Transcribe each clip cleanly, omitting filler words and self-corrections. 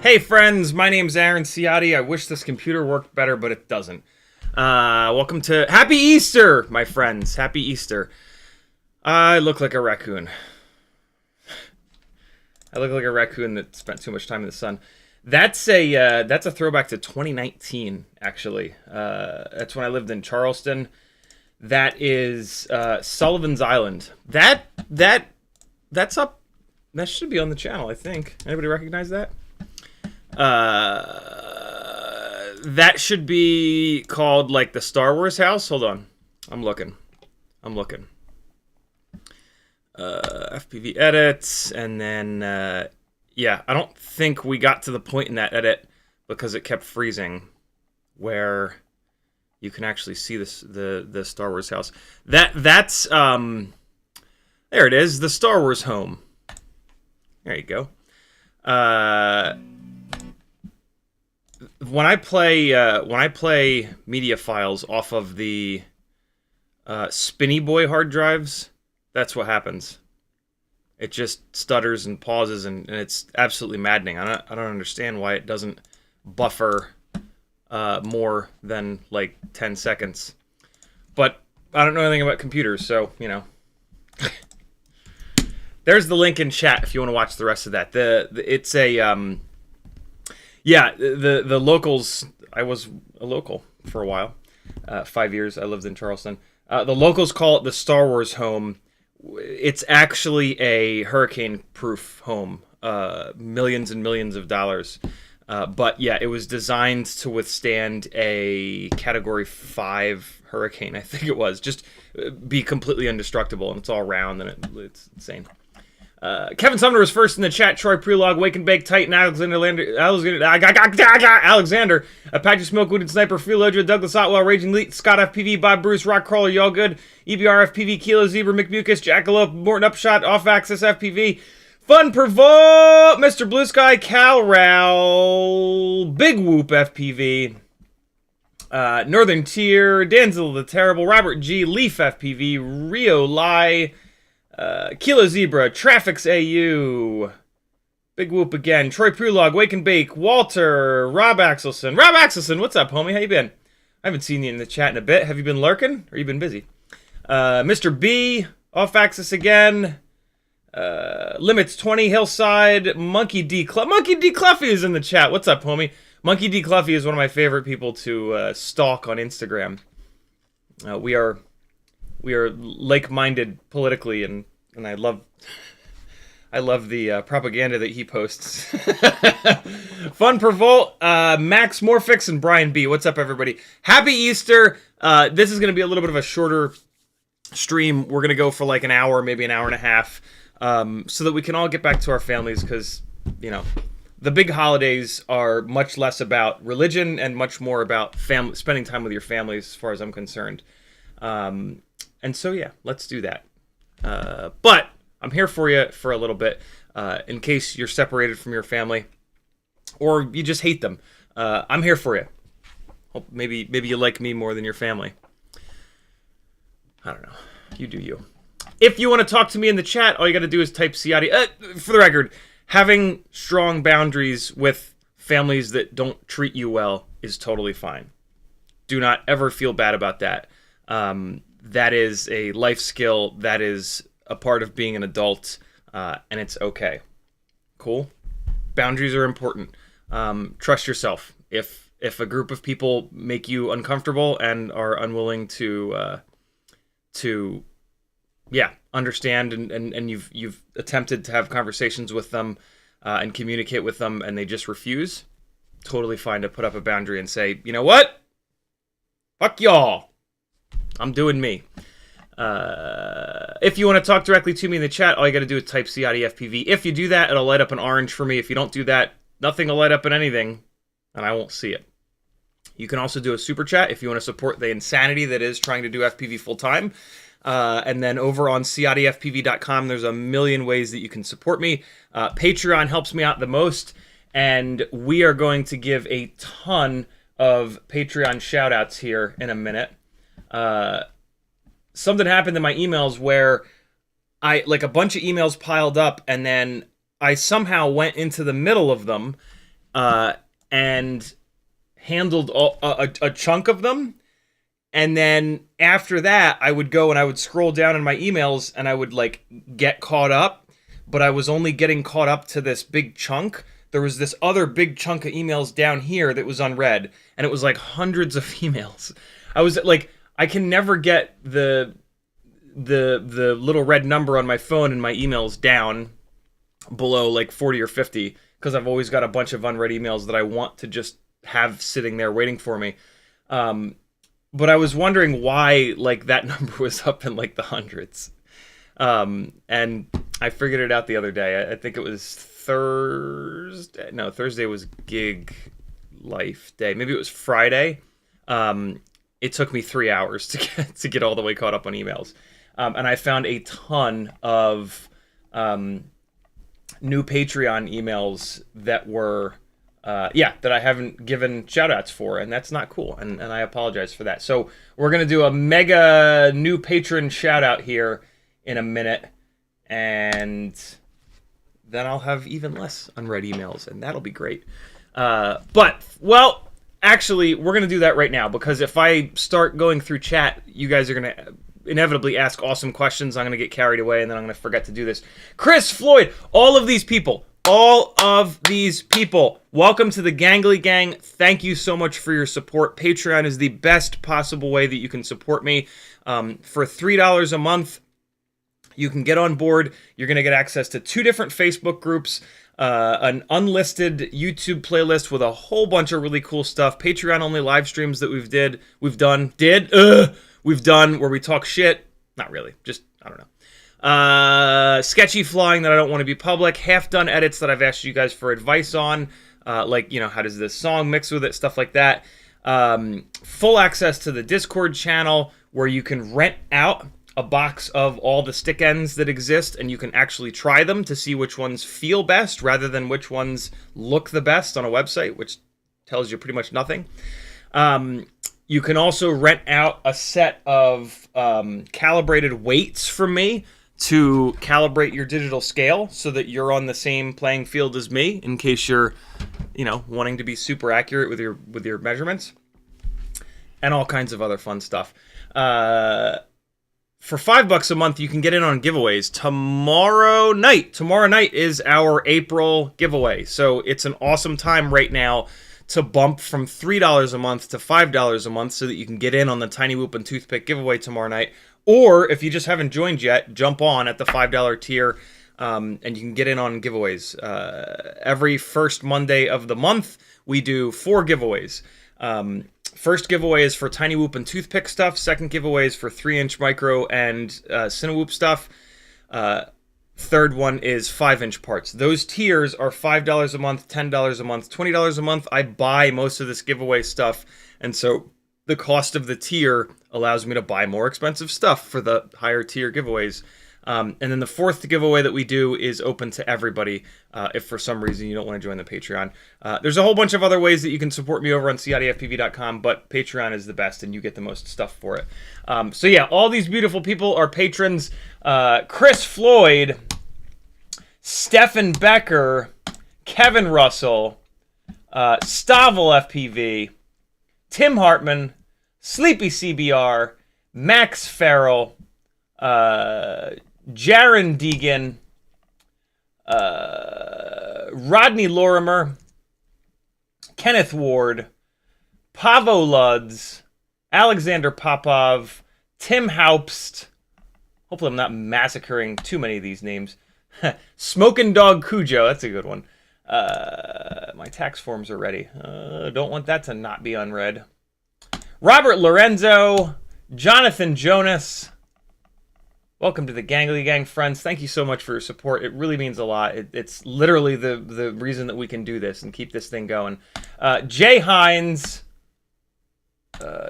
Hey friends, my name's Aaron Ciotti. I wish this computer worked better, but it doesn't. Welcome to Happy Easter, my friends. Happy Easter. I look like a raccoon. I look like a raccoon that spent too much time in the sun. That's a throwback to 2019, actually. That's when I lived in Charleston. That is Sullivan's Island. That's up. That should be on the channel, I think. Anybody recognize that? That should be called like the Star Wars house. Hold on, I'm looking. FPV edits, and then yeah, I don't think we got to the point in that edit because it kept freezing where you can actually see this the Star Wars house. That's there it is, the Star Wars home. There you go. When I play media files off of the Spinny Boy hard drives, that's what happens. It just stutters and pauses, and it's absolutely maddening. I don't understand why it doesn't buffer more than like 10 seconds. But I don't know anything about computers, so you know. There's the link in chat if you want to watch the rest of that. It's a yeah, the locals. I was a local for a while, 5 years. I lived in Charleston. The locals call it the Star Wars home. It's actually a hurricane-proof home. Millions and millions of dollars. But yeah, it was designed to withstand a Category 5 hurricane. I think it was just be completely indestructible, and it's all round and it's insane. Kevin Sumner was first in the chat. Troy Prelog, Wake and Bake, Titan, Alexander, Apache Smokewood, Sniper, Freeloader, Douglas Otwell, Raging Leet, Scott FPV, Bob Bruce, Rock Crawler, Y'all Good, EBR FPV, Kilo Zebra, McMucus, Jackalope, Morton Upshot, Off Axis FPV, Fun Pervolt, Mr. Blue Sky, Cal Ral, Big Whoop FPV, Northern Tier, Danzel the Terrible, Robert G, Leaf FPV, Rio Lai, Kilo Zebra, Traffics AU, Big Whoop again, Troy Prelog, Wake and Bake, Walter, Rob Axelson. Rob Axelson, what's up, homie? How you been? I haven't seen you in the chat in a bit. Have you been lurking, or you been busy? Mr. B, Off Axis again, Limits 20, Hillside, Monkey D. Monkey D. Cluffy is in the chat. What's up, homie? Monkey D. Cluffy is one of my favorite people to stalk on Instagram. We are like-minded politically, and I love the propaganda that he posts. Fun per Volt, Max Morphix, and Brian B. What's up, everybody? Happy Easter. This is going to be a little bit of a shorter stream. We're going to go for like an hour, maybe an hour and a half, so that we can all get back to our families, because, you know, the big holidays are much less about religion and much more about spending time with your families, as far as I'm concerned. And so, yeah, let's do that. But I'm here for you for a little bit, in case you're separated from your family or you just hate them. I'm here for you. Hope maybe you like me more than your family. I don't know. You do you. If you want to talk to me in the chat, all you got to do is type Ciotti. For the record, having strong boundaries with families that don't treat you well is totally fine. Do not ever feel bad about that. That is a life skill. That is a part of being an adult, and it's okay. Cool? Boundaries are important. Trust yourself. If a group of people make you uncomfortable and are unwilling to understand and you've attempted to have conversations with them and communicate with them and they just refuse, totally fine to put up a boundary and say, you know what? Fuck y'all. I'm doing me. If you want to talk directly to me in the chat, all you got to do is type CiottiFPV. If you do that, it'll light up an orange for me. If you don't do that, nothing will light up in anything, and I won't see it. You can also do a super chat if you want to support the insanity that is trying to do FPV full time. And then over on CiottiFPV.com, there's a million ways that you can support me. Patreon helps me out the most, and we are going to give a ton of Patreon shout-outs here in a minute. Something happened in my emails where a bunch of emails piled up, and then I somehow went into the middle of them and handled a chunk of them. And then after that, I would go and I would scroll down in my emails and I would get caught up, but I was only getting caught up to this big chunk. There was this other big chunk of emails down here that was unread, and it was hundreds of emails. I was I can never get the little red number on my phone and my emails down below 40 or 50 because I've always got a bunch of unread emails that I want to just have sitting there waiting for me. But I was wondering why that number was up in the hundreds. And I figured it out the other day. I think it was Thursday. No, Thursday was Gig Life Day. Maybe it was Friday. It took me 3 hours to get all the way caught up on emails. And I found a ton of new Patreon emails that were that I haven't given shout-outs for, and that's not cool, and I apologize for that. So we're going to do a mega new patron shout-out here in a minute, and then I'll have even less unread emails, and that'll be great. Actually, we're going to do that right now, because if I start going through chat, you guys are going to inevitably ask awesome questions. I'm going to get carried away, and then I'm going to forget to do this. Chris, Floyd, all of these people, welcome to the Gangly Gang. Thank you so much for your support. Patreon is the best possible way that you can support me. For $3 a month, you can get on board. You're going to get access to 2 different Facebook groups, an unlisted YouTube playlist with a whole bunch of really cool stuff, Patreon-only live streams that we've done where we talk shit. Not really, just, I don't know. Sketchy flying that I don't want to be public, half-done edits that I've asked you guys for advice on, how does this song mix with it, stuff like that. Full access to the Discord channel where you can rent out a box of all the stick ends that exist, and you can actually try them to see which ones feel best rather than which ones look the best on a website, which tells you pretty much nothing. You can also rent out a set of calibrated weights from me to calibrate your digital scale so that you're on the same playing field as me in case you're, wanting to be super accurate with your measurements, and all kinds of other fun stuff. For $5 a month, you can get in on giveaways. Tomorrow night is our April giveaway. So it's an awesome time right now to bump from $3 a month to $5 a month so that you can get in on the TinyWhoop and Toothpick giveaway tomorrow night. Or if you just haven't joined yet, jump on at the $5 tier, and you can get in on giveaways. Every first Monday of the month, we do 4 giveaways. First giveaway is for TinyWhoop and Toothpick stuff. Second giveaway is for 3-inch micro and CineWhoop stuff. Third one is 5-inch parts. Those tiers are $5 a month, $10 a month, $20 a month. I buy most of this giveaway stuff, and so the cost of the tier allows me to buy more expensive stuff for the higher tier giveaways. And then the fourth giveaway that we do is open to everybody if for some reason you don't want to join the Patreon. There's a whole bunch of other ways that you can support me over on CiottiFPV.com, but Patreon is the best and you get the most stuff for it. So yeah, all these beautiful people are patrons. Chris Floyd, Stefan Becker, Kevin Russell, Stavel FPV, Tim Hartman, Sleepy CBR, Max Farrell, Jaron Deegan, Rodney Lorimer, Kenneth Ward, Pavo Luds, Alexander Popov, Tim Haupst. Hopefully I'm not massacring too many of these names. Smoking Dog Cujo, that's a good one. My tax forms are ready. Don't want that to not be unread. Robert Lorenzo, Jonathan Jonas. Welcome to the Gangly Gang, friends. Thank you so much for your support. It really means a lot. It's literally the reason that we can do this and keep this thing going. Jay Hines.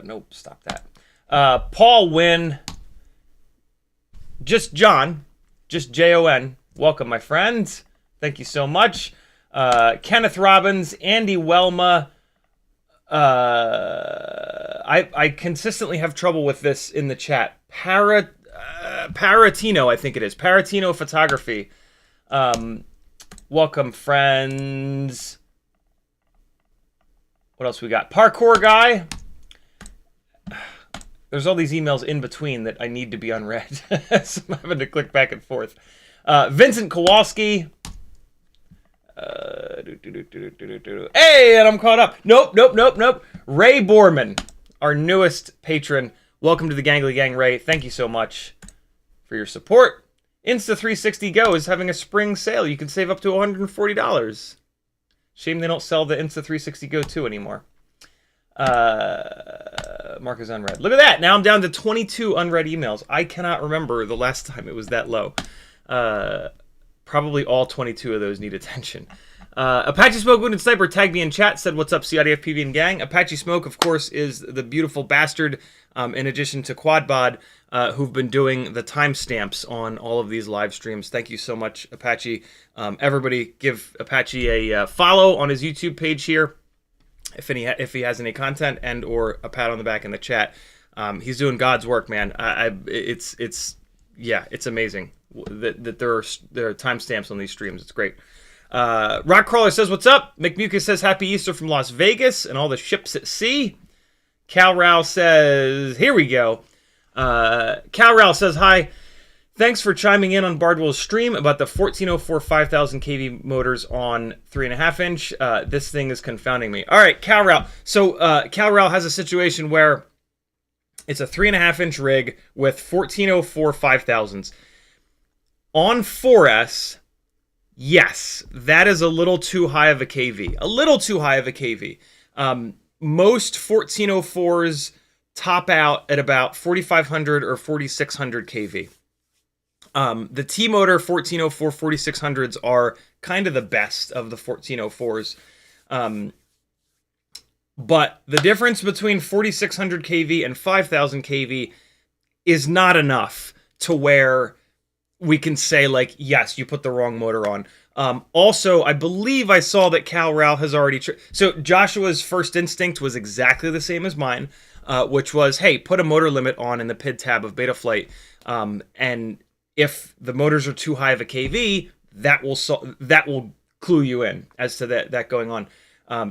Nope, stop that. Paul Wynn. Just John. Just Jon. Welcome, my friends. Thank you so much. Kenneth Robbins, Andy Welma. I consistently have trouble with this in the chat. Paratino, I think it is. Paratino Photography. Welcome, friends. What else we got? Parkour Guy. There's all these emails in between that I need to be unread. So I'm having to click back and forth. Vincent Kowalski. Hey, and I'm caught up. Nope. Ray Borman, our newest patron. Welcome to the Gangly Gang, Ray. Thank you so much for your support. Insta360 Go is having a spring sale. You can save up to $140. Shame they don't sell the Insta360 Go 2 anymore. Mark is unread. Look at that. Now I'm down to 22 unread emails. I cannot remember the last time it was that low. Probably all 22 of those need attention. Apache Smoke Wounded Sniper tagged me in chat, said, "What's up, CiottiFPV and gang?" Apache Smoke, of course, is the beautiful bastard, in addition to Quadbod, who've been doing the timestamps on all of these live streams. Thank you so much, Apache. Everybody give Apache a follow on his YouTube page here, if he has any content, and or a pat on the back in the chat. He's doing God's work, man. It's amazing that there are timestamps on these streams. It's great. Rockcrawler says, "What's up?" McMucus says, "Happy Easter from Las Vegas and all the ships at sea." Cal Rao says, "Here we go." Cal Rao says, "Hi. Thanks for chiming in on Bardwell's stream about the 1404 5000 kV motors on 3.5 inch. This thing is confounding me." All right, Cal Rao. So Cal Rao has a situation where it's a 3.5 inch rig with 1404 5000s. On 4S, yes, that is a little too high of a KV. A little too high of a KV. Most 1404s top out at about 4500 or 4600 KV. The T-Motor 1404 4600s are kind of the best of the 1404s. But the difference between 4600 KV and 5000 KV is not enough to where we can say, like, yes, you put the wrong motor on. Also, I believe I saw that Cal Rao has already... So Joshua's first instinct was exactly the same as mine, which was, hey, put a motor limit on in the PID tab of Betaflight, and if the motors are too high of a KV, that will clue you in as to that going on,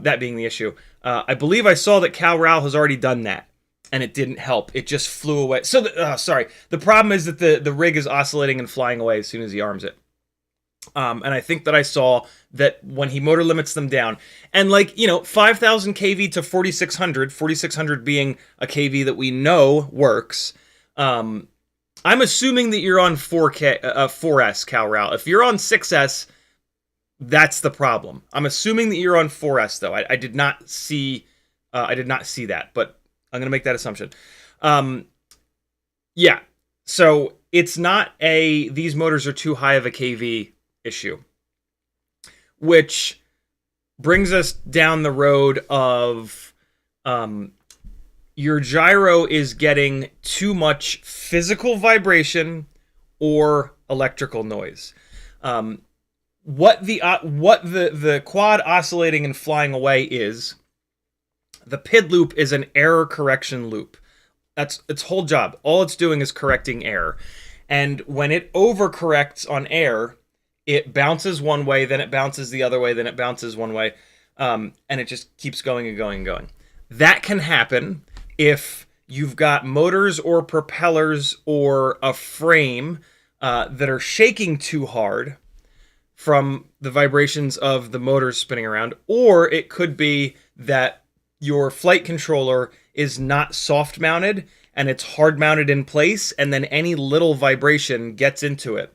that being the issue. I believe I saw that Cal Rao has already done that, and it didn't help. It just flew away. So, the problem is that the rig is oscillating and flying away as soon as he arms it. And I think that I saw that when he motor limits them down, and 5,000 kV to 4,600 being a kV that we know works. I'm assuming that you're on 4S, Cal Rao. If you're on 6S, that's the problem. I'm assuming that you're on 4S though. I did not see that, but I'm gonna make that assumption. Yeah. So it's not these motors are too high of a KV issue, which brings us down the road of your gyro is getting too much physical vibration or electrical noise. What the quad oscillating and flying away is, the PID loop is an error correction loop. That's its whole job. All it's doing is correcting error. And when it overcorrects on error, it bounces one way, then it bounces the other way, then it bounces one way, and it just keeps going and going and going. That can happen if you've got motors or propellers or a frame that are shaking too hard from the vibrations of the motors spinning around, or it could be that your flight controller is not soft mounted and it's hard mounted in place, and then any little vibration gets into it.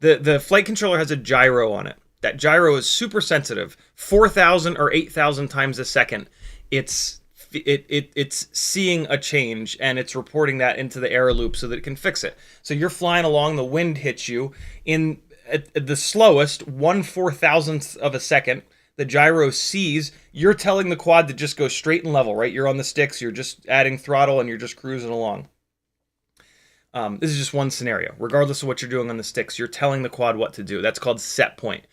The flight controller has a gyro on it. That gyro is super sensitive, 4,000 or 8,000 times a second. It's seeing a change, and it's reporting that into the error loop so that it can fix it. So you're flying along, the wind hits you in at the slowest 1/4000th of a second. The gyro sees, you're telling the quad to just go straight and level, right? You're on the sticks, you're just adding throttle, and you're just cruising along. This is just one scenario. Regardless of what you're doing on the sticks, you're telling the quad what to do. That's called set point.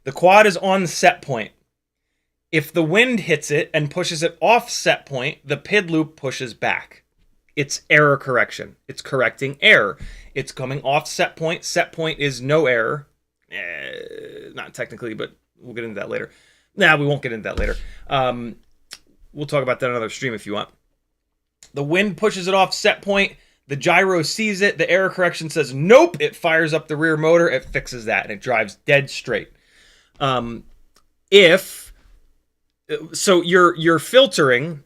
The quad is on set point. If the wind hits it and pushes it off set point, the PID loop pushes back. It's error correction. It's correcting error. It's coming off set point. Set point is no error. Not technically, but we'll get into that later. Nah, we won't get into that later. We'll talk about that on another stream if you want. The wind pushes it off set point. The gyro sees it. The error correction says, nope. It fires up the rear motor. It fixes that, and it drives dead straight. So your filtering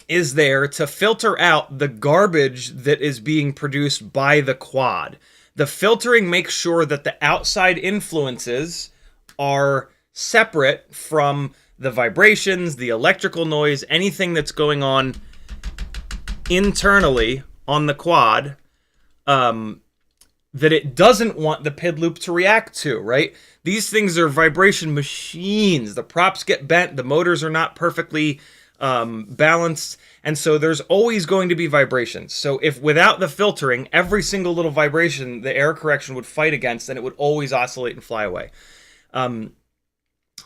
is there to filter out the garbage that is being produced by the quad. The filtering makes sure that the outside influences are separate from the vibrations, the electrical noise, anything that's going on internally on the quad that it doesn't want the PID loop to react to, right? These things are vibration machines. The props get bent. The motors are not perfectly balanced. And so there's always going to be vibrations. So if without the filtering, every single little vibration, the error correction would fight against, and it would always oscillate and fly away.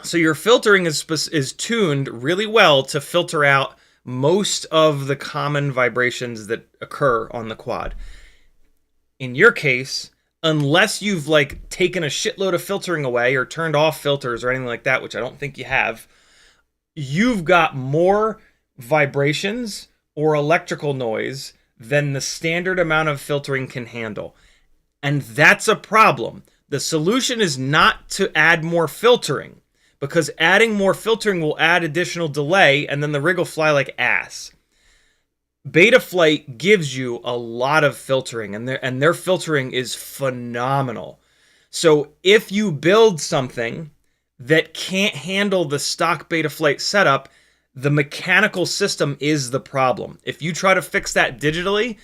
So your filtering is tuned really well to filter out most of the common vibrations that occur on the quad. In your case, unless you've like taken a shitload of filtering away or turned off filters or anything like that, which I don't think you have, you've got more vibrations or electrical noise than the standard amount of filtering can handle. And that's a problem. The solution is not to add more filtering, because adding more filtering will add additional delay, and then the rig will fly like ass. Betaflight gives you a lot of filtering, and their filtering is phenomenal. So if you build something that can't handle the stock Betaflight setup, the mechanical system is the problem. If you try to fix that digitally,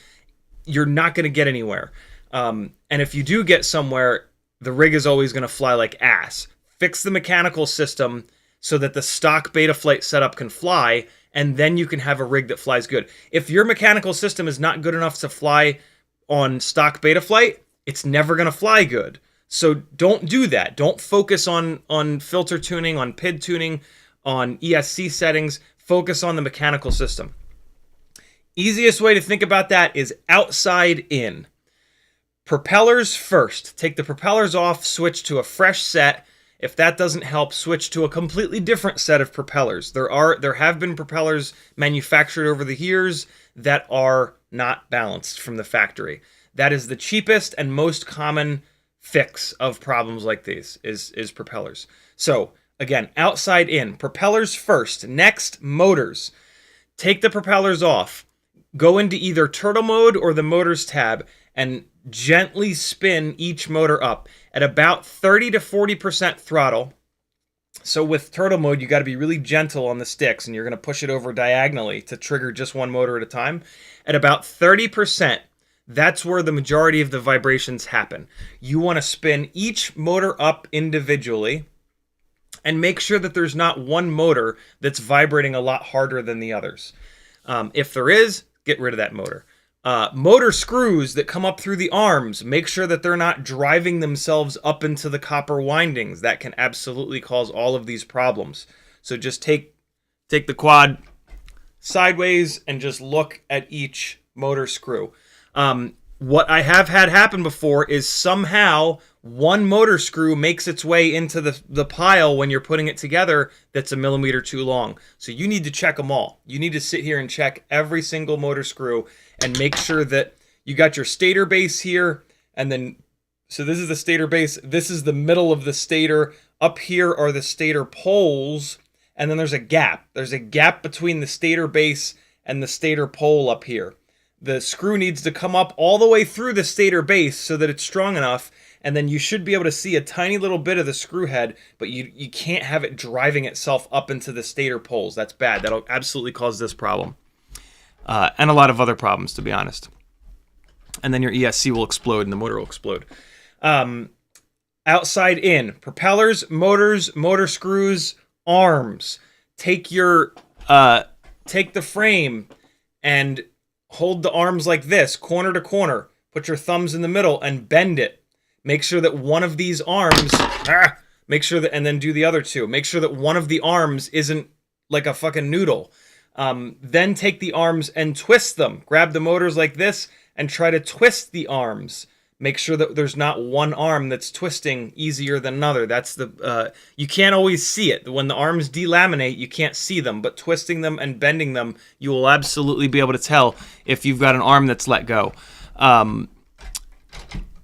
you're not going to get anywhere. And if you do get somewhere, the rig is always going to fly like ass. Fix the mechanical system so that the stock Betaflight setup can fly, and then you can have a rig that flies good. If your mechanical system is not good enough to fly on stock Betaflight, it's never going to fly good. So don't do that. Don't focus on filter tuning, on PID tuning, on ESC settings. Focus on the mechanical system. Easiest way to think about that is outside in. Propellers first. Take the propellers off, switch to a fresh set. If that doesn't help, switch to a completely different set of propellers. There have been propellers manufactured over the years that are not balanced from the factory. That is the cheapest and most common fix of problems like these is propellers. So again, outside in, propellers first. Next, motors. Take the propellers off. Go into either turtle mode or the motors tab and gently spin each motor up at about 30 to 40% throttle. So with turtle mode, you got to be really gentle on the sticks, and you're going to push it over diagonally to trigger just one motor at a time. At about 30%, that's where the majority of the vibrations happen. You want to spin each motor up individually and make sure that there's not one motor that's vibrating a lot harder than the others. If there is, get rid of that motor. Motor screws that come up through the arms, make sure that they're not driving themselves up into the copper windings. That can absolutely cause all of these problems. So just take the quad sideways and just look at each motor screw. What I have had happen before is somehow one motor screw makes its way into the pile when you're putting it together that's a millimeter too long. So you need to check them all. You need to sit here and check every single motor screw and make sure that you got your stator base here, and then, so this is the stator base, this is the middle of the stator, up here are the stator poles, and then there's a gap. There's a gap between the stator base and the stator pole up here. The screw needs to come up all the way through the stator base so that it's strong enough, and then you should be able to see a tiny little bit of the screw head, but you can't have it driving itself up into the stator poles. That's bad. That'll absolutely cause this problem. And a lot of other problems, to be honest. And then your ESC will explode and the motor will explode. Outside in, propellers, motors, motor screws, arms. Take the frame and hold the arms like this, corner to corner. Put your thumbs in the middle and bend it. Make sure that one of these arms, and then do the other two. Make sure that one of the arms isn't like a fucking noodle. Then take the arms and twist them. Grab the motors like this and try to twist the arms. Make sure that there's not one arm that's twisting easier than another. That's you can't always see it. When the arms delaminate, you can't see them, but twisting them and bending them, you will absolutely be able to tell if you've got an arm that's let go.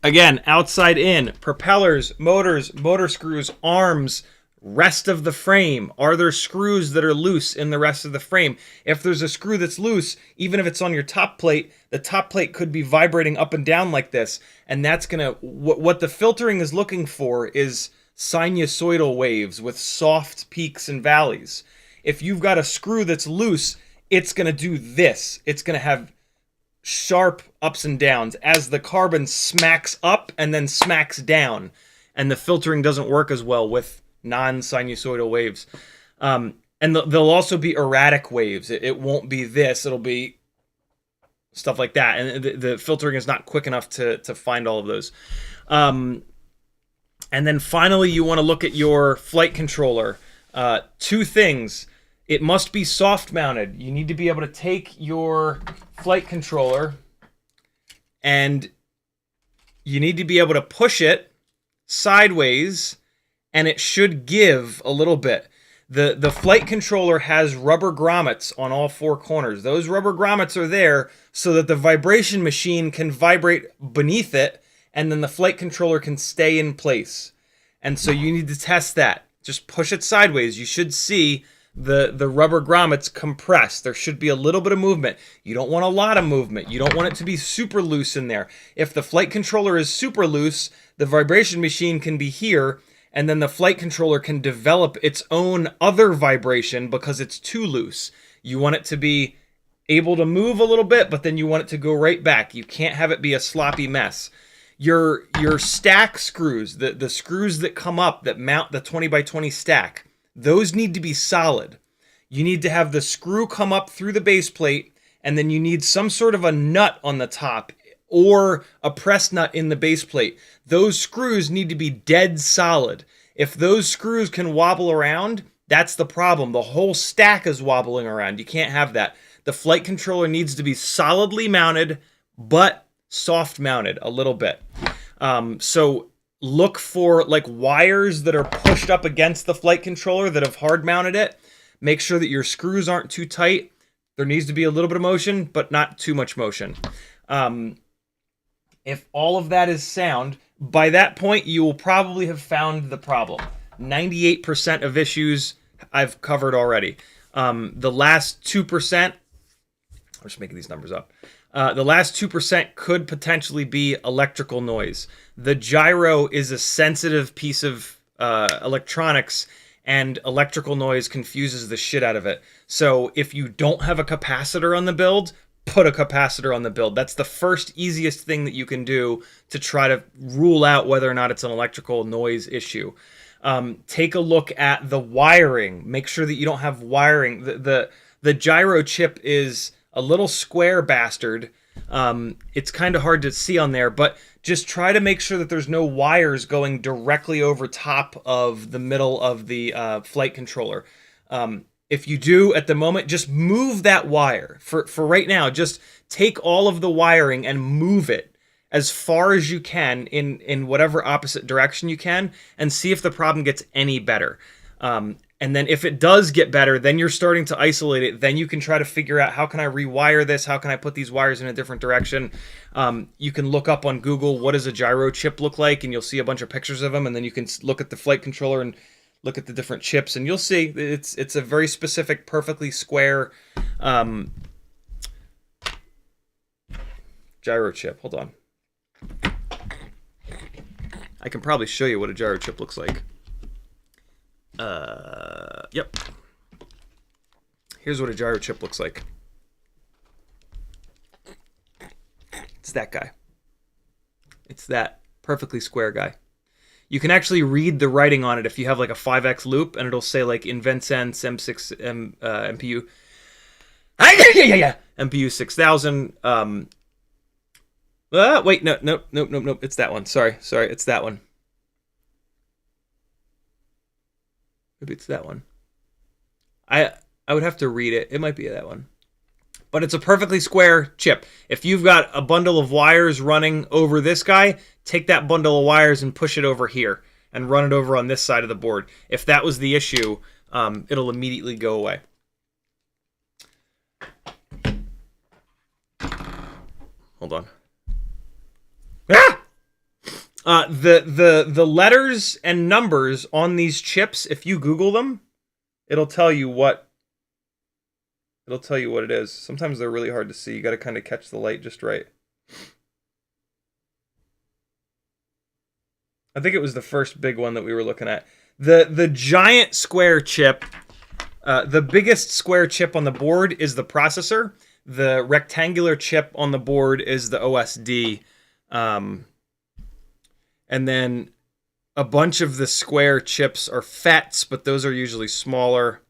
Again, outside in, propellers, motors, motor screws, arms, rest of the frame. Are there screws that are loose in the rest of the frame? If there's a screw that's loose, even if it's on your top plate, the top plate could be vibrating up and down like this, and that's gonna, what the filtering is looking for is sinusoidal waves with soft peaks and valleys. If you've got a screw that's loose, it's gonna do this. It's gonna have sharp ups and downs as the carbon smacks up and then smacks down, and the filtering doesn't work as well with non-sinusoidal waves. And there'll also be erratic waves. It won't be this, it'll be stuff like that, and the filtering is not quick enough to find all of those. And then finally, you want to look at your flight controller. Two things. It must be soft mounted. You need to be able to take your flight controller and you need to be able to push it sideways, and it should give a little bit. The flight controller has rubber grommets on all four corners. Those rubber grommets are there so that the vibration machine can vibrate beneath it, and then the flight controller can stay in place. And so you need to test that. Just push it sideways. You should see the rubber grommets compress. There should be a little bit of movement. You don't want a lot of movement. You don't want it to be super loose in there. If the flight controller is super loose, the vibration machine can be here, and then the flight controller can develop its own other vibration because it's too loose. You want it to be able to move a little bit, but then you want it to go right back. You can't have it be a sloppy mess. Your stack screws, the screws that come up that mount the 20 by 20 stack, those need to be solid. You need to have the screw come up through the base plate, and then you need some sort of a nut on the top or a press nut in the base plate. Those screws need to be dead solid. If those screws can wobble around, that's the problem. The whole stack is wobbling around. You can't have that. The flight controller needs to be solidly mounted, but soft mounted a little bit. So look for like wires that are pushed up against the flight controller that have hard mounted it. Make sure that your screws aren't too tight. There needs to be a little bit of motion, but not too much motion. If all of that is sound, by that point, you will probably have found the problem. 98% of issues I've covered already. The last 2%, I'm just making these numbers up. The last 2% could potentially be electrical noise. The gyro is a sensitive piece of electronics, and electrical noise confuses the shit out of it. So if you don't have a capacitor on the build, put a capacitor on the build. That's the first easiest thing that you can do to try to rule out whether or not it's an electrical noise issue. Take a look at the wiring. Make sure that you don't have wiring. The gyro chip is a little square bastard It's kind of hard to see on there, but just try to make sure that there's no wires going directly over top of the middle of the flight controller. If you do at the moment, just move that wire. For right now, just take all of the wiring and move it as far as you can in whatever opposite direction you can, and see if the problem gets any better. And then if it does get better, then you're starting to isolate it. Then you can try to figure out, how can I rewire this? How can I put these wires in a different direction? You can look up on Google, what does a gyro chip look like? And you'll see a bunch of pictures of them. And then you can look at the flight controller and look at the different chips. And you'll see it's a very specific, perfectly square gyro chip. Hold on. I can probably show you what a gyro chip looks like. Yep. Here's what a gyro chip looks like. It's that guy. It's that perfectly square guy. You can actually read the writing on it if you have like a 5x loop, and it'll say like InventSense M6 MPU. MPU 6000. Wait, nope. It's that one. Sorry, it's that one. Maybe it's that one. I would have to read it. It might be that one. But it's a perfectly square chip. If you've got a bundle of wires running over this guy, take that bundle of wires and push it over here and run it over on this side of the board. If that was the issue, it'll immediately go away. Hold on. The letters and numbers on these chips, if you Google them, it'll tell you what it is. Sometimes they're really hard to see. You got to kind of catch the light just right. I think it was the first big one that we were looking at. The giant square chip, the biggest square chip on the board is the processor. The rectangular chip on the board is the OSD. And then a bunch of the square chips are FETs, but those are usually smaller.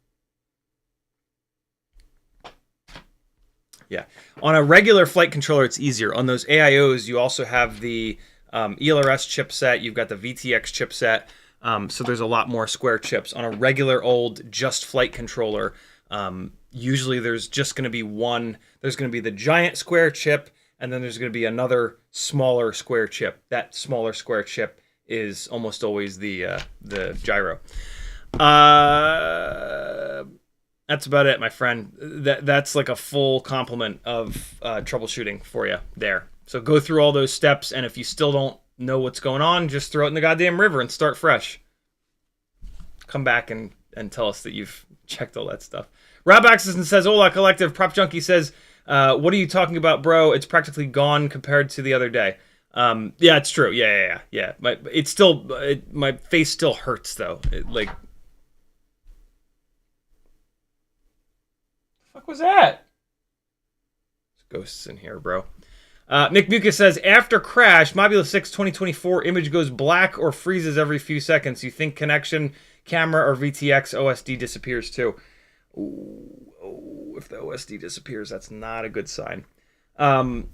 Yeah. On a regular flight controller, it's easier. On those AIOs, you also have the ELRS chipset. You've got the VTX chipset. So there's a lot more square chips. On a regular old just flight controller, usually there's just going to be one. There's going to be the giant square chip, and then there's going to be another smaller square chip. That smaller square chip is almost always the gyro. That's about it, my friend. That's like a full complement of troubleshooting for you there. So go through all those steps, and if you still don't know what's going on, just throw it in the goddamn river and start fresh. Come back and tell us that you've checked all that stuff. Rob Axelson says, Hola Collective. Prop Junkie says, what are you talking about, bro? It's practically gone compared to the other day. Yeah, it's true. Yeah. My face still hurts, though. The fuck was that? There's ghosts in here, bro. Mick Mucus says, after crash, Mobula6 2024 image goes black or freezes every few seconds. You think connection, camera, or VTX OSD disappears too? Ooh, if the OSD disappears, that's not a good sign. Mick,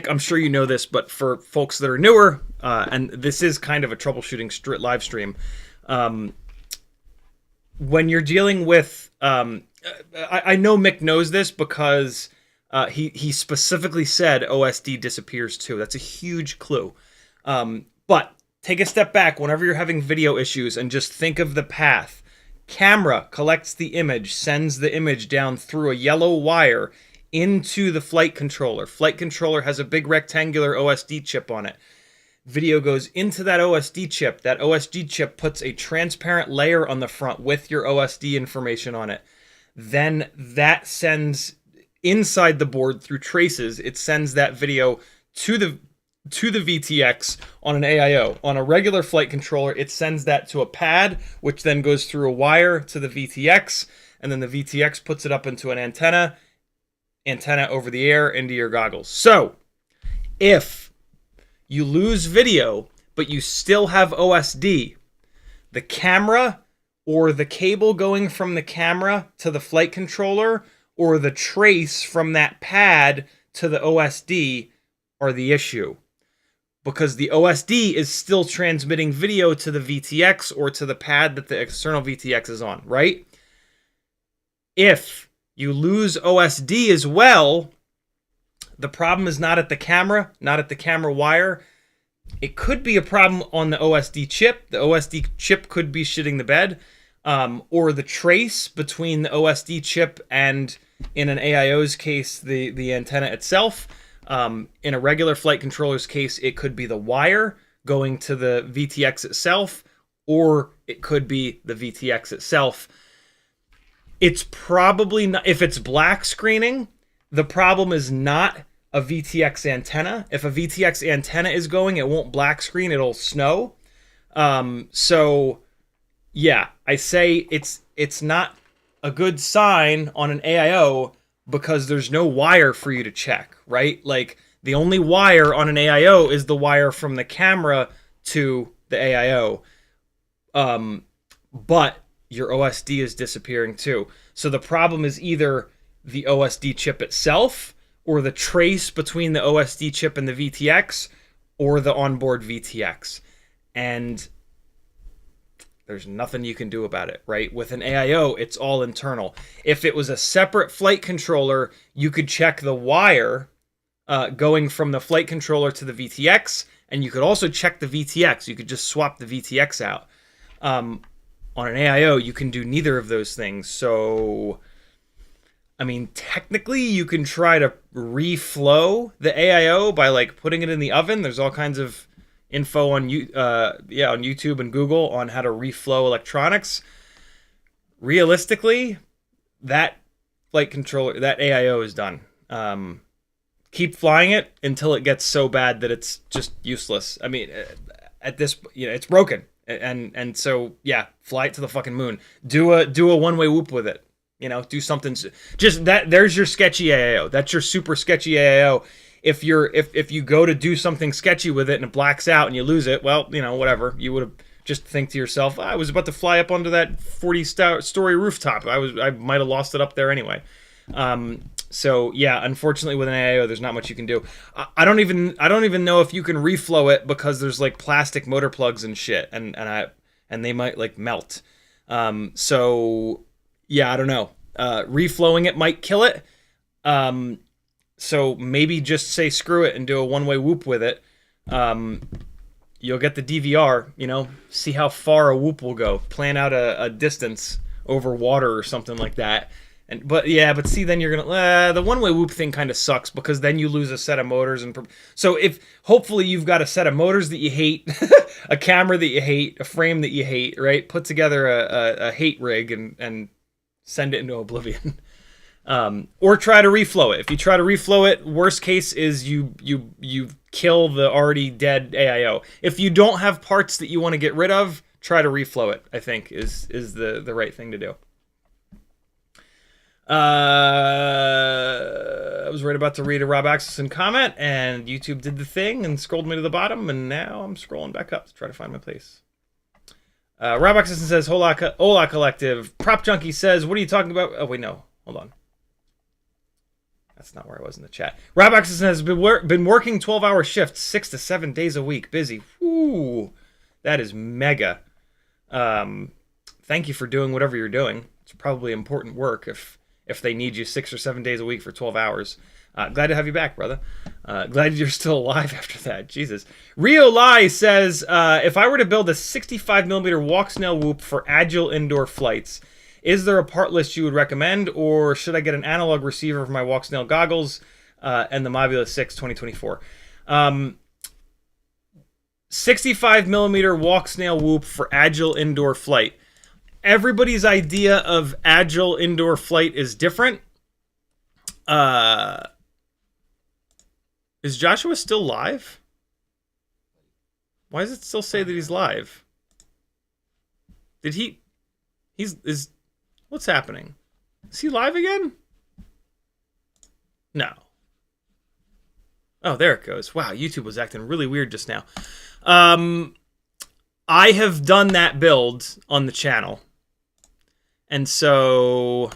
I'm sure you know this, but for folks that are newer, and this is kind of a troubleshooting live stream, when you're dealing with... I know Mick knows this because he specifically said OSD disappears too. That's a huge clue. But take a step back whenever you're having video issues and just think of the path. Camera collects the image, sends the image down through a yellow wire into the flight controller. Flight controller has a big rectangular OSD chip on it. Video goes into that OSD chip. That OSD chip puts a transparent layer on the front with your OSD information on it. Then that sends inside the board through traces. It sends that video to the VTX on an AIO. On a regular flight controller, it sends that to a pad, which then goes through a wire to the VTX, and then the VTX puts it up into an antenna over the air into your goggles. So, if you lose video, but you still have OSD, the camera or the cable going from the camera to the flight controller or the trace from that pad to the OSD are the issue. Because the OSD is still transmitting video to the VTX or to the pad that the external VTX is on, right? If you lose OSD as well, the problem is not at the camera, not at the camera wire. It could be a problem on the OSD chip. The OSD chip could be shitting the bed. Or the trace between the OSD chip and, in an AIO's case, the antenna itself. In a regular flight controller's case, it could be the wire going to the VTX itself, or it could be the VTX itself. It's probably not, if it's black screening, the problem is not a VTX antenna. If a VTX antenna is going, it won't black screen, it'll snow. So yeah, I say it's not a good sign on an AIO because there's no wire for you to check, right? Like, the only wire on an AIO is the wire from the camera to the AIO. But your OSD is disappearing too. So the problem is either the OSD chip itself, or the trace between the OSD chip and the VTX, or the onboard VTX. And there's nothing you can do about it, right? With an AIO, it's all internal. If it was a separate flight controller, you could check the wire going from the flight controller to the VTX, and you could also check the VTX. You could just swap the VTX out. On an AIO, you can do neither of those things. So, I mean, technically, you can try to reflow the AIO by, like, putting it in the oven. There's all kinds of info on on YouTube and Google on how to reflow electronics. Realistically, that flight controller, that AIO is done. Keep flying it until it gets so bad that it's just useless. I mean, at this, it's broken, and so yeah, fly it to the fucking moon. Do a one-way whoop with it. Do something. Just that. There's your sketchy AIO. That's your super sketchy AIO. If you go to do something sketchy with it and it blacks out and you lose it, well, whatever. You would have just think to yourself, I was about to fly up onto that 40-story rooftop. I might have lost it up there anyway. So yeah, unfortunately with an AIO, there's not much you can do. I don't even know if you can reflow it because there's like plastic motor plugs and shit, and they might like melt. So yeah, I don't know. Reflowing it might kill it. So maybe just say screw it and do a one-way whoop with it. You'll get the DVR, see how far a whoop will go. Plan out a distance over water or something like that. But see, then you're gonna the one-way whoop thing kind of sucks because then you lose a set of motors, and so hopefully you've got a set of motors that you hate, a camera that you hate, a frame that you hate, right? Put together a hate rig and send it into oblivion. Or try to reflow it. If you try to reflow it, worst case is you kill the already dead AIO. If you don't have parts that you want to get rid of, try to reflow it, I think is the right thing to do. I was right about to read a Rob Axelson comment, and YouTube did the thing and scrolled me to the bottom, and now I'm scrolling back up to try to find my place. Rob Axelson says, Hola Collective. Prop Junkie says, what are you talking about? Oh, wait, no. Hold on. That's not where I was in the chat. Rob Axelson has been working 12-hour shifts, 6 to 7 days a week. Busy. Ooh, that is mega. Thank you for doing whatever you're doing. It's probably important work if they need you 6 or 7 days a week for 12 hours. Glad to have you back, brother. Glad you're still alive after that. Jesus. Rio Lai says, if I were to build a 65mm Walksnail Whoop for agile indoor flights, is there a part list you would recommend, or should I get an analog receiver for my Walksnail goggles and the Mobula 2024? 65mm Walksnail Whoop for agile indoor flight. Everybody's idea of agile indoor flight is different. Is Joshua still live? Why does it still say that he's live? What's happening? Is he live again? No. Oh, there it goes. Wow, YouTube was acting really weird just now. I have done that build on the channel. And so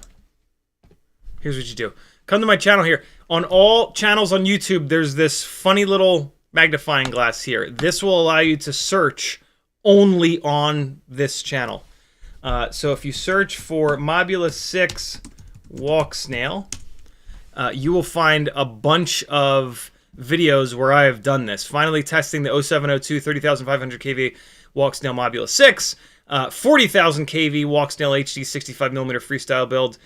here's what you do. Come to my channel here. On all channels on YouTube, there's this funny little magnifying glass here. This will allow you to search only on this channel. So if you search for Mobula75pro Walksnail, you will find a bunch of videos where I have done this. Finally testing the 0702 30,500 kV Walksnail Mobula 6, 40,000 kV Walksnail HD 65mm freestyle build.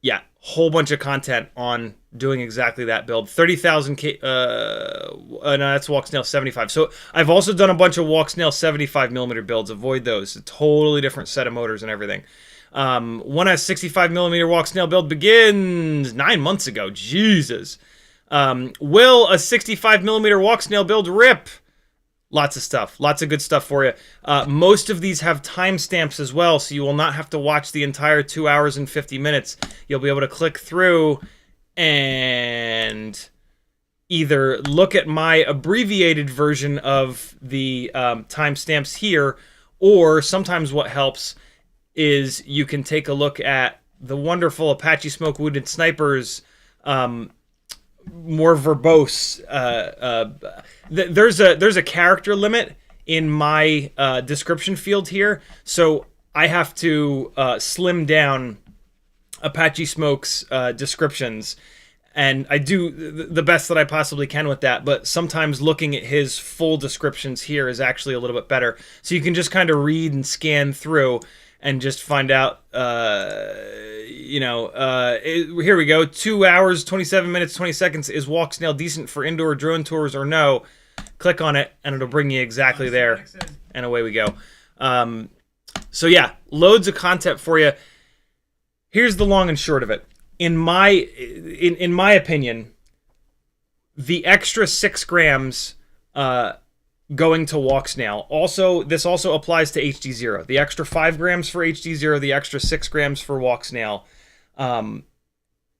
Yeah, whole bunch of content on doing exactly that build. 30,000 K, no, that's Walksnail 75. So I've also done a bunch of Walksnail 75mm builds. Avoid those. A totally different set of motors and everything. One has 65mm Walksnail build begins 9 months ago. Jesus. Will a 65mm Walksnail build rip? Lots of stuff. Lots of good stuff for you. Most of these have timestamps as well, so you will not have to watch the entire 2 hours and 50 minutes. You'll be able to click through and either look at my abbreviated version of the timestamps here, or sometimes what helps is you can take a look at the wonderful Apache Smoke Wounded Snipers more verbose. There's a character limit in my description field here, so I have to slim down Apache Smoke's descriptions, and I do the best that I possibly can with that, but sometimes looking at his full descriptions here is actually a little bit better. So you can just kind of read and scan through and just find out, here we go. 2 hours, 27 minutes, 20 seconds. Is Walksnail decent for indoor drone tours or no? Click on it, and it'll bring you exactly there. And away we go. So yeah, loads of content for you. Here's the long and short of it. In my opinion, the extra 6 grams going to Walksnail. This also applies to HD0. The extra 5 grams for HD0, the extra 6 grams for Walksnail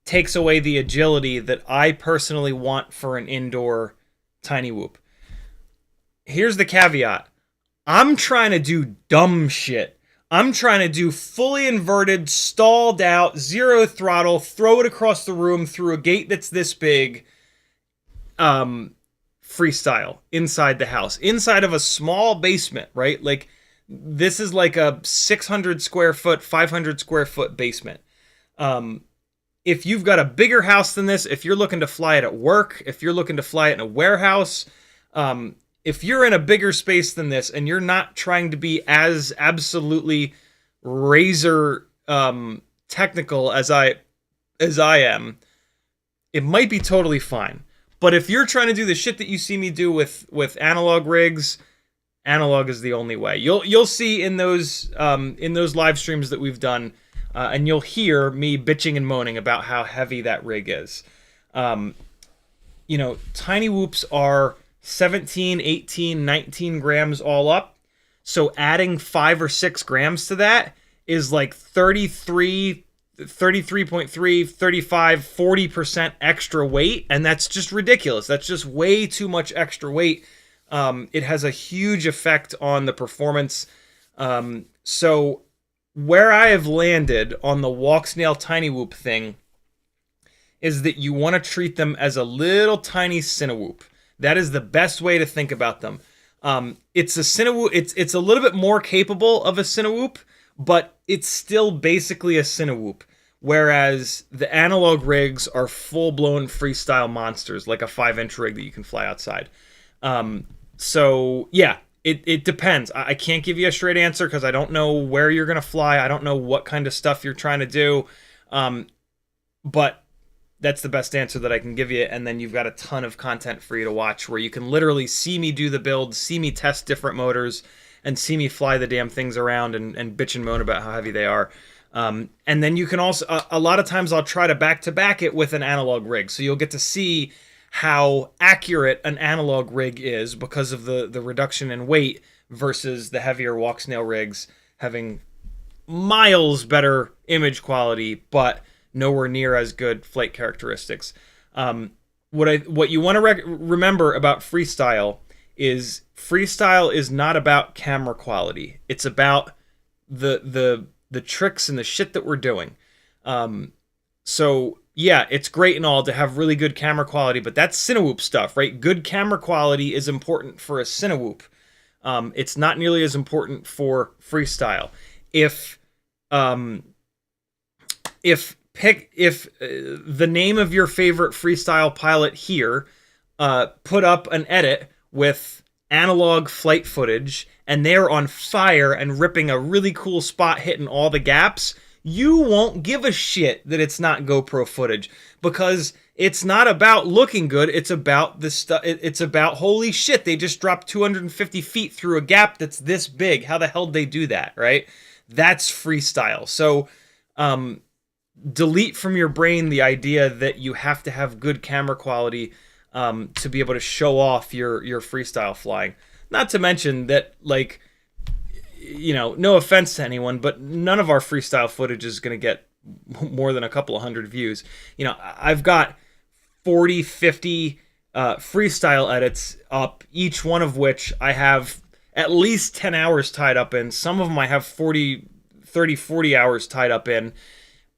takes away the agility that I personally want for an indoor TinyWhoop. Here's the caveat. I'm trying to do dumb shit. I'm trying to do fully inverted, stalled out, zero throttle, throw it across the room through a gate that's this big, freestyle inside the house, inside of a small basement, right? Like, this is like a 600 square foot, 500 square foot basement. If you've got a bigger house than this, if you're looking to fly it at work, if you're looking to fly it in a warehouse, if you're in a bigger space than this and you're not trying to be as absolutely razor technical as I am, it might be totally fine. But if you're trying to do the shit that you see me do with analog rigs, analog is the only way. You'll see in those live streams that we've done, and you'll hear me bitching and moaning about how heavy that rig is. TinyWhoops are 17, 18, 19 grams all up. So adding 5 or 6 grams to that is like 33.3, 35, 40% extra weight. And that's just ridiculous. That's just way too much extra weight. It has a huge effect on the performance. So where I have landed on the Walksnail TinyWhoop thing is that you want to treat them as a little tiny CiottiWhoop. That is the best way to think about them. It's a CiottiWhoop. It's a little bit more capable of a CiottiWhoop, but it's still basically a CiottiWhoop. Whereas the analog rigs are full-blown freestyle monsters, like a 5-inch rig that you can fly outside. So yeah, it depends. I can't give you a straight answer because I don't know where you're gonna fly. I don't know what kind of stuff you're trying to do. But that's the best answer that I can give you, and then you've got a ton of content for you to watch where you can literally see me do the build, see me test different motors, and see me fly the damn things around and bitch and moan about how heavy they are. And then you can also, a lot of times I'll try to back-to-back it with an analog rig, so you'll get to see how accurate an analog rig is because of the reduction in weight versus the heavier Walksnail rigs having miles better image quality, but nowhere near as good flight characteristics. What you want to remember about freestyle is not about camera quality. It's about the tricks and the shit that we're doing. So yeah, it's great and all to have really good camera quality, but that's CineWhoop stuff, right? Good camera quality is important for a CineWhoop. It's not nearly as important for freestyle. If the name of your favorite freestyle pilot here put up an edit with analog flight footage and they're on fire and ripping a really cool spot, hitting all the gaps, you won't give a shit that it's not GoPro footage, because it's not about looking good. It's about the stuff. It's about, holy shit, they just dropped 250 feet through a gap that's this big. How the hell did they do that, right? That's freestyle. So delete from your brain the idea that you have to have good camera quality to be able to show off your freestyle flying. Not to mention that, like, you know, no offense to anyone, but none of our freestyle footage is going to get more than a couple of hundred views. You know, I've got 40, 50 freestyle edits up, each one of which I have at least 10 hours tied up in. Some of them I have 30, 40 hours tied up in,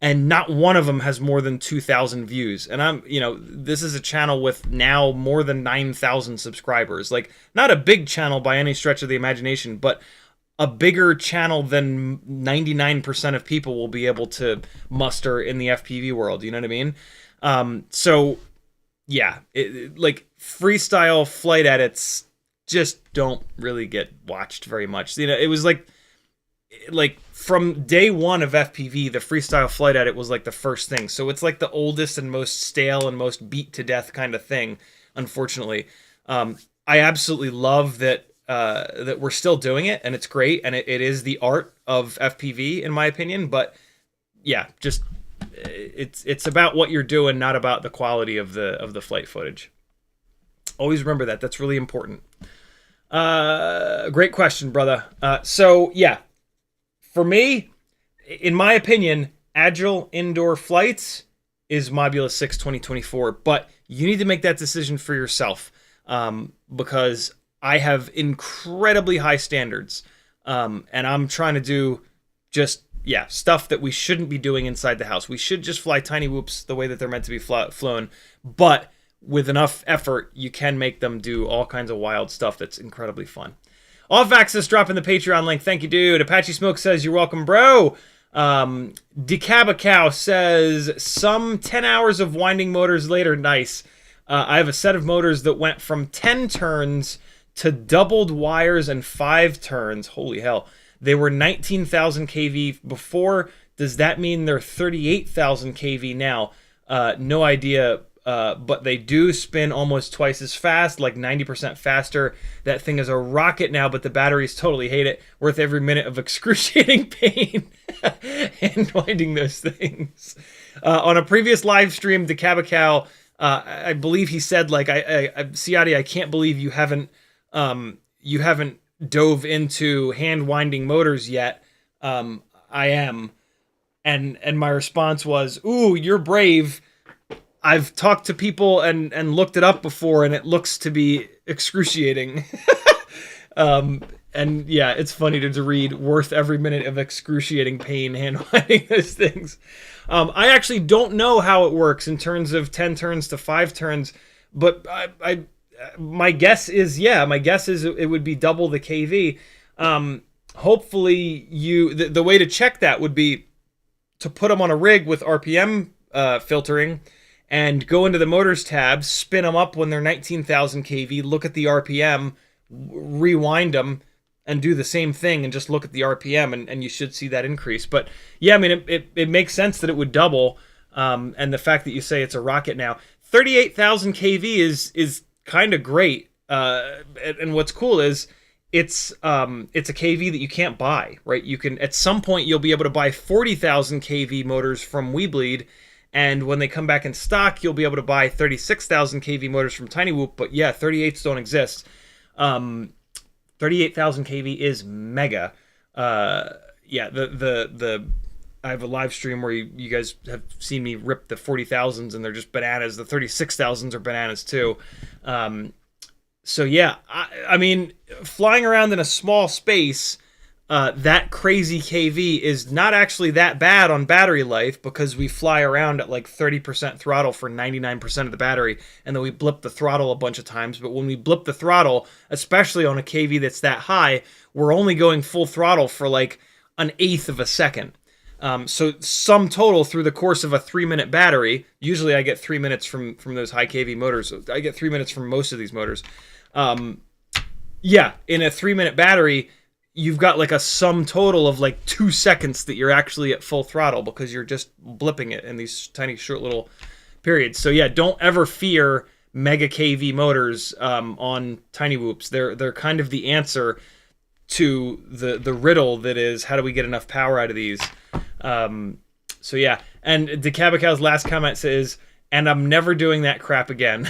and not one of them has more than 2,000 views. And I'm, you know, this is a channel with now more than 9,000 subscribers. Like, not a big channel by any stretch of the imagination, but a bigger channel than 99% of people will be able to muster in the FPV world. You know what I mean? So yeah, like, freestyle flight edits just don't really get watched very much. You know, it was like from day one of FPV, the freestyle flight edit was like the first thing. So it's like the oldest and most stale and most beat to death kind of thing, unfortunately. I absolutely love that that we're still doing it, and it's great, and it is the art of FPV, in my opinion. But yeah, just it's about what you're doing, not about the quality of the flight footage. Always remember that. That's really important. Great question, brother. So yeah, for me, in my opinion, agile indoor flights is Mobula6 2024, but you need to make that decision for yourself, because I have incredibly high standards, and I'm trying to do just, yeah, stuff that we shouldn't be doing inside the house. We should just fly TinyWhoops the way that they're meant to be flown, but with enough effort, you can make them do all kinds of wild stuff that's incredibly fun. Off Axis dropping the Patreon link. Thank you, dude. Apache Smoke says, you're welcome, bro. Decabacow says, some 10 hours of winding motors later. Nice. I have a set of motors that went from 10 turns to doubled wires and 5 turns. Holy hell. They were 19,000 kV before. Does that mean they're 38,000 kV now? No idea, but they do spin almost twice as fast, like 90% faster. That thing is a rocket now, but the batteries totally hate it. Worth every minute of excruciating pain and winding those things. On a previous live stream, Decabacow, I believe he said, like, Ciotti, I can't believe you haven't dove into hand winding motors yet. I am. And my response was, ooh, you're brave. I've talked to people and looked it up before, and it looks to be excruciating. And yeah, it's funny to read, worth every minute of excruciating pain hand winding those things. I actually don't know how it works in terms of 10 turns to 5 turns, but my guess is, yeah, it would be double the KV. Hopefully the way to check that would be to put them on a rig with RPM filtering and go into the motors tab, spin them up when they're 19,000 kV, look at the RPM, rewind them, and do the same thing and just look at the RPM, and you should see that increase. But yeah, I mean, it makes sense that it would double, and the fact that you say it's a rocket now. 38,000 kV is kind of great, and what's cool is it's a kV that you can't buy, right? You can, at some point, you'll be able to buy 40,000 kV motors from Weebleed, and when they come back in stock, you'll be able to buy 36,000 kV motors from TinyWhoop. But yeah, 38s don't exist. 38,000 kV is mega. Yeah, I have a live stream where you guys have seen me rip the 40,000s, and they're just bananas. The 36,000s are bananas too. So yeah, I mean, flying around in a small space, that crazy KV is not actually that bad on battery life, because we fly around at like 30% throttle for 99% of the battery, and then we blip the throttle a bunch of times. But when we blip the throttle, especially on a KV that's that high, we're only going full throttle for like an eighth of a second. So sum total through the course of a 3-minute battery, usually I get 3 minutes from those high KV motors. I get 3 minutes from most of these motors. Yeah, in a 3-minute battery, you've got like a sum total of like 2 seconds that you're actually at full throttle, because you're just blipping it in these tiny short little periods. So yeah, don't ever fear mega KV motors on TinyWhoops. They're kind of the answer to the riddle that is, how do we get enough power out of these? So yeah, and Decabacal's last comment says, and I'm never doing that crap again.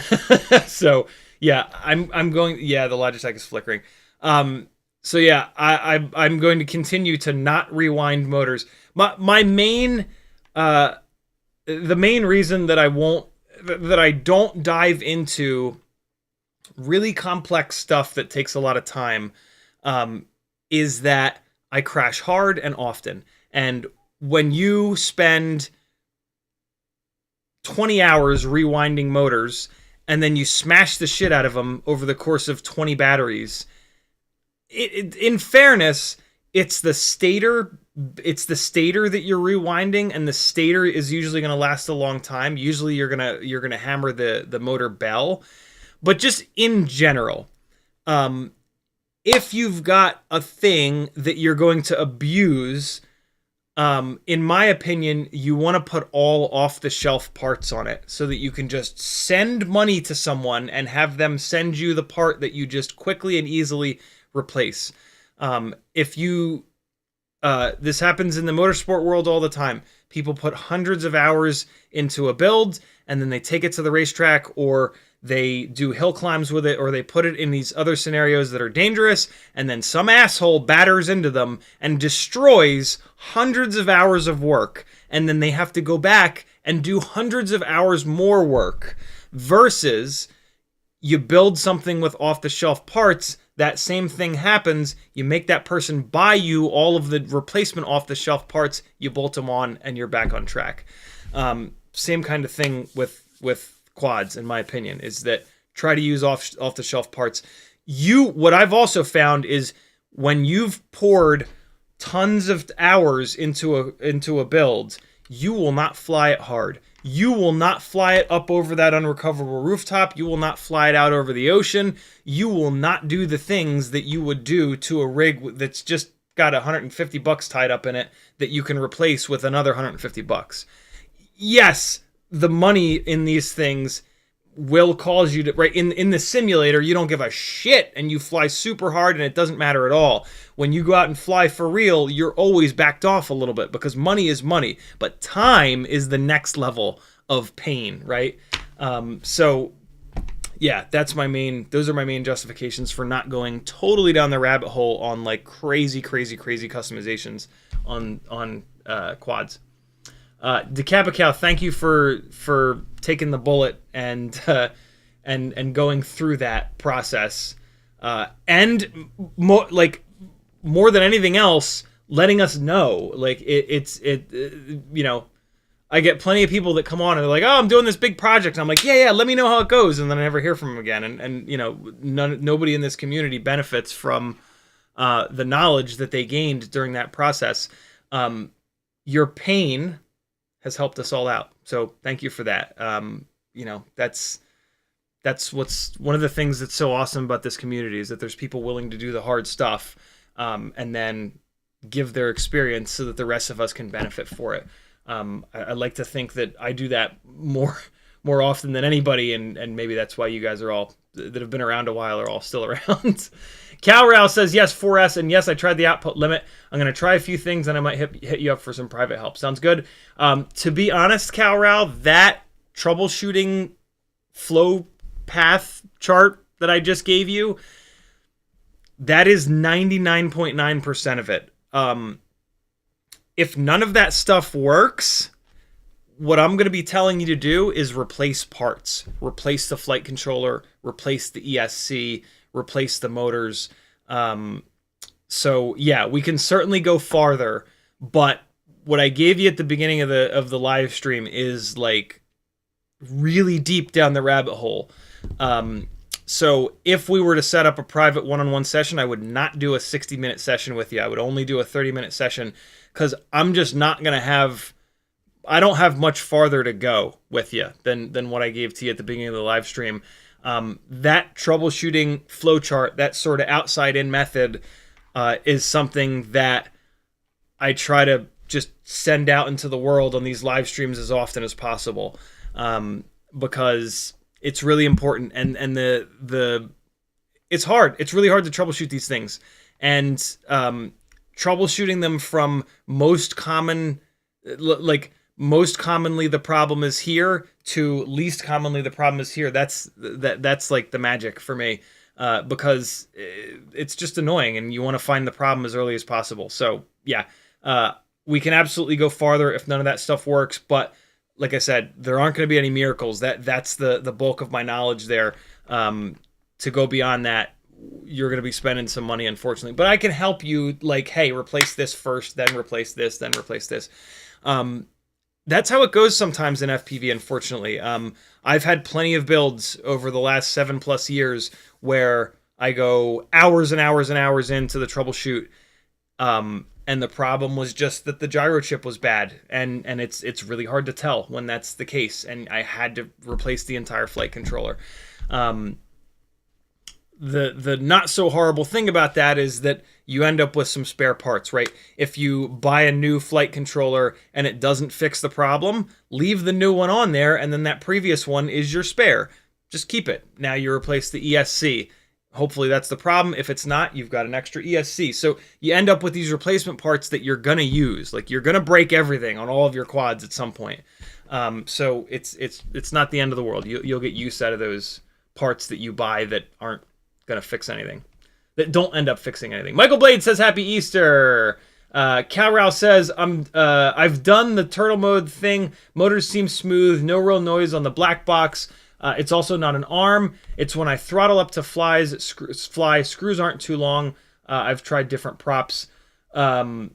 So yeah, I'm going, yeah, the Logitech is flickering. So yeah, I'm going to continue to not rewind motors. My main, the main reason that I don't dive into really complex stuff that takes a lot of time, is that I crash hard and often. And when you spend 20 hours rewinding motors, and then you smash the shit out of them over the course of 20 batteries, in fairness, it's the stator that you're rewinding, and the stator is usually going to last a long time. Usually you're gonna hammer the motor bell. But just in general, if you've got a thing that you're going to abuse, in my opinion, you want to put all off-the-shelf parts on it, so that you can just send money to someone and have them send you the part that you just quickly and easily replace. If you, this happens in the motorsport world all the time. People put hundreds of hours into a build, and then they take it to the racetrack, or they do hill climbs with it, or they put it in these other scenarios that are dangerous, and then some asshole batters into them and destroys hundreds of hours of work, and then they have to go back and do hundreds of hours more work. Versus, you build something with off-the-shelf parts, that same thing happens, you make that person buy you all of the replacement off-the-shelf parts, you bolt them on, and you're back on track. Same kind of thing with quads, in my opinion, is that try to use off-the-shelf parts. What I've also found is, when you've poured tons of hours into a build, you will not fly it hard. You will not fly it up over that unrecoverable rooftop. You will not fly it out over the ocean. You will not do the things that you would do to a rig that's just got $150 tied up in it that you can replace with another $150. Yes, the money in these things will cause you to, right, in the simulator, you don't give a shit and you fly super hard and it doesn't matter at all. When you go out and fly for real, you're always backed off a little bit, because money is money, but time is the next level of pain, right? So yeah, those are my main justifications for not going totally down the rabbit hole on like crazy customizations on quads. Decapical, thank you for taking the bullet and going through that process, and more than anything else, letting us know. Like you know, I get plenty of people that come on and they're like, "Oh, I'm doing this big project." And I'm like, "Yeah, let me know how it goes," and then I never hear from them again. And you know, nobody in this community benefits from the knowledge that they gained during that process. Your pain has helped us all out, so thank you for that. You know, that's what's one of the things that's so awesome about this community, is that there's people willing to do the hard stuff, and then give their experience so that the rest of us can benefit for it. I like to think that I do that more often than anybody, and maybe that's why you guys are all that have been around a while are all still around. CalRal says, yes, 4S, and yes, I tried the output limit. I'm going to try a few things, and I might hit you up for some private help. Sounds good. To be honest, CalRal, that troubleshooting flow path chart that I just gave you, that is 99.9% of it. If none of that stuff works, what I'm going to be telling you to do is replace parts. Replace the flight controller, replace the ESC, replace the motors. So yeah, we can certainly go farther, but what I gave you at the beginning of the live stream is like really deep down the rabbit hole. So if we were to set up a private one-on-one session, I would not do a 60-minute session with you. I would only do a 30-minute session because I'm just not going to have... I don't have much farther to go with you than what I gave to you at the beginning of the live stream. That troubleshooting flowchart, that sort of outside-in method, is something that I try to just send out into the world on these live streams as often as possible, because it's really important, and it's hard. It's really hard to troubleshoot these things, and troubleshooting them from most commonly the problem is here to least commonly the problem is here. That's like the magic for me, because it's just annoying, and you want to find the problem as early as possible. So yeah, we can absolutely go farther if none of that stuff works, but like I said, there aren't going to be any miracles. That's the bulk of my knowledge there. To go beyond that, you're going to be spending some money, unfortunately. But I can help you, like, hey, replace this first, then replace this, then replace this. That's how it goes sometimes in FPV, unfortunately. I've had plenty of builds over the last 7+ years where I go hours and hours and hours into the troubleshoot, and the problem was just that the gyro chip was bad, and it's really hard to tell when that's the case, and I had to replace the entire flight controller. The not so horrible thing about that is that you end up with some spare parts, right? If you buy a new flight controller and it doesn't fix the problem, leave the new one on there, and then that previous one is your spare. Just keep it. Now you replace the ESC. Hopefully that's the problem. If it's not, you've got an extra ESC. So you end up with these replacement parts that you're going to use. Like, you're going to break everything on all of your quads at some point. So it's not the end of the world. You'll get use out of those parts that you buy that aren't going to fix anything. That don't end up fixing anything. Michael Blade says Happy Easter. Calrow says, I've done the turtle mode thing. Motors seem smooth. No real noise on the black box. It's also not an arm. It's when I throttle up to fly. Screws aren't too long. I've tried different props. Yeah,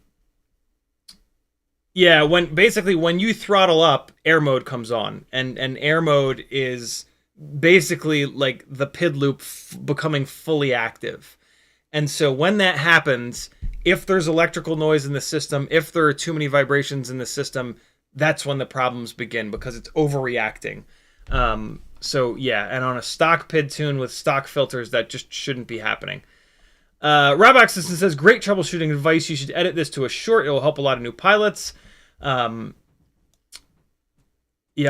when you throttle up, air mode comes on, and air mode is basically like the PID loop becoming fully active. And so when that happens, if there's electrical noise in the system, if there are too many vibrations in the system, that's when the problems begin, because it's overreacting. So yeah, and on a stock PID tune with stock filters, that just shouldn't be happening. Rob Axelson says, great troubleshooting advice. You should edit this to a short. It will help a lot of new pilots. Yeah,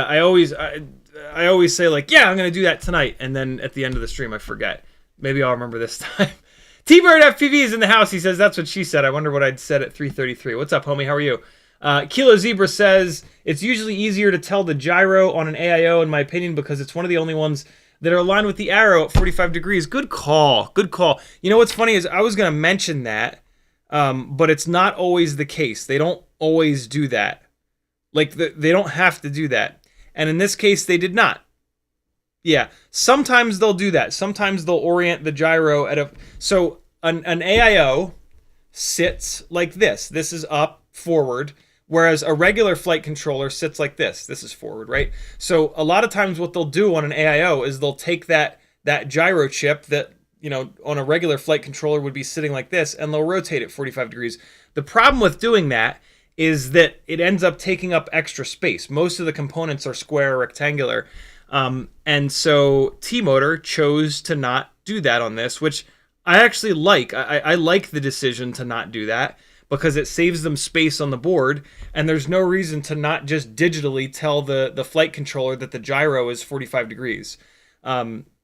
I always say, like, yeah, I'm going to do that tonight. And then at the end of the stream, I forget. Maybe I'll remember this time. T-Bird FPV is in the house. He says, that's what she said. I wonder what I'd said at 3:33. What's up, homie? How are you? Kilo Zebra says, it's usually easier to tell the gyro on an AIO, in my opinion, because it's one of the only ones that are aligned with the arrow at 45 degrees. Good call. Good call. You know what's funny is I was going to mention that, but it's not always the case. They don't always do that. Like, they don't have to do that. And in this case, they did not. Yeah, sometimes they'll do that. Sometimes they'll orient the gyro at a... So an AIO sits like this. This is up, forward, whereas a regular flight controller sits like this. This is forward, right? So a lot of times what they'll do on an AIO is they'll take that gyro chip that, you know, on a regular flight controller would be sitting like this, and they'll rotate it 45 degrees. The problem with doing that is that it ends up taking up extra space. Most of the components are square or rectangular. And so T-Motor chose to not do that on this, which I actually like. I like the decision to not do that, because it saves them space on the board, and there's no reason to not just digitally tell the flight controller that the gyro is 45 degrees.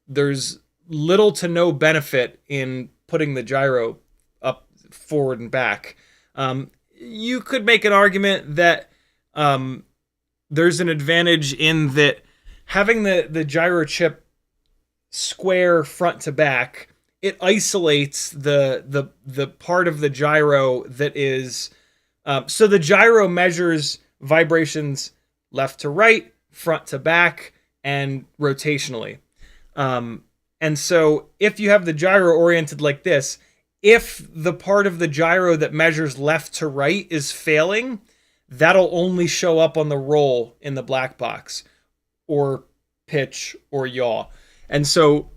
There's little to no benefit in putting the gyro up, forward, and back. You could make an argument that there's an advantage in that having the gyro chip square front to back, it isolates the part of the gyro that is... so the gyro measures vibrations left to right, front to back, and rotationally. And so if you have the gyro oriented like this, if the part of the gyro that measures left to right is failing, that'll only show up on the roll in the black box, or pitch, or yaw. And so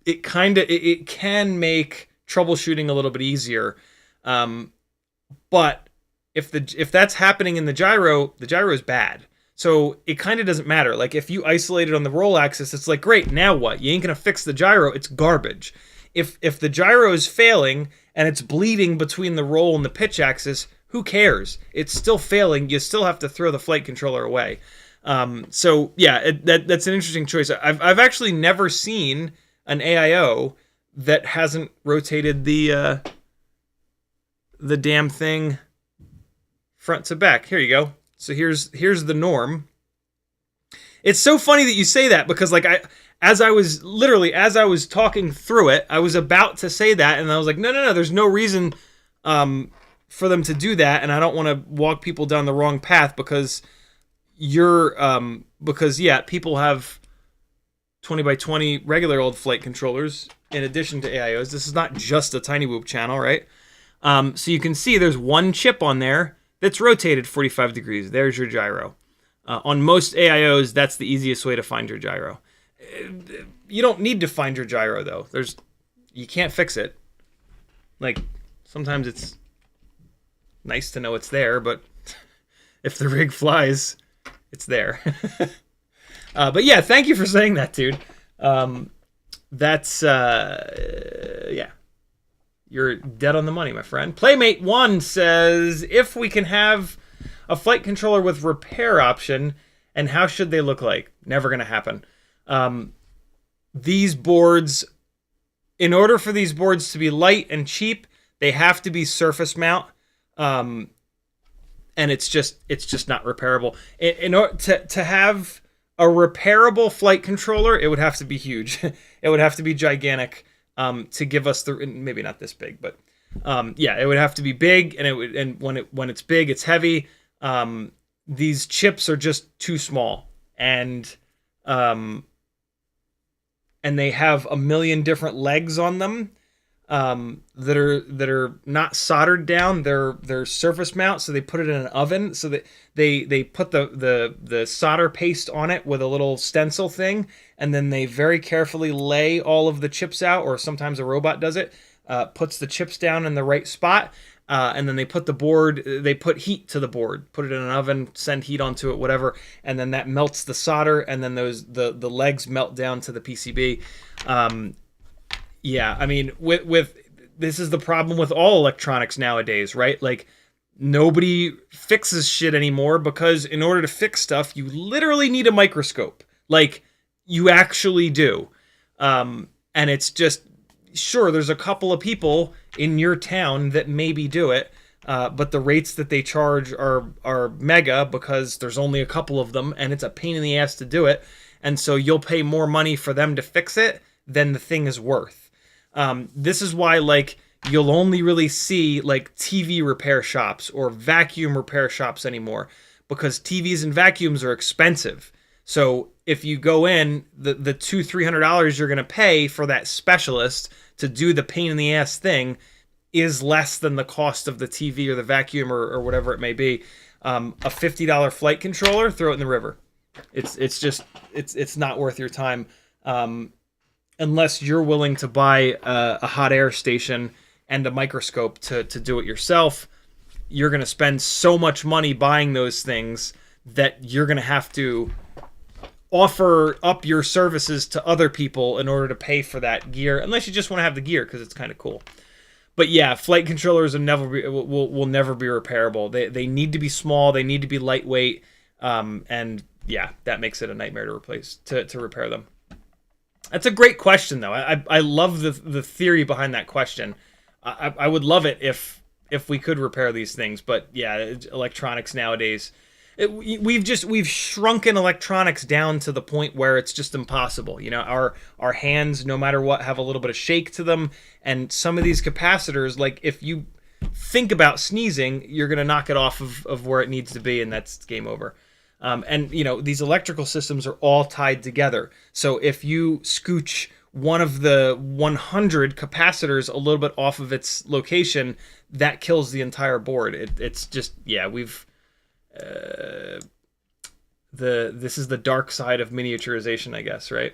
it can make troubleshooting a little bit easier. But if that's happening in the gyro is bad. So it kind of doesn't matter. Like if you isolate it on the roll axis, it's like, great, now what? You ain't gonna fix the gyro, it's garbage. If the gyro is failing and it's bleeding between the roll and the pitch axis, who cares? It's still failing. You still have to throw the flight controller away. So yeah, that's an interesting choice. I've actually never seen an AIO that hasn't rotated the damn thing front to back. Here you go. So here's the norm. It's so funny that you say that, because like as I was talking through it, I was about to say that, and I was like, no, there's no reason for them to do that, and I don't want to walk people down the wrong path, because people have 20x20 regular old flight controllers in addition to AIOs. This is not just a TinyWhoop channel, right? So you can see there's one chip on there that's rotated 45 degrees. There's your gyro. On most AIOs, that's the easiest way to find your gyro. You don't need to find your gyro, though. You can't fix it. Like, sometimes it's nice to know it's there, but if the rig flies, it's there. But yeah, thank you for saying that, dude. Yeah. You're dead on the money, my friend. Playmate1 says, if we can have a flight controller with repair option, and how should they look like? Never going to happen. These boards, in order for these boards to be light and cheap, they have to be surface mount. And it's just not repairable. In order to have a repairable flight controller, it would have to be huge. It would have to be gigantic. To give us maybe not this big, but yeah, it would have to be big, and when it's big, it's heavy. These chips are just too small, and they have a million different legs on them that are not soldered down. They're surface mount, so they put it in an oven. So that they put the solder paste on it with a little stencil thing, and then they very carefully lay all of the chips out, or sometimes a robot does it, puts the chips down in the right spot, and then they put heat to the board, put it in an oven, send heat onto it, whatever, and then that melts the solder, and then the legs melt down to the PCB. Yeah, I mean, with this is the problem with all electronics nowadays, right? Like, nobody fixes shit anymore, because in order to fix stuff, you literally need a microscope. Like, you actually do. And it's just, sure, there's a couple of people in your town that maybe do it, but the rates that they charge are mega, because there's only a couple of them, and it's a pain in the ass to do it. And so you'll pay more money for them to fix it than the thing is worth. This is why, like, you'll only really see, like, TV repair shops or vacuum repair shops anymore, because TVs and vacuums are expensive. So if you go in, the $200-300 you're going to pay for that specialist to do the pain in the ass thing is less than the cost of the TV or the vacuum or whatever it may be. A $50 flight controller, throw it in the river. It's not worth your time. Unless you're willing to buy a hot air station and a microscope to do it yourself, you're going to spend so much money buying those things that you're going to have to offer up your services to other people in order to pay for that gear, unless you just want to have the gear because it's kind of cool. But yeah, flight controllers will never be repairable. They need to be small, they need to be lightweight, and yeah, that makes it a nightmare to repair them. That's a great question, though. I love the theory behind that question. I would love it if we could repair these things, but yeah, electronics nowadays, we've shrunken electronics down to the point where it's just impossible. You know, our hands, no matter what, have a little bit of shake to them, and some of these capacitors, like, if you think about sneezing, you're gonna knock it off of where it needs to be, and that's game over. And, you know, these electrical systems are all tied together. So if you scooch one of the 100 capacitors a little bit off of its location, that kills the entire board. It's just, yeah, we've this is the dark side of miniaturization, I guess, right?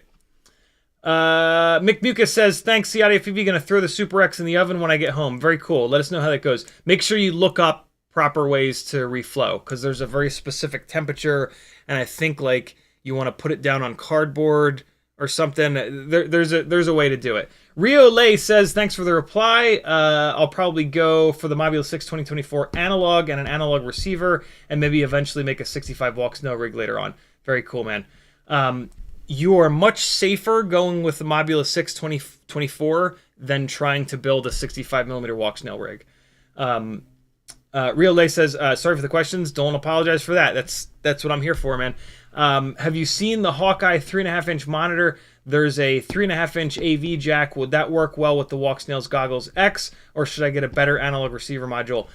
Mick Mucus says, thanks, CiottiFPV. Gonna throw the Super X in the oven when I get home. Very cool. Let us know how that goes. Make sure you look up proper ways to reflow, because there's a very specific temperature, and I think like you want to put it down on cardboard or something. There's a way to do it. Rio Lay says, thanks for the reply. I'll probably go for the Mobula 6 2024 analog and an analog receiver, and maybe eventually make a 65 Walksnail rig later on. Very cool, man. You are much safer going with the Mobula 6 2024 than trying to build a 65mm Walksnail rig. Rio Lay says, sorry for the questions. Don't apologize for that. That's what I'm here for, man. Have you seen the Hawkeye 3.5-inch monitor? There's a 3.5-inch AV jack. Would that work well with the Walksnail's Goggles X, or should I get a better analog receiver module?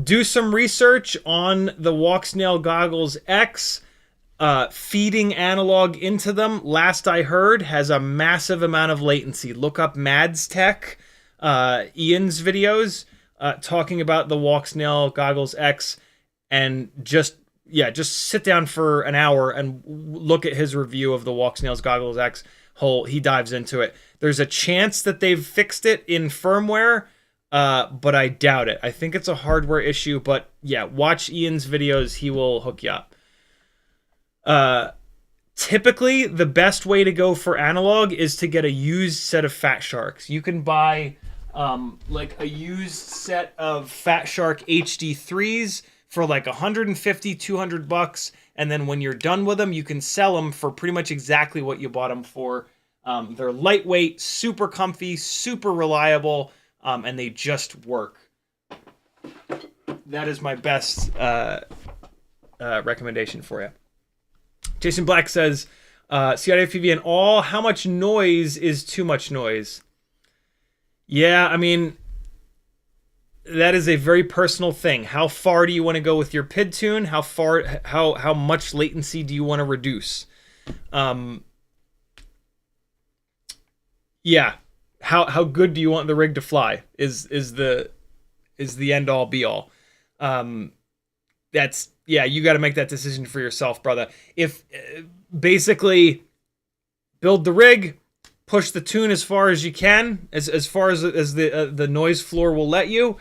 Do some research on the Walksnail Goggles X. Feeding analog into them, last I heard, has a massive amount of latency. Look up Mads Tech, Ian's videos, talking about the Walksnail Goggles X, and just sit down for an hour and look at his review of the Walksnail's Goggles X. He dives into it. There's a chance that they've fixed it in firmware, but I doubt it. I think it's a hardware issue, but yeah, watch Ian's videos. He will hook you up. Typically, the best way to go for analog is to get a used set of Fat Sharks. You can buy like a used set of Fat Shark HD3s for like $150-200, and then when you're done with them, you can sell them for pretty much exactly what you bought them for. They're lightweight, super comfy, super reliable, and they just work. That is my best recommendation for you. Jason Black says, CiottiFPV and all, how much noise is too much noise? Yeah, I mean, that is a very personal thing. How far do you want to go with your PID tune? How much latency do you want to reduce? Yeah, how good do you want the rig to fly? Is the end all be all? Yeah, you got to make that decision for yourself, brother. If basically build the rig, push the tune as far as you can, as far as the noise floor will let you,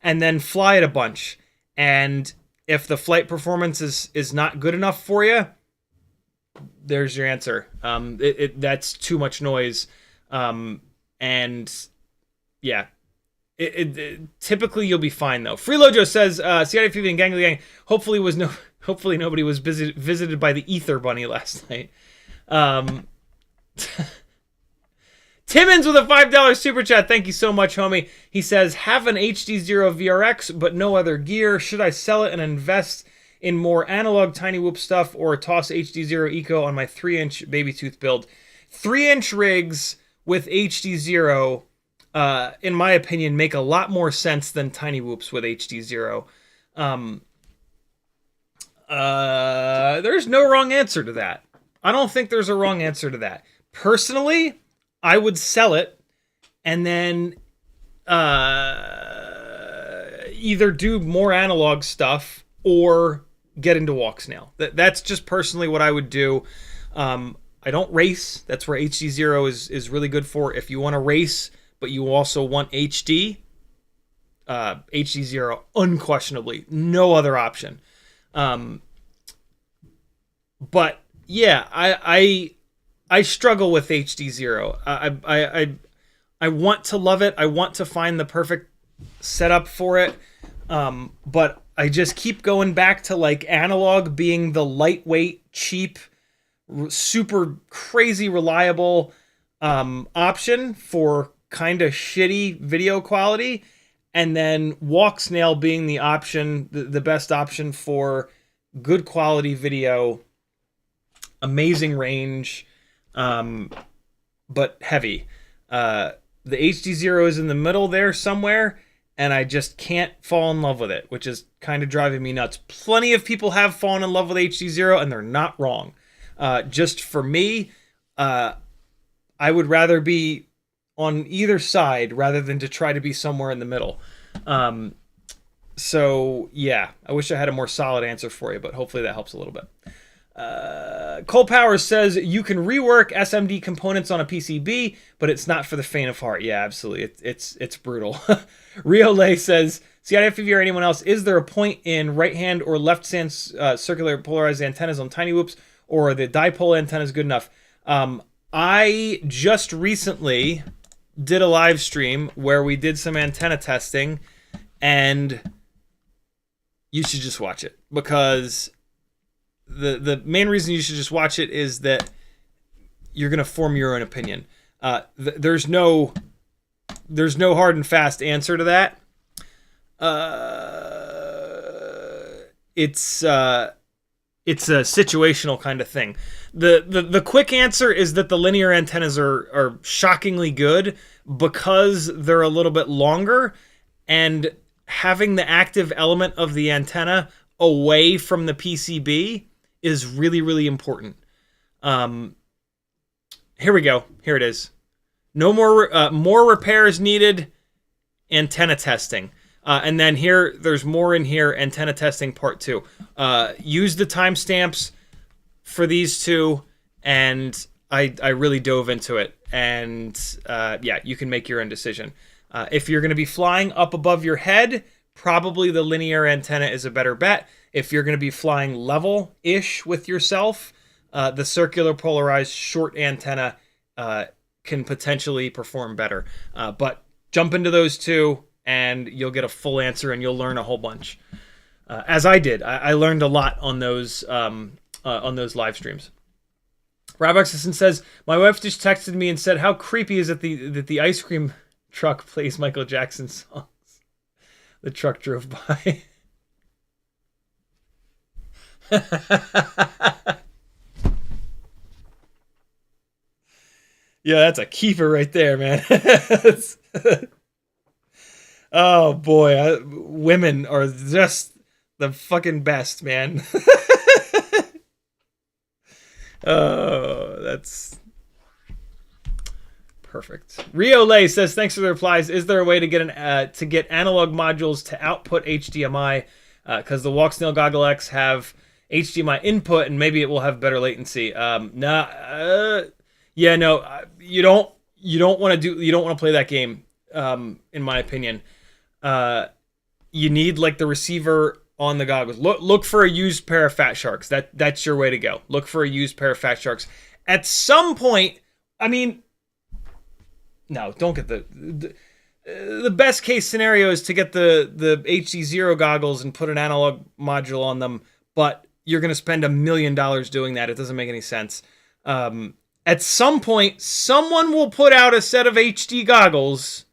and then fly it a bunch. And if the flight performance is not good enough for you, there's your answer. That's too much noise, and yeah. Typically you'll be fine though. Freelojo says, CiottiFPV and Gangly Gang. Hopefully nobody was visited by the Ether Bunny last night. Timmons with a $5 super chat. Thank you so much, homie. He says, have an HD0 VRX but no other gear. Should I sell it and invest in more analog TinyWhoop stuff, or toss HD0 Eco on my 3-inch baby tooth build? 3-inch rigs with HD0, in my opinion, make a lot more sense than TinyWhoops with HD0. There's no wrong answer to that. I don't think there's a wrong answer to that. Personally, I would sell it and then either do more analog stuff or get into Walksnail. That's just personally what I would do. I don't race. That's where HD0 is really good for. If you want to race, but you also want HD, HD0 unquestionably, no other option. But yeah, I struggle with HD0. I want to love it. I want to find the perfect setup for it. But I just keep going back to like analog being the lightweight, cheap, super crazy reliable option for kind of shitty video quality, and then Walksnail being the option, the best option for good quality video, amazing range, but heavy. The HD0 is in the middle there somewhere, and I just can't fall in love with it, which is kind of driving me nuts. Plenty of people have fallen in love with HD0, and they're not wrong. Just for me, I would rather be on either side rather than to try to be somewhere in the middle. So yeah, I wish I had a more solid answer for you, but hopefully that helps a little bit. Cole Powers says you can rework SMD components on a PCB, but it's not for the faint of heart. Yeah, absolutely. It's brutal. Rio Lay says, CiottiFPV or anyone else, is there a point in right hand or left hand circular polarized antennas on TinyWhoops, or are the dipole antennas good enough? I just recently did a live stream where we did some antenna testing, and you should just watch it, because the main reason you should just watch it is that you're gonna form your own opinion. There's no hard and fast answer to that. It's a situational kind of thing. The quick answer is that the linear antennas are shockingly good because they're a little bit longer, and having the active element of the antenna away from the PCB is really, really important. Here we go. Here it is. No more repairs needed. Antenna testing. And then here, there's more in here. Antenna testing part 2. Use the timestamps for these two, and I really dove into it. And yeah, you can make your own decision. If you're going to be flying up above your head, probably the linear antenna is a better bet. If you're going to be flying level-ish with yourself, the circular polarized short antenna can potentially perform better. But jump into those two, and you'll get a full answer, and you'll learn a whole bunch. As I did. I learned a lot on those live streams. Rob Exerson says, my wife just texted me and said, how creepy is it that the ice cream truck plays Michael Jackson songs? The truck drove by. Yeah, that's a keeper right there, man. Oh boy, women are just the fucking best, man. Oh, that's perfect. Rio Lay says, thanks for the replies. Is there a way to get analog modules to output HDMI? Because the Walksnail Goggle X have HDMI input, and maybe it will have better latency. Yeah, no, you don't want to play that game. In my opinion, you need like the receiver on the goggles. Look for a used pair of Fat Sharks. That's your way to go. Look for a used pair of Fat Sharks. At some point, I mean, no, don't get the best case scenario is to get the HD0 goggles and put an analog module on them, but you're going to spend $1 million doing that. It doesn't make any sense. At some point, someone will put out a set of HD goggles.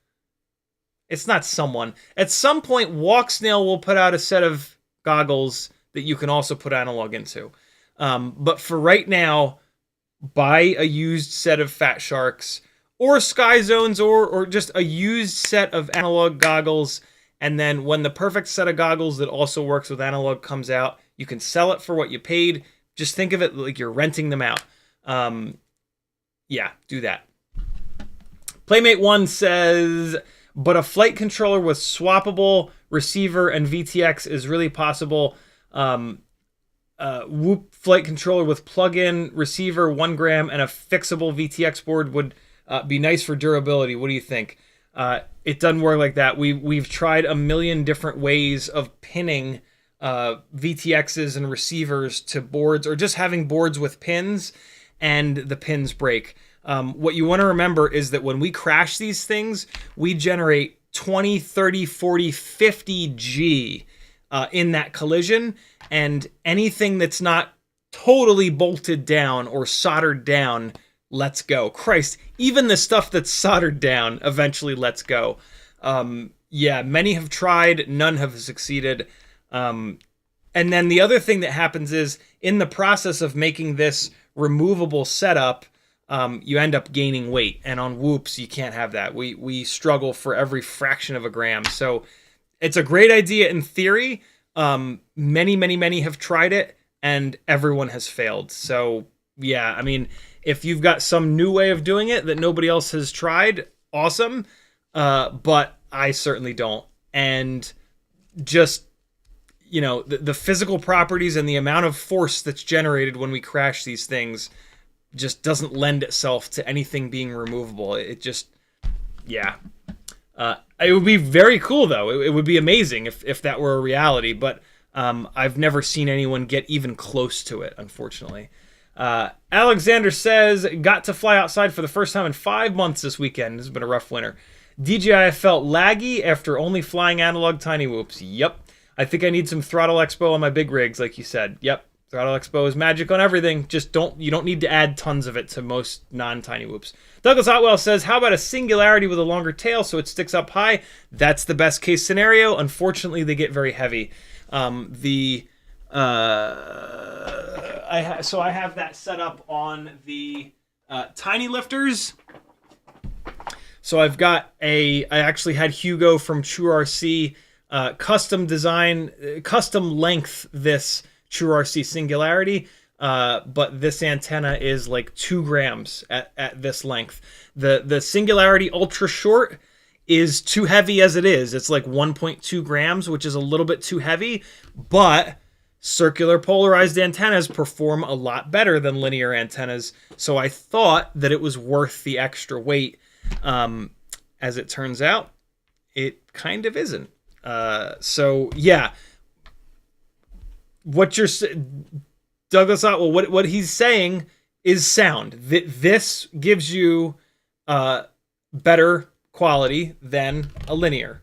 It's not someone. At some point, Walksnail will put out a set of goggles that you can also put analog into. But for right now, buy a used set of Fat Sharks or Sky Zones, or just a used set of analog goggles. And then when the perfect set of goggles that also works with analog comes out, you can sell it for what you paid. Just think of it like you're renting them out. Yeah, do that. Playmate1 says, but a flight controller with swappable receiver and VTX is really possible. Whoop flight controller with plug-in receiver, 1 gram, and a fixable VTX board would be nice for durability. What do you think? It doesn't work like that. We've tried a million different ways of pinning VTXs and receivers to boards, or just having boards with pins, and the pins break. What you want to remember is that when we crash these things, we generate 20, 30, 40, 50 G in that collision, and anything that's not totally bolted down or soldered down lets go. Christ, even the stuff that's soldered down eventually lets go. Yeah, many have tried, none have succeeded. And then the other thing that happens is, in the process of making this removable setup, you end up gaining weight, and on Whoops you can't have that. We struggle for every fraction of a gram. So it's a great idea in theory. Many have tried it, and everyone has failed. So yeah, I mean, If you've got some new way of doing it that nobody else has tried, awesome. But I certainly don't. And just, you know, the physical properties and the amount of force that's generated when we crash these things just doesn't lend itself to anything being removable. It just, yeah. It would be very cool, though. It would be amazing if that were a reality, but I've never seen anyone get even close to it, unfortunately. Alexander says, got to fly outside for the first time in 5 months this weekend. This has been a rough winter. DJI felt laggy after only flying analog TinyWhoops. Yep. I think I need some Throttle Expo on my big rigs, like you said. Yep. Throttle Expo is magic on everything. Just you don't need to add tons of it to most non-TinyWhoops. Douglas Otwell says, how about a Singularity with a longer tail so it sticks up high? That's the best case scenario. Unfortunately, they get very heavy. So I have that set up on the Tiny Lifters. So I actually had Hugo from TrueRC custom length this TrueRC Singularity, but this antenna is like 2 grams at this length. The Singularity Ultra Short is too heavy as it is. It's like 1.2 grams, which is a little bit too heavy, but circular polarized antennas perform a lot better than linear antennas, so I thought that it was worth the extra weight. As it turns out, it kind of isn't. So yeah, Douglas Otwell, what he's saying is sound. This gives you better quality than a linear,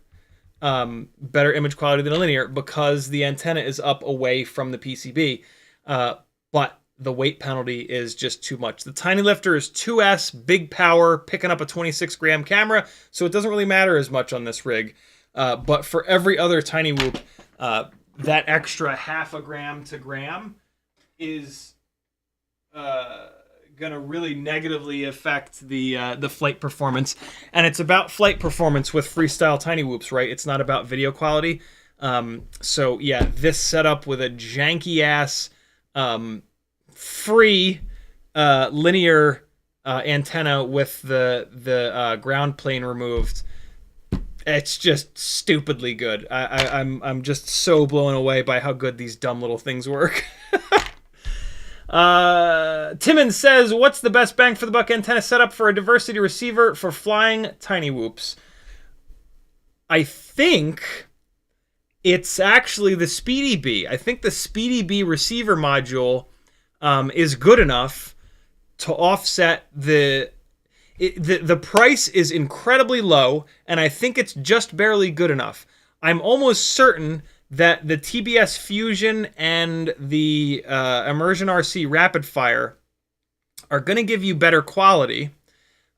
better image quality than a linear because the antenna is up away from the PCB, but the weight penalty is just too much. The Tiny Lifter is 2S, big power, picking up a 26-gram camera, so it doesn't really matter as much on this rig. But for every other TinyWhoop, that extra half a gram to gram is going to really negatively affect the flight performance. And it's about flight performance with freestyle TinyWhoops, right? It's not about video quality. So yeah, this setup with a janky-ass free linear antenna with the ground plane removed, it's just stupidly good. I'm just so blown away by how good these dumb little things work. Timmons says, what's the best bang for the buck antenna setup for a diversity receiver for flying TinyWhoops? I think it's actually the Speedy Bee. I think the Speedy Bee receiver module is good enough to offset the price is incredibly low, and I think it's just barely good enough. I'm almost certain that the TBS Fusion and the Immersion RC Rapid Fire are going to give you better quality,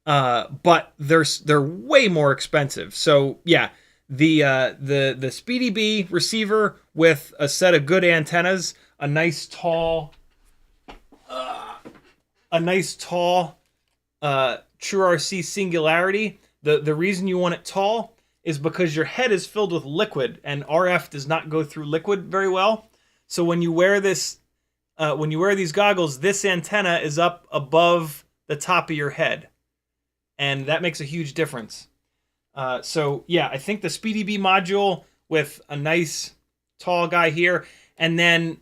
but they're way more expensive. So yeah, the Speedy Bee receiver with a set of good antennas, a nice tall TrueRC Singularity. The reason you want it tall is because your head is filled with liquid, and RF does not go through liquid very well. So when you wear this, when you wear these goggles, this antenna is up above the top of your head, and that makes a huge difference. So yeah, I think the Speedy Bee module with a nice tall guy here, and then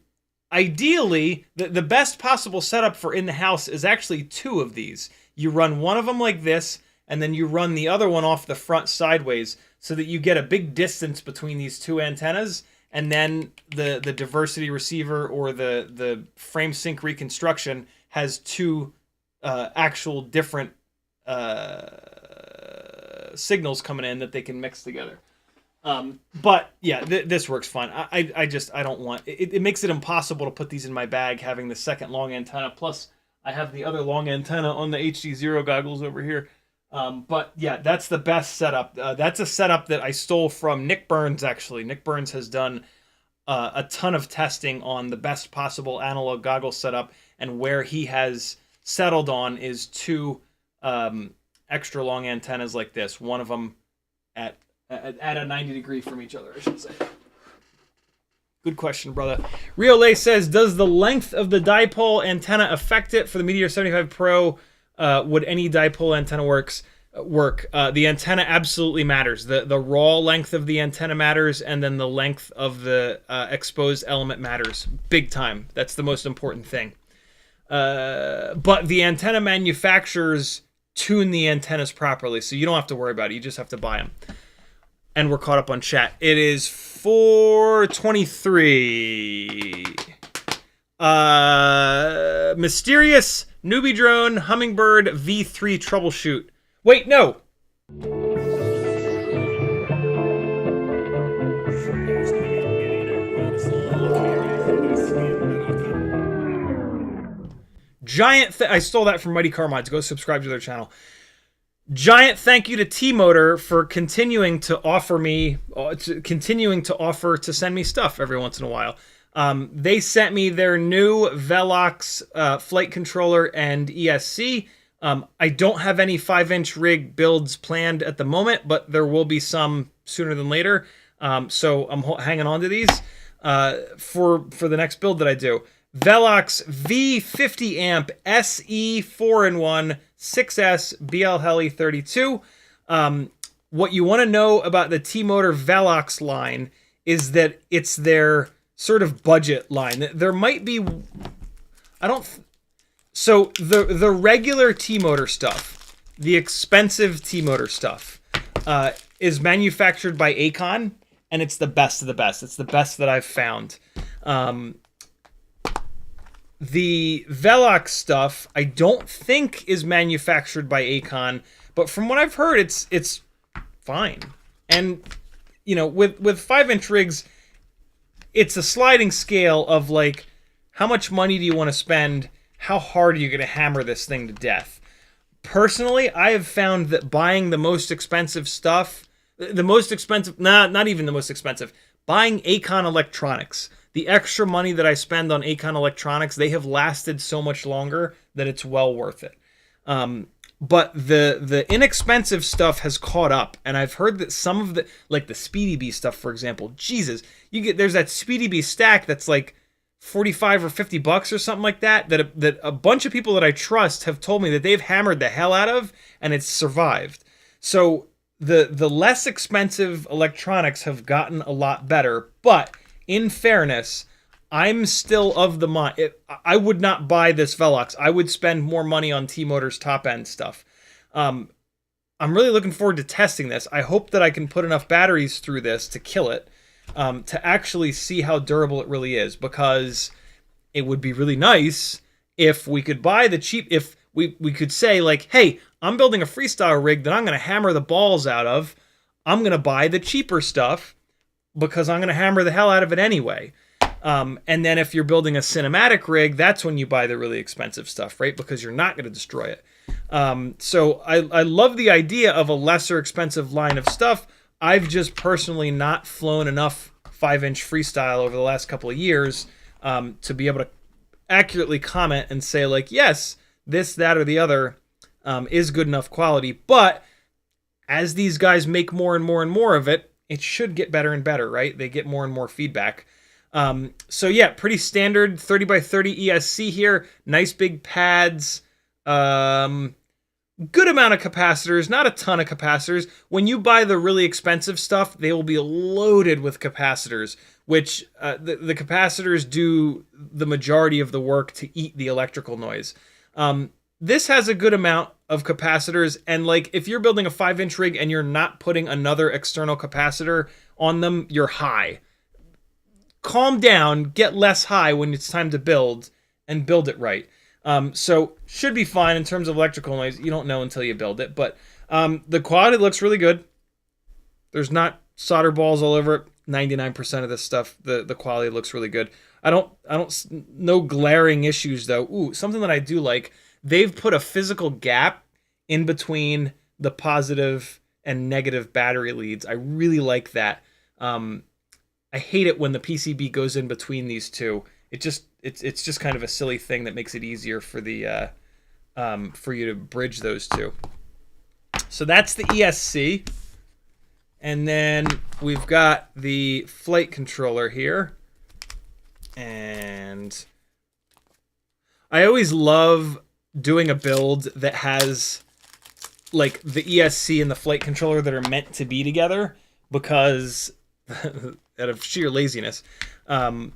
ideally, the best possible setup for in the house is actually 2 of these. You run one of them like this, and then you run the other one off the front sideways so that you get a big distance between these 2 antennas, and then the diversity receiver or the frame sync reconstruction has 2 actual different signals coming in that they can mix together. But yeah, this works fine. I don't want it. It makes it impossible to put these in my bag having the second long antenna. Plus, I have the other long antenna on the HD0 goggles over here. But yeah, that's the best setup. That's a setup that I stole from Nick Burns, actually. Nick Burns has done a ton of testing on the best possible analog goggle setup, and where he has settled on is 2 extra long antennas like this. One of them at a 90 degree from each other, I should say. Good question, brother. Rio Lay says, does the length of the dipole antenna affect it? For the Meteor 75 Pro, would any dipole antenna work? The antenna absolutely matters. The raw length of the antenna matters, and then the length of the exposed element matters. Big time. That's the most important thing. But the antenna manufacturers tune the antennas properly, so you don't have to worry about it. You just have to buy them. And we're caught up on chat. It is 4:23. Mysterious newbie drone Hummingbird V3 troubleshoot. Wait, no. I stole that from Mighty Car Mods. Go subscribe to their channel. Giant thank you to T-Motor for continuing to offer to send me stuff every once in a while. They sent me their new Velox flight controller and ESC. I don't have any 5-inch rig builds planned at the moment, but there will be some sooner than later. So I'm hanging on to these for the next build that I do. Velox V50 amp SE 4-in-1 6S BL Heli 32. What you want to know about the T-Motor Velox line is that it's their sort of budget line. There might be, so the regular T-Motor stuff, the expensive T-Motor stuff, is manufactured by Acon, and it's the best of the best. It's the best that I've found. The Velox stuff, I don't think is manufactured by Acon, but from what I've heard, it's fine. And you know, with 5-inch rigs, it's a sliding scale of like, how much money do you want to spend? How hard are you going to hammer this thing to death? Personally, I have found that buying the most expensive stuff, not even the most expensive, buying Acon electronics. The extra money that I spend on Acon electronics, they have lasted so much longer that it's well worth it. But the inexpensive stuff has caught up, and I've heard that some of the, like the SpeedyB stuff, for example, Jesus, there's that SpeedyB stack that's like $45 or $50 or something like that a bunch of people that I trust have told me that they've hammered the hell out of, and it's survived. So the less expensive electronics have gotten a lot better, but in fairness, I'm still of the mind. I would not buy this Velox. I would spend more money on T-Motor's top-end stuff. I'm really looking forward to testing this. I hope that I can put enough batteries through this to kill it, to actually see how durable it really is, because it would be really nice if we could buy the cheap... If we could say, like, hey, I'm building a freestyle rig that I'm going to hammer the balls out of. I'm going to buy the cheaper stuff, because I'm going to hammer the hell out of it anyway. And then if you're building a cinematic rig, that's when you buy the really expensive stuff, right? Because you're not going to destroy it. So I love the idea of a lesser expensive line of stuff. I've just personally not flown enough 5-inch freestyle over the last couple of years to be able to accurately comment and say, like, yes, this, that, or the other is good enough quality. But as these guys make more and more and more of it, it should get better and better, right? They get more and more feedback. So yeah, pretty standard 30x30 ESC here. Nice big pads. Good amount of capacitors, not a ton of capacitors. When you buy the really expensive stuff, they will be loaded with capacitors, which the capacitors do the majority of the work to eat the electrical noise. This has a good amount of capacitors, and like if you're building a 5-inch rig and you're not putting another external capacitor on them, you're high. Calm down, get less high when it's time to build, and build it right. So should be fine in terms of electrical noise. You don't know until you build it, but the quality looks really good. There's not solder balls all over it. 99% of this stuff, the quality looks really good. I don't no glaring issues though. Ooh, something that I do like, they've put a physical gap in between the positive and negative battery leads. I really like that. I hate it when the PCB goes in between these two. It's just kind of a silly thing that makes it easier for the for you to bridge those two. So that's the ESC, and then we've got the flight controller here. And I always love doing a build that has like the ESC and the flight controller that are meant to be together, because out of sheer laziness, the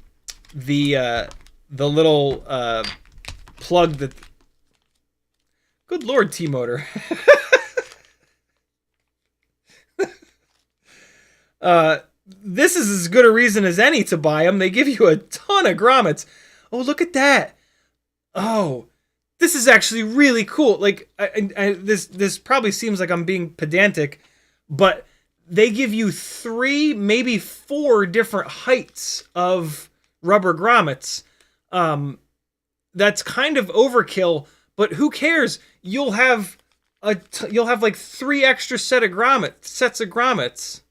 little plug that, good lord, T-Motor. This is as good a reason as any to buy them. They give you a ton of grommets. Oh, look at that. Oh, this is actually really cool. Like, this probably seems like I'm being pedantic, but they give you 3, maybe 4 different heights of rubber grommets. That's kind of overkill, but who cares? You'll have like 3 extra sets of grommets.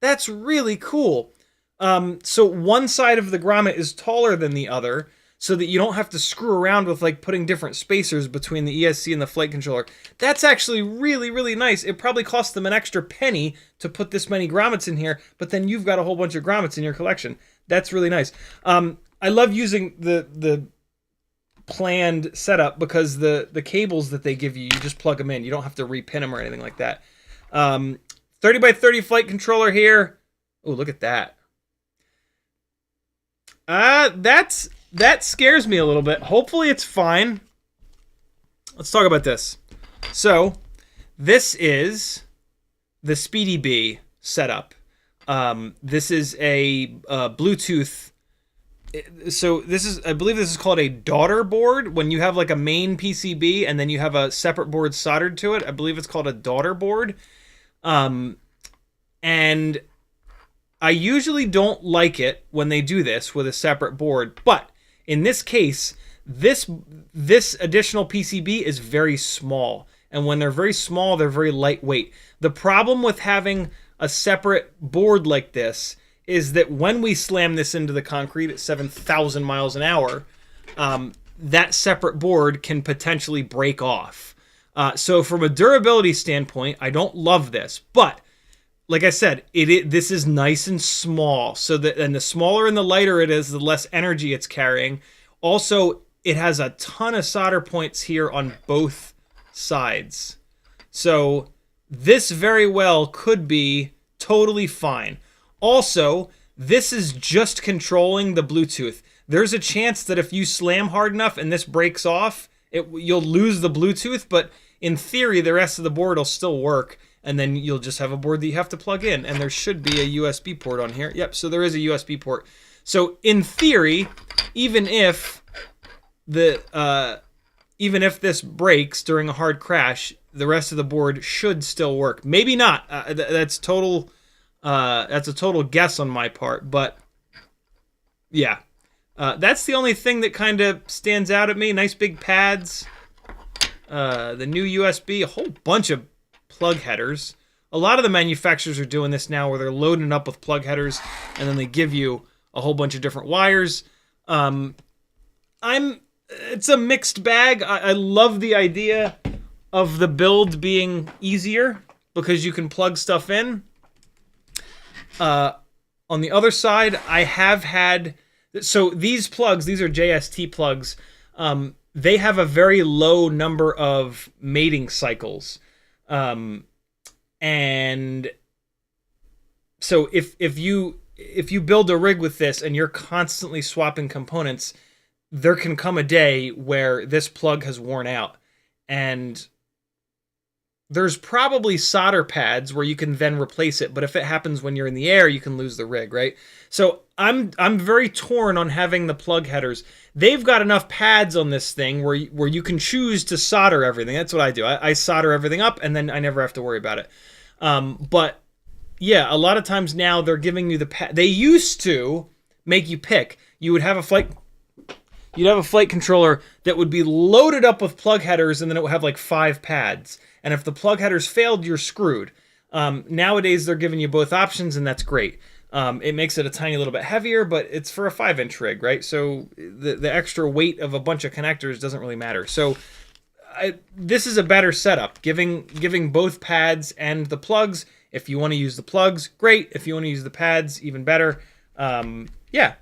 That's really cool. So one side of the grommet is taller than the other, so that you don't have to screw around with like putting different spacers between the ESC and the flight controller. That's actually really, really nice. It probably cost them an extra penny to put this many grommets in here, but then you've got a whole bunch of grommets in your collection. That's really nice. I love using the planned setup because the cables that they give you, you just plug them in. You don't have to repin them or anything like that. 30 by 30 flight controller here. Oh, look at that. That scares me a little bit. Hopefully it's fine. Let's talk about this. So, this is the Speedy Bee setup. This is a Bluetooth. So I believe this is called a daughter board. When you have like a main PCB and then you have a separate board soldered to it, I believe it's called a daughter board. And I usually don't like it when they do this with a separate board, but in this case, this additional PCB is very small. And when they're very small, they're very lightweight. The problem with having a separate board like this is that when we slam this into the concrete at 7,000 miles an hour, that separate board can potentially break off. So from a durability standpoint, I don't love this, but like I said, this is nice and small. So and the smaller and the lighter it is, the less energy it's carrying. Also, it has a ton of solder points here on both sides. So this very well could be totally fine. Also, this is just controlling the Bluetooth. There's a chance that if you slam hard enough and this breaks off, you'll lose the Bluetooth, but in theory, the rest of the board will still work, and then you'll just have a board that you have to plug in, and there should be a USB port on here. Yep, so there is a USB port. So in theory, even if this breaks during a hard crash, the rest of the board should still work. Maybe not. That's a total guess on my part, but yeah. That's the only thing that kind of stands out at me. Nice big pads. The new USB, a whole bunch of plug headers. A lot of the manufacturers are doing this now where they're loading it up with plug headers and then they give you a whole bunch of different wires. It's a mixed bag. I love the idea of the build being easier because you can plug stuff in. On the other side, I have had... So these plugs, these are JST plugs. They have a very low number of mating cycles. And so if you build a rig with this and you're constantly swapping components, there can come a day where this plug has worn out. And there's probably solder pads where you can then replace it, but if it happens when you're in the air, you can lose the rig, right? So I'm very torn on having the plug headers. They've got enough pads on this thing where you can choose to solder everything. That's what I do. I solder everything up, and then I never have to worry about it. But yeah, a lot of times now they're giving you the pad. They used to make you pick. You'd have a flight controller that would be loaded up with plug headers, and then it would have like 5 pads. And if the plug headers failed, you're screwed. Nowadays, they're giving you both options, and that's great. It makes it a tiny little bit heavier, but it's for a 5-inch rig, right? So the extra weight of a bunch of connectors doesn't really matter. So this is a better setup, giving both pads and the plugs. If you want to use the plugs, great. If you want to use the pads, even better. Yeah,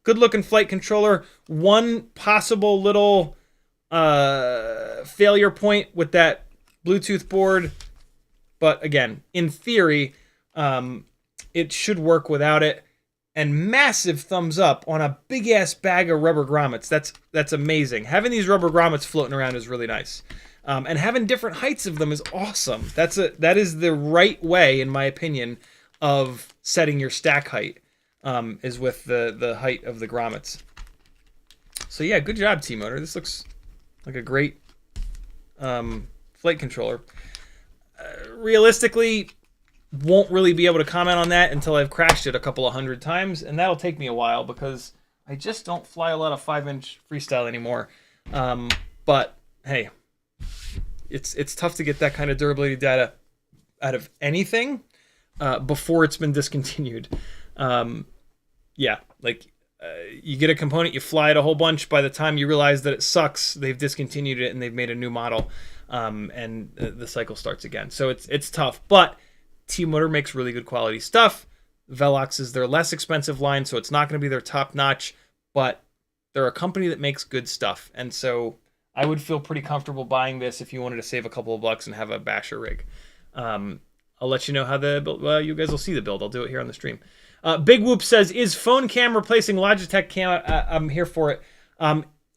good looking flight controller. One possible little failure point with that Bluetooth board, but again, in theory, it should work without it. And massive thumbs up on a big ass bag of rubber grommets. That's amazing. Having these rubber grommets floating around is really nice. And having different heights of them is awesome. That is the right way, in my opinion, of setting your stack height, is with the height of the grommets. So yeah, good job, T-Motor. This looks like a great flight controller. Realistically, won't really be able to comment on that until I've crashed it a couple of hundred times, and that'll take me a while because I just don't fly a lot of 5-inch freestyle anymore. But hey, it's tough to get that kind of durability data out of anything before it's been discontinued. Yeah, like you get a component, you fly it a whole bunch. By the time you realize that it sucks, they've discontinued it and they've made a new model, and the cycle starts again. So it's tough, but T-Motor makes really good quality stuff. Velox is their less expensive line, so it's not going to be their top notch, but they're a company that makes good stuff. And so I would feel pretty comfortable buying this if you wanted to save a couple of bucks and have a basher rig. I'll let you know how the build, well, you guys will see the build. I'll do it here on the stream. Big Whoop says, is phone cam replacing Logitech cam? I'm here for it.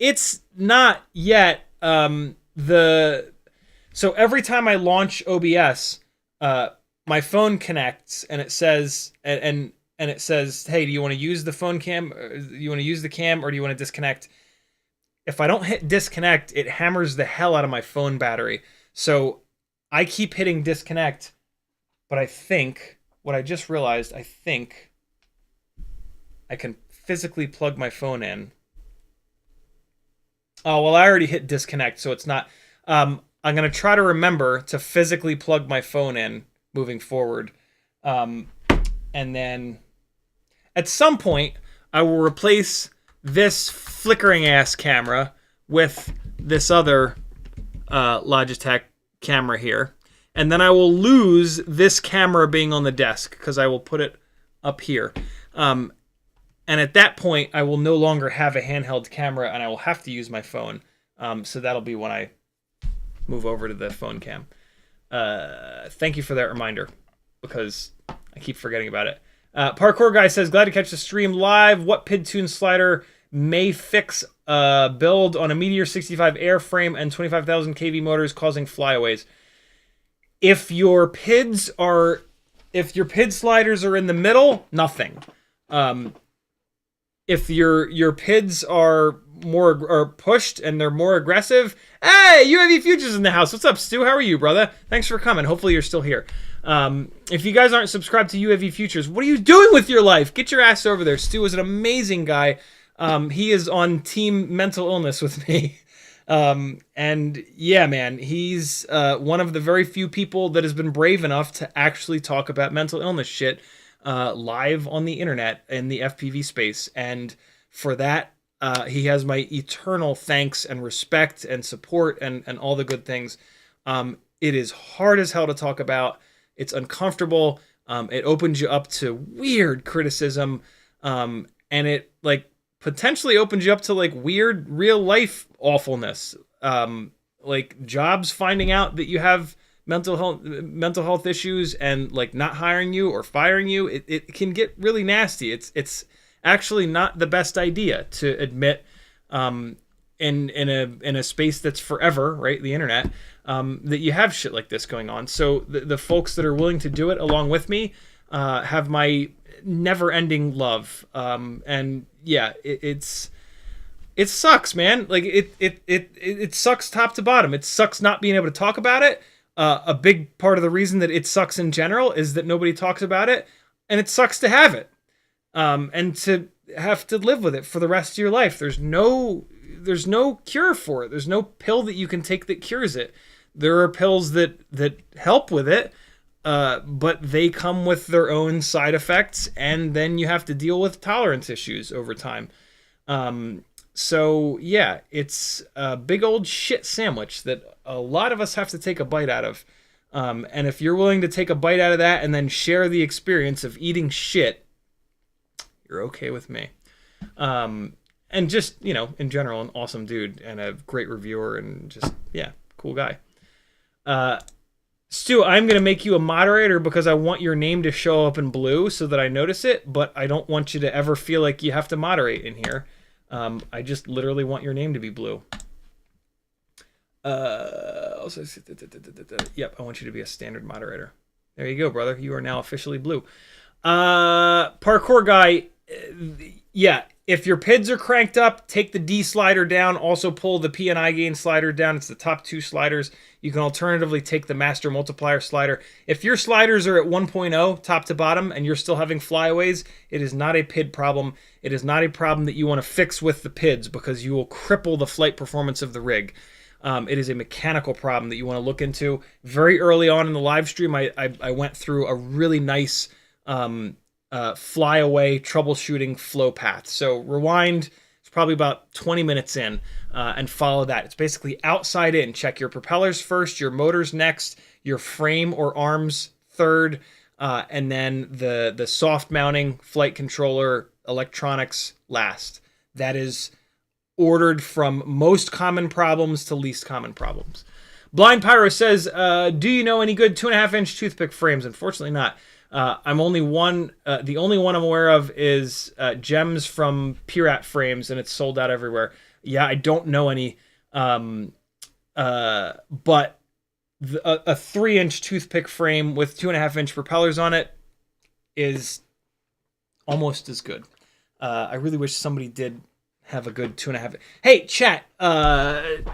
It's not yet. So every time I launch OBS, my phone connects and it says, and it says, hey, do you want to use the phone cam? Do you want to use the cam, or do you want to disconnect? If I don't hit disconnect, it hammers the hell out of my phone battery. So I keep hitting disconnect, but I think, what I just realized, I think I can physically plug my phone in. Oh, well, I already hit disconnect, so it's not. I'm going to try to remember to physically plug my phone in moving forward. And then at some point, I will replace this flickering ass camera with this other Logitech camera here. And then I will lose this camera being on the desk because I will put it up here. And at that point, I will no longer have a handheld camera and I will have to use my phone. So that'll be when I move over to the phone cam. Thank you for that reminder because I keep forgetting about it. Parkour Guy says, glad to catch the stream live. What PID tune slider may fix build on a Meteor 65 airframe and 25,000 kV motors causing flyaways? If your PID sliders are in the middle, nothing. If your PIDs are pushed and they're more aggressive, hey, UAV Futures in the house. What's up, Stu? How are you, brother? Thanks for coming. Hopefully you're still here. If you guys aren't subscribed to UAV Futures, what are you doing with your life? Get your ass over there. Stu is an amazing guy. He is on team mental illness with me. And yeah, man, he's one of the very few people that has been brave enough to actually talk about mental illness shit live on the internet in the FPV space. And for that, he has my eternal thanks and respect and support and all the good things. It is hard as hell to talk about. It's uncomfortable. It opens you up to weird criticism. And it potentially opens you up to weird real life awfulness. Like jobs finding out that you have mental health issues and not hiring you or firing you. It can get really nasty. It's actually not the best idea to admit in a space that's forever, right? The internet, that you have shit like this going on. So the folks that are willing to do it along with me have my never-ending love. And yeah, it sucks, man. It sucks top to bottom. It sucks not being able to talk about it. A big part of the reason that it sucks in general is that nobody talks about it, and it sucks to have it. And to have to live with it for the rest of your life. There's no cure for it. There's no pill that you can take that cures it. There are pills that help with it, but they come with their own side effects, and then you have to deal with tolerance issues over time. So yeah, it's a big old shit sandwich that a lot of us have to take a bite out of. And if you're willing to take a bite out of that and then share the experience of eating shit, you're okay with me. And just, you know, in general, an awesome dude and a great reviewer and just, yeah, cool guy. Stu, I'm going to make you a moderator because I want your name to show up in blue so that I notice it, but I don't want you to ever feel like you have to moderate in here. I just literally want your name to be blue. Also, yep, I want you to be a standard moderator. There you go, brother. You are now officially blue. Parkour guy, yeah, if your PIDs are cranked up, take the D slider down. Also pull the P and I gain slider down. It's the top two sliders. You can alternatively take the master multiplier slider. If your sliders are at 1.0 top to bottom and you're still having flyaways, it is not a PID problem. It is not a problem that you want to fix with the PIDs because you will cripple the flight performance of the rig. It is a mechanical problem that you want to look into. Very early on in the live stream, I went through a really nice flyaway troubleshooting flow path. So rewind, it's probably about 20 minutes in, and follow that. It's basically outside in. Check your propellers first, your motors next, your frame or arms third, and then the soft mounting, flight controller, electronics last. That is ordered from most common problems to least common problems. Blind Pyro says, do you know any good 2.5-inch toothpick frames? Unfortunately not. I'm only one. The only one I'm aware of is Gems from Pirat Frames, and it's sold out everywhere. Yeah, I don't know any. But a 3-inch toothpick frame with 2.5-inch propellers on it is almost as good. I really wish somebody did have a good 2.5. Hey, chat.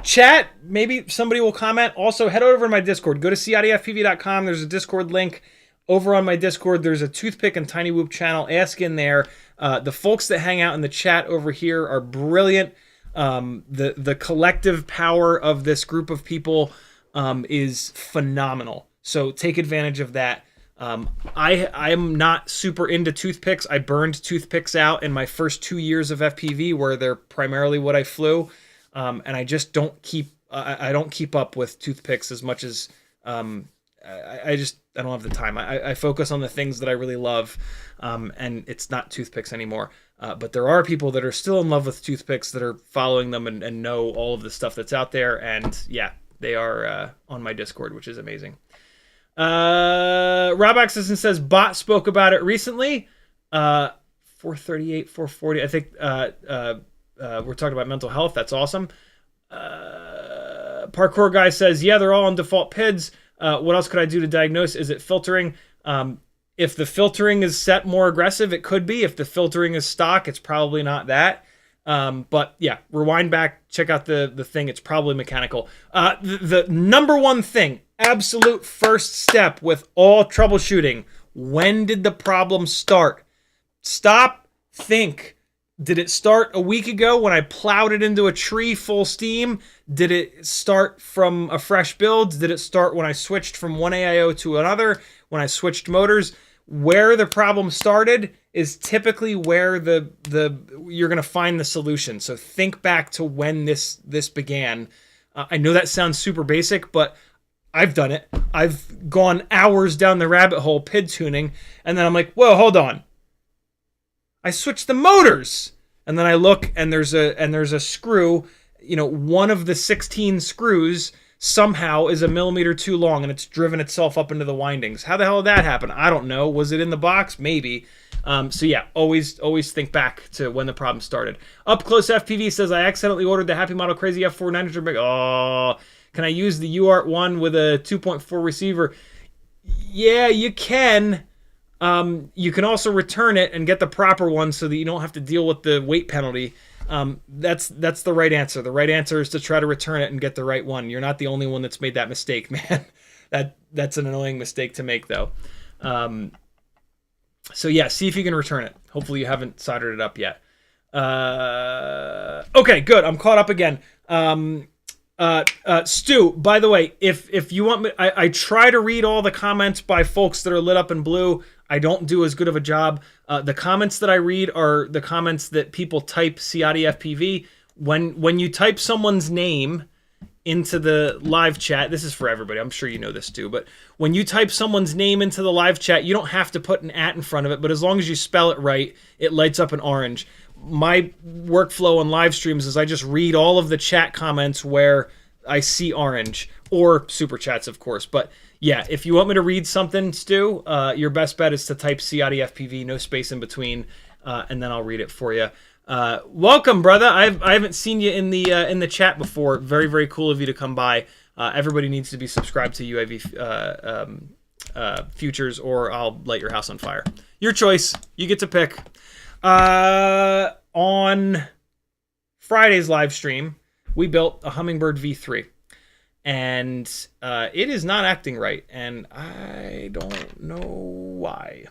Chat. Maybe somebody will comment. Also, head over to my Discord. Go to CiottiFPV.com. There's a Discord link. Over on my Discord, there's a Toothpick and TinyWhoop channel. Ask in there. The folks that hang out in the chat over here are brilliant. The collective power of this group of people is phenomenal. So take advantage of that. I'm not super into toothpicks. I burned toothpicks out in my first 2 years of FPV, where they're primarily what I flew, and I just don't keep. I don't keep up with toothpicks as much as I don't have the time. I focus on the things that I really love, and it's not toothpicks anymore. But there are people that are still in love with toothpicks that are following them and know all of the stuff that's out there. And yeah, they are on my Discord, which is amazing. Rob Axelson says, Bot spoke about it recently. 438, 440. I think we're talking about mental health. That's awesome. Parkour guy says, yeah, they're all on default PIDs. What else could I do to diagnose? Is it filtering? If the filtering is set more aggressive, it could be. If the filtering is stock, it's probably not that. But yeah, rewind back, check out the thing. It's probably mechanical. The number one thing, absolute first step with all troubleshooting, when did the problem start? Stop, think. Did it start a week ago when I plowed it into a tree full steam? Did it start from a fresh build? Did it start when I switched from one AIO to another? When I switched motors? Where the problem started is typically where you're going to find the solution. So think back to when this began. I know that sounds super basic, but I've done it. I've gone hours down the rabbit hole PID tuning, and then I'm like, whoa, hold on. I switched the motors, and then I look, and there's a screw. You know, one of the 16 screws somehow is a millimeter too long, and it's driven itself up into the windings. How the hell did that happen? I don't know. Was it in the box? Maybe. So yeah, always think back to when the problem started. Up Close FPV says, I accidentally ordered the Happy Model Crazy F4 nitrogen bag. Oh, can I use the UART1 with a 2.4 receiver? Yeah, you can. You can also return it and get the proper one so that you don't have to deal with the weight penalty. That's the right answer. The right answer is to try to return it and get the right one. You're not the only one that's made that mistake, man. That's an annoying mistake to make, though. So yeah, see if you can return it. Hopefully you haven't soldered it up yet. Okay, good. I'm caught up again. Stu, by the way, if you want me, I try to read all the comments by folks that are lit up in blue. I don't do as good of a job. The comments that I read are the comments that people type CiottiFPV. When you type someone's name into the live chat, this is for everybody, I'm sure you know this too, but when you type someone's name into the live chat, you don't have to put an @ in front of it, but as long as you spell it right, it lights up in orange. my workflow on live streams is I just read all of the chat comments where I see orange, or super chats, of course. But yeah, if you want me to read something, Stu, your best bet is to type CiottiFPV, no space in between, and then I'll read it for you. Welcome, brother. I haven't seen you in the chat before. Very, very cool of you to come by. Everybody needs to be subscribed to UAV Futures, or I'll light your house on fire. Your choice. You get to pick. On Friday's live stream, we built a Hummingbird V3, and it is not acting right, and I don't know why.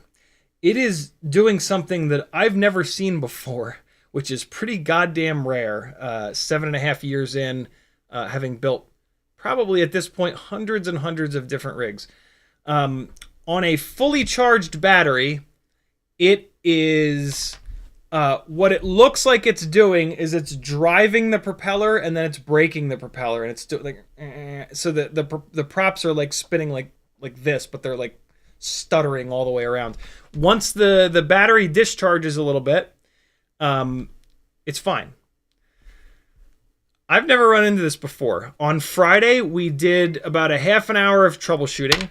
It is doing something that I've never seen before, which is pretty goddamn rare. 7.5 years in, having built probably at this point hundreds and hundreds of different rigs. On a fully charged battery, it is... what it looks like it's doing is it's driving the propeller and then it's braking the propeller, and it's like so the props are like spinning like this, but they're like stuttering all the way around. Once the battery discharges a little bit, it's fine. I've never run into this before. On Friday, we did about a half an hour of troubleshooting.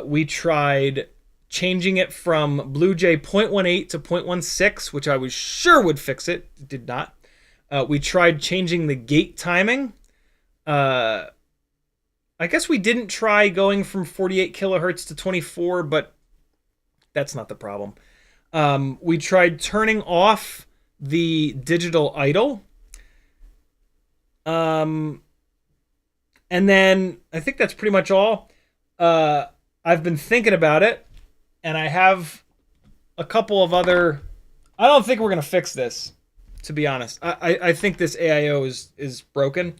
We tried changing it from BlueJ 0.18 to 0.16, which I was sure would fix it. It did not. We tried changing the gate timing. I guess we didn't try going from 48 kilohertz to 24, but that's not the problem. We tried turning off the digital idle. And then I think that's pretty much all. I've been thinking about it, and I have a couple of other... I don't think we're going to fix this, to be honest. I think this AIO is broken,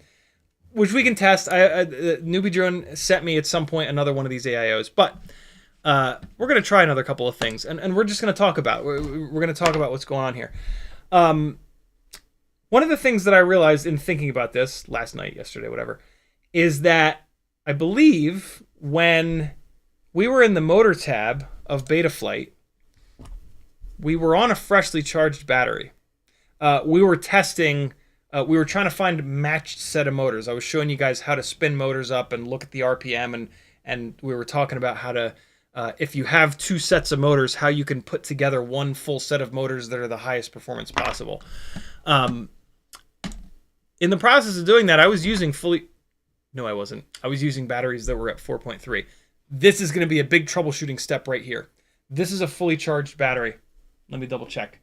which we can test. Newbie Drone sent me at some point another one of these AIOs, but we're going to try another couple of things, and we're just going to talk about it. We're going to talk about what's going on here. One of the things that I realized in thinking about this last night, yesterday, whatever, is that I believe when we were in the motor tab of Betaflight, we were on a freshly charged battery. We were testing, we were trying to find a matched set of motors. I was showing you guys how to spin motors up and look at the RPM, and we were talking about how to, if you have two sets of motors, how you can put together one full set of motors that are the highest performance possible. In the process of doing that, I was using No, I wasn't. I was using batteries that were at 4.3. This is going to be a big troubleshooting step right here. This is a fully charged battery. Let me double check.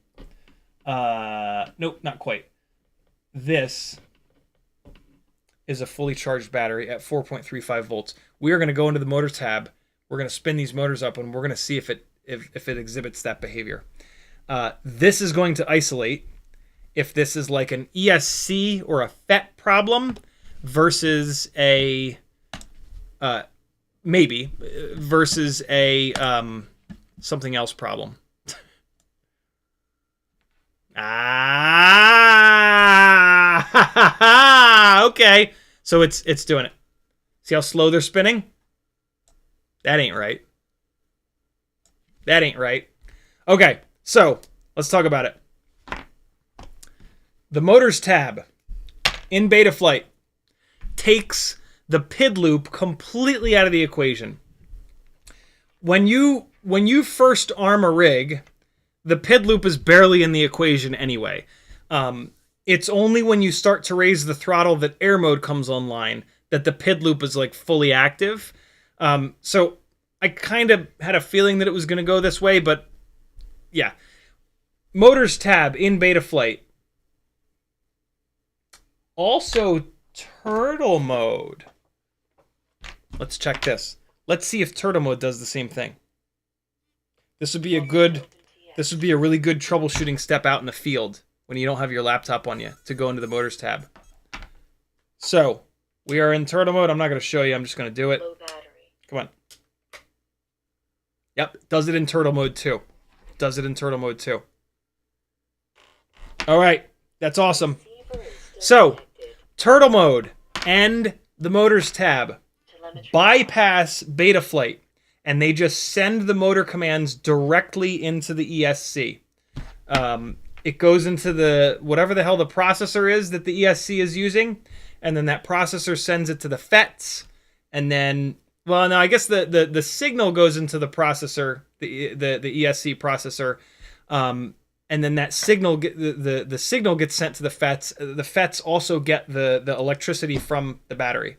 Nope, not quite. This is a fully charged battery at 4.35 volts. We are going to go into the motor tab. We're going to spin these motors up, and we're going to see if it exhibits that behavior. This is going to isolate if this is like an ESC or a FET problem versus a maybe versus a something else problem. Okay. So it's doing it. See how slow they're spinning? That ain't right. That ain't right. Okay, so let's talk about it. The motors tab in Betaflight takes the PID loop completely out of the equation. When you first arm a rig, the PID loop is barely in the equation anyway. It's only when you start to raise the throttle that air mode comes online that the PID loop is like fully active. So I kind of had a feeling that it was going to go this way, but yeah. Motors tab in Betaflight. Also turtle mode. Let's check this. Let's see if turtle mode does the same thing. This would be a really good troubleshooting step out in the field when you don't have your laptop on you to go into the motors tab. So, we are in turtle mode. I'm not going to show you. I'm just going to do it. Come on. Yep, does it in turtle mode too. Does it in turtle mode too. All right, that's awesome. So, turtle mode and the motors tab bypass Betaflight, and they just send the motor commands directly into the ESC. it goes into the whatever the hell the processor is that the ESC is using, and then that processor sends it to the FETs, and then, well, no, I guess the signal goes into the processor, the ESC processor, and then that signal the signal gets sent to the FETs. The FETs also get the electricity from the battery.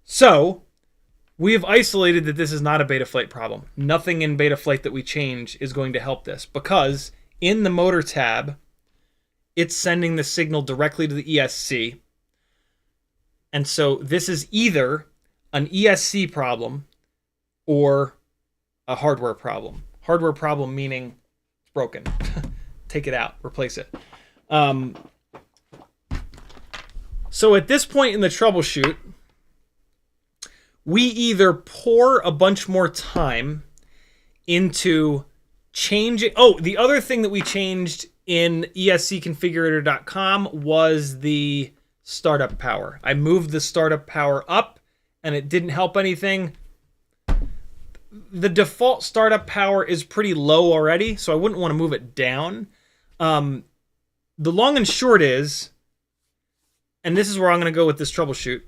So we have isolated that this is not a Betaflight problem. Nothing in Betaflight that we change is going to help this, because in the motor tab, it's sending the signal directly to the ESC. And so this is either an ESC problem or a hardware problem. Hardware problem meaning it's broken. Take it out, replace it. So at this point in the troubleshoot, we either pour a bunch more time into changing... Oh, the other thing that we changed in ESCconfigurator.com was the startup power. I moved the startup power up, and it didn't help anything. The default startup power is pretty low already, so I wouldn't want to move it down. The long and short is, and this is where I'm going to go with this troubleshoot,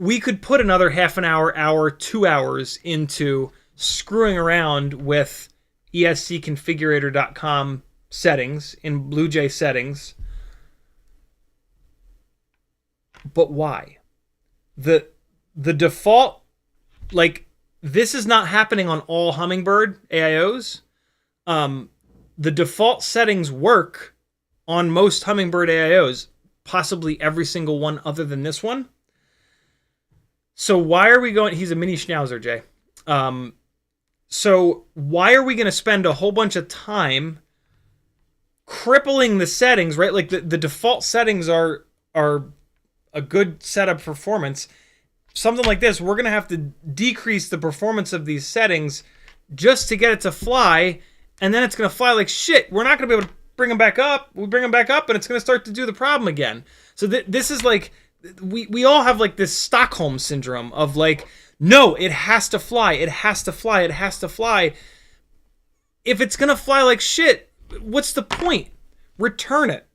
we could put another half an hour, 2 hours into screwing around with ESCconfigurator.com settings in BlueJ settings. But why? The default, like, this is not happening on all Hummingbird AIOs. The default settings work on most Hummingbird AIOs, possibly every single one other than this one. So why are we going... He's a mini schnauzer, Jay. So why are we going to spend a whole bunch of time crippling the settings, right? Like the default settings are a good setup performance. Something like this, we're going to have to decrease the performance of these settings just to get it to fly, and then it's going to fly like shit. We're not going to be able to bring them back up. We bring them back up, and it's going to start to do the problem again. So this is like... We all have like this Stockholm syndrome of like, no, it has to fly, it has to fly, it has to fly. If it's gonna fly like shit, what's the point? Return it.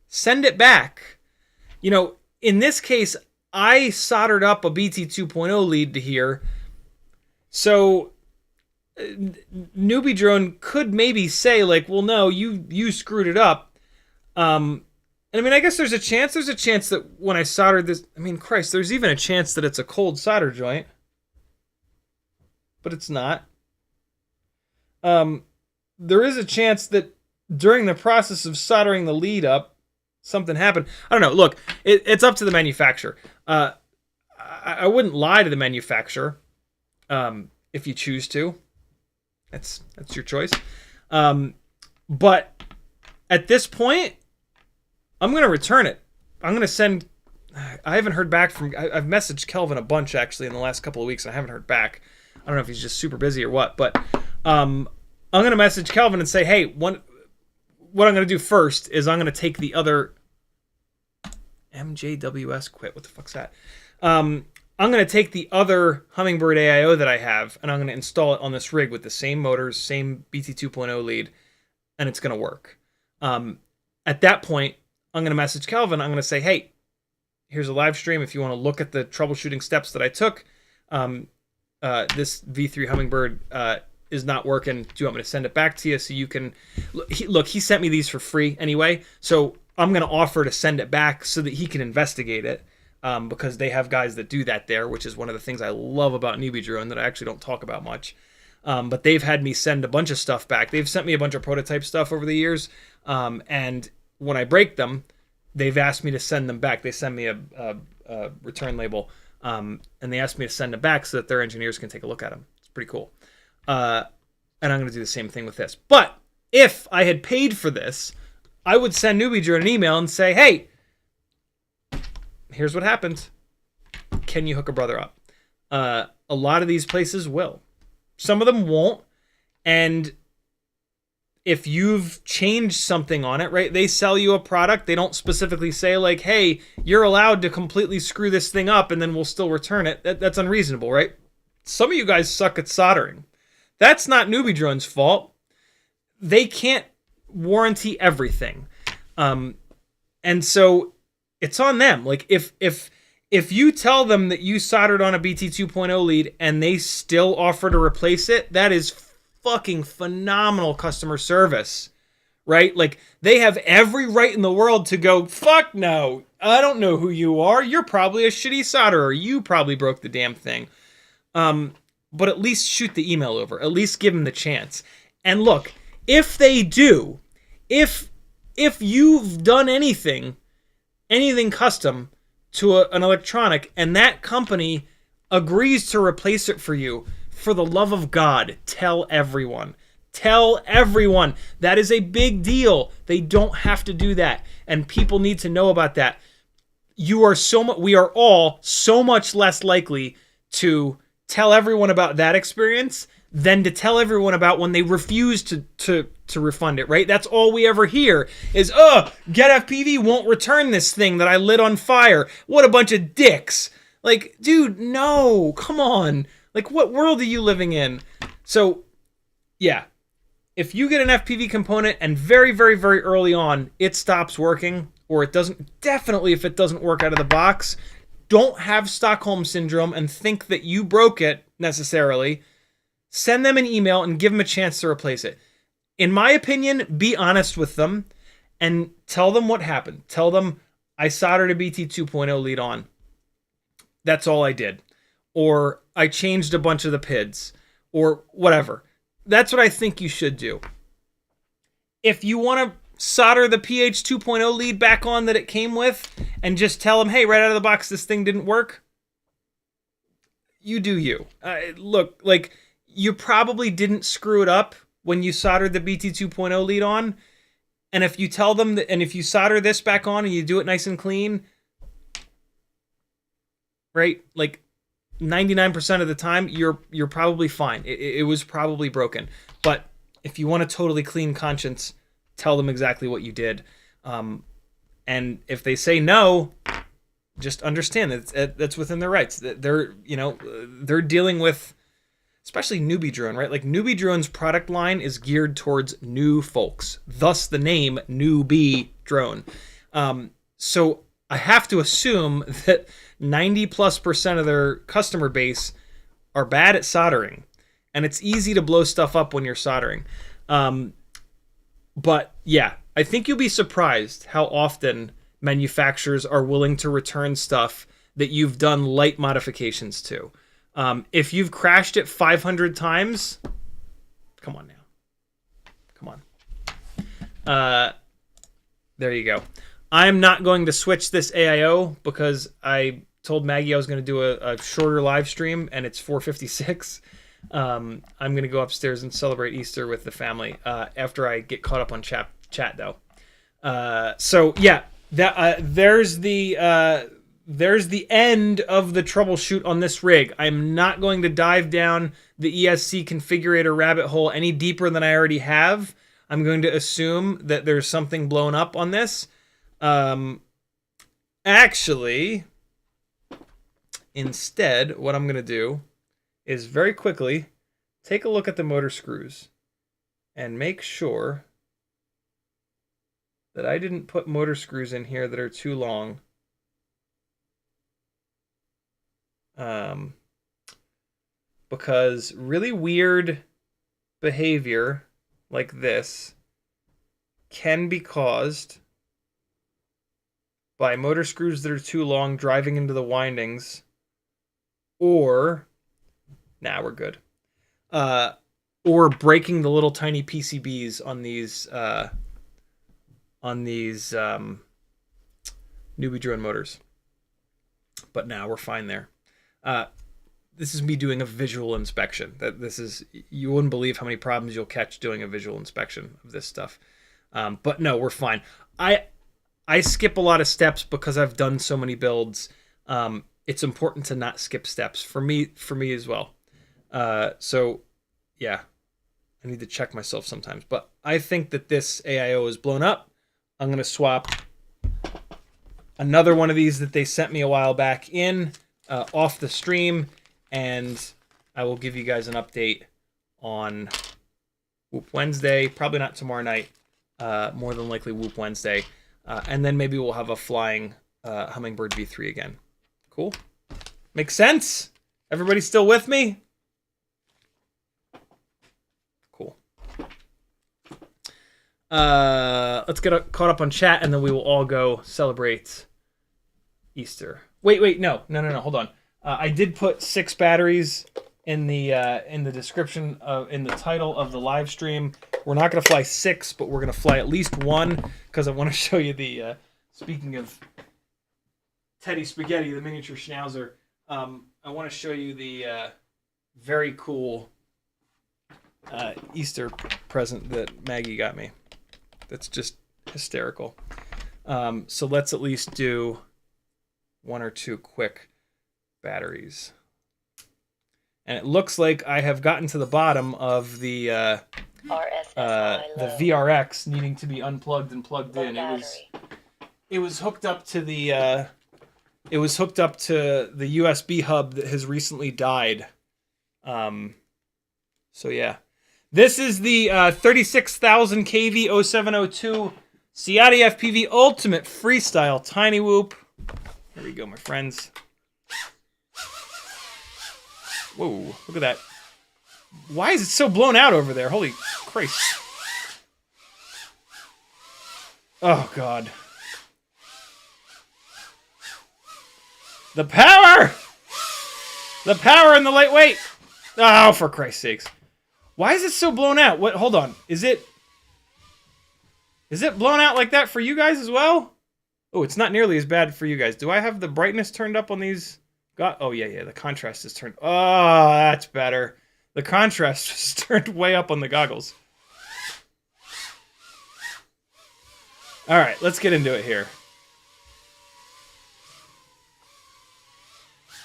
Send it back. You know, in this case, I soldered up a BT 2.0 lead to here. So Newbie Drone could maybe say like, well, no, you screwed it up. And I mean, I guess there's a chance that when I soldered this, I mean, Christ, there's even a chance that it's a cold solder joint. But it's not. There is a chance that during the process of soldering the lead up, something happened. I don't know. Look, it's up to the manufacturer. I wouldn't lie to the manufacturer if you choose to. That's your choice. But at this point, I'm going to return it. I'm going to send... I haven't heard back from... I've messaged Kelvin a bunch, actually, in the last couple of weeks, and I haven't heard back. I don't know if he's just super busy or what, but I'm going to message Kelvin and say, hey, what I'm going to do first is I'm going to take the other... MJWS quit. What the fuck's that? I'm going to take the other Hummingbird AIO that I have, and I'm going to install it on this rig with the same motors, same BT 2.0 lead, and it's going to work. At that point, I'm going to message Kelvin. I'm going to say, hey, here's a live stream. If you want to look at the troubleshooting steps that I took, this V3 Hummingbird is not working. Do you want me to send it back to you so you can... Look, he sent me these for free anyway, so I'm going to offer to send it back so that he can investigate it, because they have guys that do that there, which is one of the things I love about Newbie Drone that I actually don't talk about much. But they've had me send a bunch of stuff back. They've sent me a bunch of prototype stuff over the years, and when I break them, they've asked me to send them back. They send me a return label, and they asked me to send them back so that their engineers can take a look at them. It's pretty cool. And I'm going to do the same thing with this. But if I had paid for this, I would send Newbie Drone an email and say, hey, here's what happened. Can you hook a brother up? A lot of these places will. Some of them won't. And if you've changed something on it, right, they sell you a product. They don't specifically say like, hey, you're allowed to completely screw this thing up and then we'll still return it. That's unreasonable, right? Some of you guys suck at soldering. That's not Newbie Drone's fault. They can't warranty everything. And so it's on them. Like if you tell them that you soldered on a BT 2.0 lead and they still offer to replace it, that is fucking phenomenal customer service, right? Like, they have every right in the world to go, fuck no, I don't know who you are. You're probably a shitty solderer. You probably broke the damn thing. But at least shoot the email over. At least give them the chance. And look, if they do, if you've done anything custom to an electronic and that company agrees to replace it for you, for the love of God, tell everyone. Tell everyone. That is a big deal. They don't have to do that. And people need to know about that. We are all so much less likely to tell everyone about that experience than to tell everyone about when they refuse to refund it, right? That's all we ever hear is, Betafpv won't return this thing that I lit on fire. What a bunch of dicks. Like, dude, no, come on. Like, what world are you living in? So, yeah. If you get an FPV component and very, very, very early on it stops working, or it doesn't, definitely if it doesn't work out of the box, don't have Stockholm Syndrome and think that you broke it necessarily. Send them an email and give them a chance to replace it. In my opinion, be honest with them and tell them what happened. Tell them, I soldered a BT 2.0 lead on. That's all I did. Or I changed a bunch of the PIDs. Or whatever. That's what I think you should do. If you want to solder the PH 2.0 lead back on that it came with and just tell them, hey, right out of the box, this thing didn't work, you do you. Look, like, you probably didn't screw it up when you soldered the BT 2.0 lead on. And if you tell them that, and if you solder this back on and you do it nice and clean, right? Like 99% of the time, you're probably fine. It was probably broken. But if you want a totally clean conscience, tell them exactly what you did. And if they say no, just understand that that's within their rights. That they're dealing with, especially Newbie Drone, right? Like, Newbie Drone's product line is geared towards new folks, thus the name Newbie Drone. So I have to assume that 90+% of their customer base are bad at soldering, and it's easy to blow stuff up when you're soldering. But yeah, I think you'll be surprised how often manufacturers are willing to return stuff that you've done light modifications to. If you've crashed it 500 times, come on now. Come on. There you go. I'm not going to switch this AIO because I told Maggie I was going to do a shorter live stream, and it's 4:56. I'm going to go upstairs and celebrate Easter with the family after I get caught up on chat though. So yeah, there's the end of the troubleshoot on this rig. I'm not going to dive down the ESC configurator rabbit hole any deeper than I already have. I'm going to assume that there's something blown up on this. Actually, instead, what I'm going to do is very quickly take a look at the motor screws and make sure that I didn't put motor screws in here that are too long. Because really weird behavior like this can be caused by motor screws that are too long driving into the windings, or we're good. Or breaking the little tiny PCBs on these Newbie Drone motors. But now we're fine there. This is me doing a visual inspection. You wouldn't believe how many problems you'll catch doing a visual inspection of this stuff. But no, we're fine. I skip a lot of steps because I've done so many builds. It's important to not skip steps for me as well. So yeah, I need to check myself sometimes, but I think that this AIO is blown up. I'm going to swap another one of these that they sent me a while back off the stream, and I will give you guys an update on Whoop Wednesday, probably not tomorrow night, more than likely Whoop Wednesday. And then maybe we'll have a flying Hummingbird V3 again. Cool? Makes sense? Everybody still with me? Cool. Let's get caught up on chat, and then we will all go celebrate Easter. Wait, no, hold on. I did put 6 batteries in the description in the title of the live stream. We're not gonna fly 6, but we're gonna fly at least 1 because I want to show you the. Speaking of Teddy Spaghetti, the miniature Schnauzer, I want to show you the very cool Easter present that Maggie got me. That's just hysterical. So let's at least do 1 or 2 quick batteries. And it looks like I have gotten to the bottom of the VRX needing to be unplugged and plugged in. It was hooked up to the USB hub that has recently died. So yeah. This is the 36,000 kV 0702 CiottiFPV Ultimate Freestyle TinyWhoop. Here we go, my friends. Whoa, look at that. Why is it so blown out over there? Holy Christ. Oh, God. The power! The power and the lightweight! Oh, for Christ's sakes. Why is it so blown out? What? Hold on. Is it blown out like that for you guys as well? Oh, it's not nearly as bad for you guys. Do I have the brightness turned up on these? Oh, yeah. The contrast is turned. Oh, that's better. The contrast is turned way up on the goggles. All right, let's get into it here.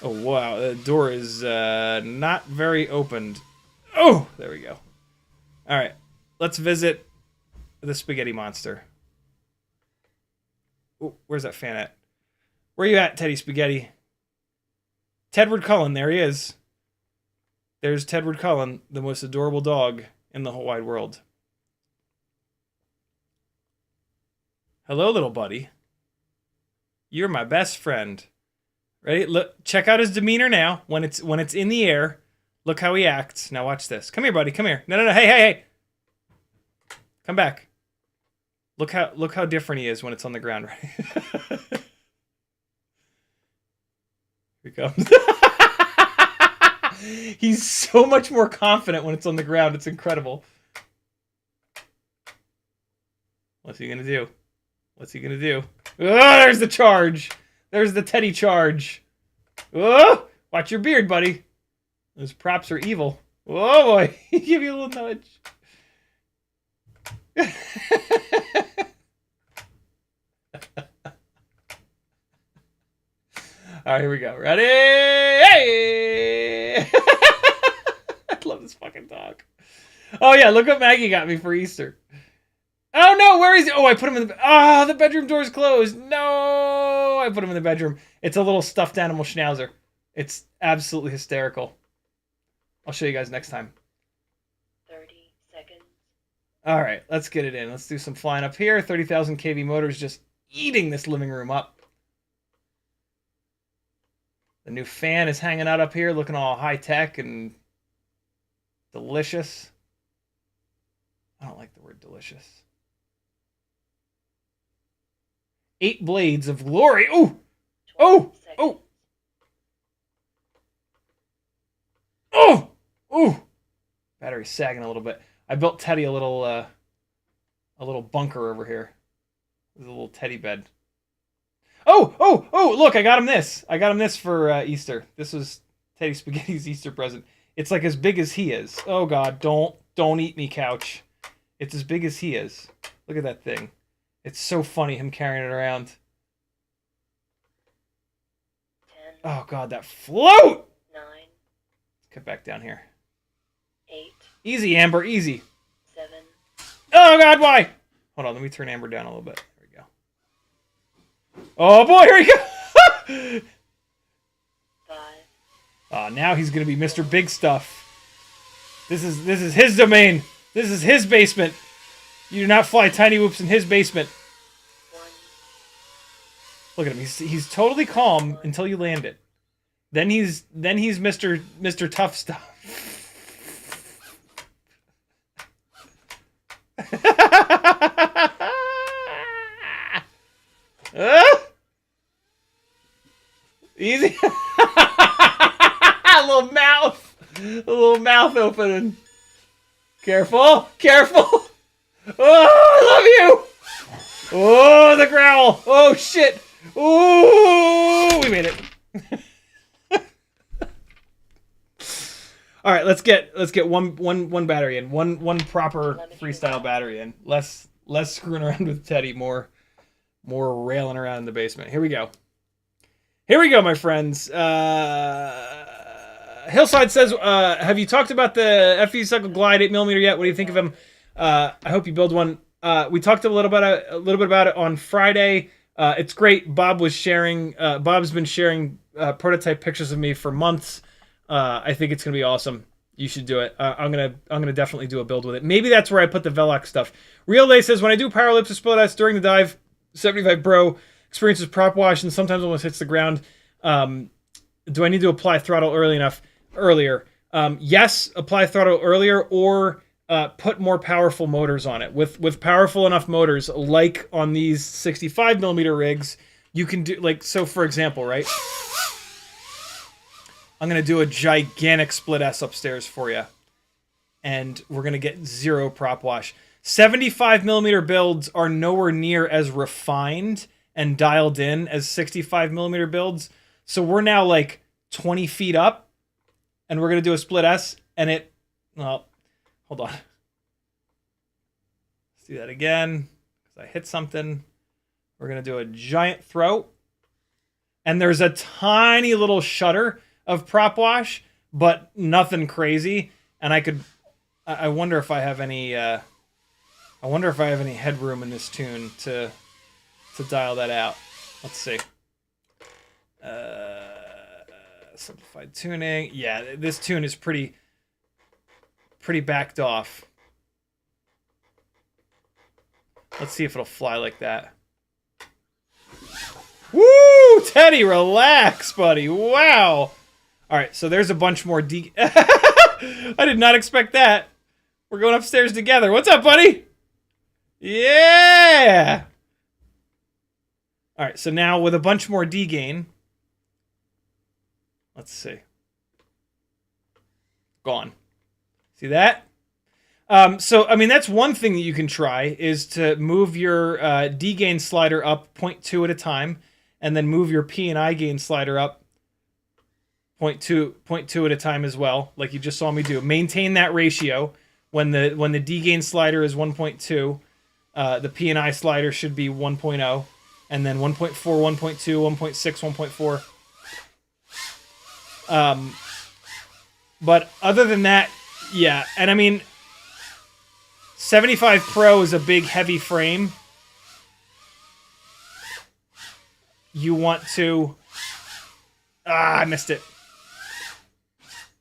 Oh, wow. The door is not very opened. Oh, there we go. All right, let's visit the spaghetti monster. Oh, where's that fan at? Where you at, Teddy Spaghetti? Tedward Cullen, there he is. There's Tedward Cullen, the most adorable dog in the whole wide world. Hello, little buddy. You're my best friend. Ready? Look, check out his demeanor now. When it's in the air, look how he acts. Now watch this. Come here, buddy. Come here. No. Hey. Come back. Look how different he is when it's on the ground, right? Here he comes. He's so much more confident when it's on the ground. It's incredible. What's he gonna do? Oh, there's the charge. There's the Teddy charge. Oh, watch your beard, buddy. Those props are evil. Oh boy, he give you a little nudge. All right, here we go. Ready? Hey! I love this fucking dog. Oh yeah, look what Maggie got me for Easter. Oh no, where is he? Oh, I put him in the... the bedroom door's closed. No, I put him in the bedroom. It's a little stuffed animal Schnauzer. It's absolutely hysterical. I'll show you guys next time. 30 seconds. All right, let's get it in. Let's do some flying up here. 30,000 kV motors just eating this living room up. The new fan is hanging out up here, looking all high-tech and delicious. I don't like the word delicious. 8 blades of glory. Oh! Oh! Oh! Oh! Oh! Battery's sagging a little bit. I built Teddy a little bunker over here. There's a little teddy bed. Oh! Look, I got him this. I got him this for Easter. This was Teddy Spaghetti's Easter present. It's like as big as he is. Oh God, don't eat me, couch. It's as big as he is. Look at that thing. It's so funny him carrying it around. 10. Oh God, that float! 9. Let's get back down here. 8. Easy, Amber, easy. 7. Oh God, why? Hold on, let me turn Amber down a little bit. There we go. Oh boy, here we go! 5. Oh, now he's gonna be Mr. Big Stuff. This is his domain. This is his basement. You do not fly TinyWhoops in his basement. 1, Look at him. He's totally calm until you land it. Then he's Mr. Tough Stuff. Easy. A little mouth opening. Careful, careful. Oh, I love you. Oh, the growl. Oh shit. Oh, we made it. All right, let's get one battery in, one proper freestyle battery in. Less screwing around with Teddy, more railing around in the basement. Here we go. Here we go, my friends. Hillside says, have you talked about the FPVcycle Glide 8mm yet? What do you think of him? I hope you build one. We talked a little bit about it on Friday. It's great. Bob was sharing. Bob's been sharing prototype pictures of me for months. I think it's gonna be awesome. You should do it. I'm gonna definitely do a build with it. Maybe that's where I put the Velox stuff. Real Day says, when I do power lips or split outs during the dive, 75 Pro experiences prop wash and sometimes almost hits the ground. Do I need to apply throttle earlier? Yes, apply throttle earlier, or put more powerful motors on it. With powerful enough motors, like on these 65mm rigs, you can do, like, so for example, right? I'm going to do a gigantic split S upstairs for you, and we're going to get 0 prop wash. 75mm builds are nowhere near as refined and dialed in as 65mm builds. So we're now like 20 feet up, and we're going to do a split S, and it, well, hold on. Let's do that again, because I hit something. We're going to do a giant throw, and there's a tiny little shutter of prop wash, but nothing crazy. And I wonder if I have any, headroom in this tune to dial that out. Let's see. Simplified tuning. Yeah, this tune is pretty backed off. Let's see if it'll fly like that. Woo! Teddy, relax, buddy. Wow. All right, so there's a bunch more I did not expect that. We're going upstairs together. What's up, buddy? Yeah! All right, so now with a bunch more D-gain. Let's see. Gone. See that? So, I mean, that's one thing that you can try, is to move your D-gain slider up 0.2 at a time, and then move your P and I gain slider up 0.2 at a time as well, like you just saw me do. Maintain that ratio. When the D-gain slider is 1.2, the P and I slider should be 1.0, and then 1.4, 1.2, 1.6, 1.4. But other than that, yeah. And I mean, 75 Pro is a big, heavy frame. You want to... I missed it.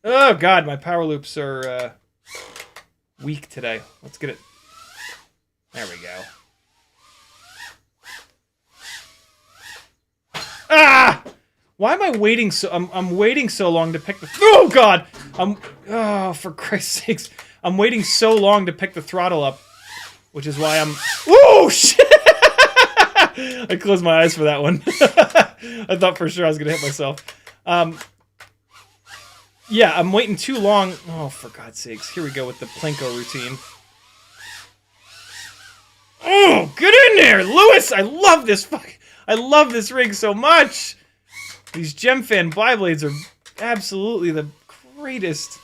Oh, God, my power loops are weak today. Let's get it. There we go. Ah! Why am I waiting so... I'm waiting so long to pick the... Oh, God! Oh, for Christ's sakes. I'm waiting so long to pick the throttle up, which is why I'm... Oh, shit! I closed my eyes for that one. I thought for sure I was going to hit myself. Yeah, I'm waiting too long. Oh, for God's sakes. Here we go with the Plinko routine. Oh, get in there, Lewis! I love this rig so much! These Gemfan Bi-Blades are absolutely the greatest.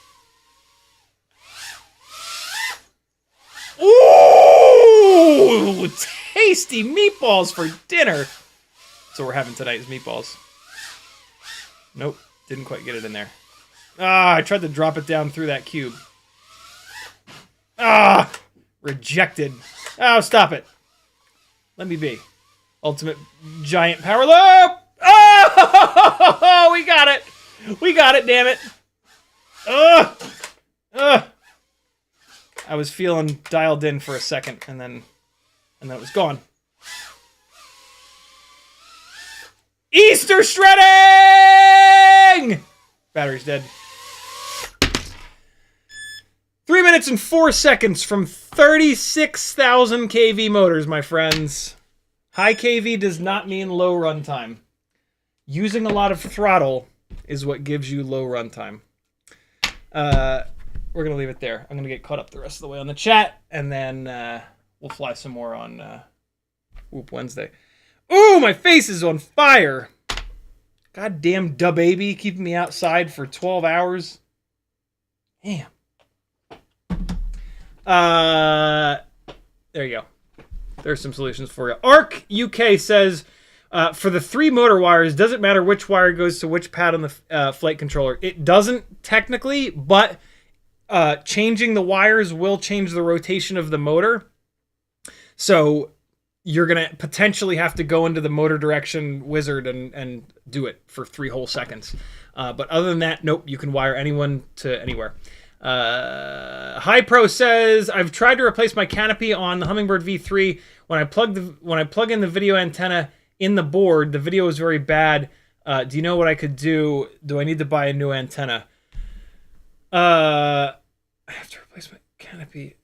Ooh! Tasty meatballs for dinner! That's what we're having tonight, is meatballs. Nope, didn't quite get it in there. Ah, I tried to drop it down through that cube. Ah! Rejected. Oh, stop it. Let me be. Ultimate giant power loop! Oh! We got it! We got it, damn it! Ugh! Ugh! I was feeling dialed in for a second, and then it was gone. Easter shredding! Battery's dead. 3 minutes and 4 seconds from 36,000 kV motors, my friends. High kV does not mean low runtime. Using a lot of throttle is what gives you low runtime. We're going to leave it there. I'm going to get caught up the rest of the way on the chat, and then we'll fly some more on Whoop Wednesday. Ooh, my face is on fire. Goddamn da baby keeping me outside for 12 hours. Damn. There you go. There's some solutions for you. Arc UK says, for the 3 motor wires, does it matter which wire goes to which pad on the flight controller? It doesn't technically, but changing the wires will change the rotation of the motor. So you're going to potentially have to go into the motor direction wizard and do it for 3 whole seconds. But other than that, nope, you can wire anyone to anywhere. High Pro says, I've tried to replace my canopy on the Hummingbird V3. When I plug in the video antenna in the board, the video is very bad. Do you know what I could do? Do I need to buy a new antenna? I have to replace my canopy.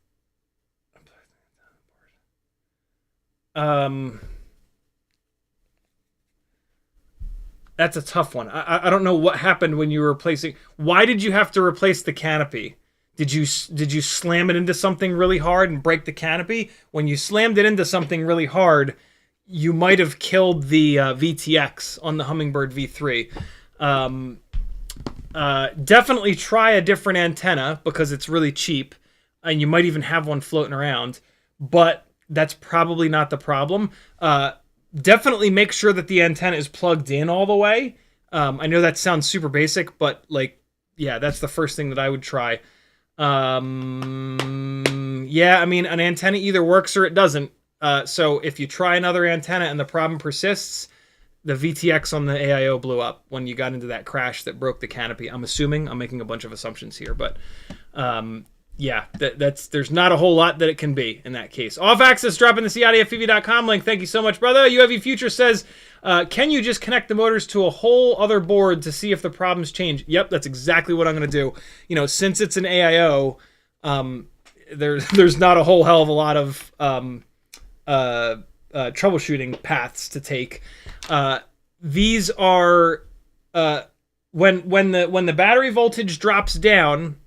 That's a tough one. I don't know what happened when you were replacing. Why did you have to replace the canopy? Did you slam it into something really hard and break the canopy? When you slammed it into something really hard, you might have killed the VTX on the Hummingbird V3. Definitely try a different antenna because it's really cheap, and you might even have one floating around. But that's probably not the problem. Definitely make sure that the antenna is plugged in all the way. I know that sounds super basic, but yeah, that's the first thing that I would try. Yeah, I mean, an antenna either works or it doesn't. So if you try another antenna and the problem persists, the VTX on the AIO blew up when you got into that crash that broke the canopy. I'm assuming. I'm making a bunch of assumptions here, but yeah, there's not a whole lot that it can be in that case. Off access, drop in the CiottiFPV.com link. Thank you so much, brother. UAV Future says, can you just connect the motors to a whole other board to see if the problems change? Yep, that's exactly what I'm going to do. You know, since it's an AIO, there's not a whole hell of a lot of troubleshooting paths to take. These are when the battery voltage drops down,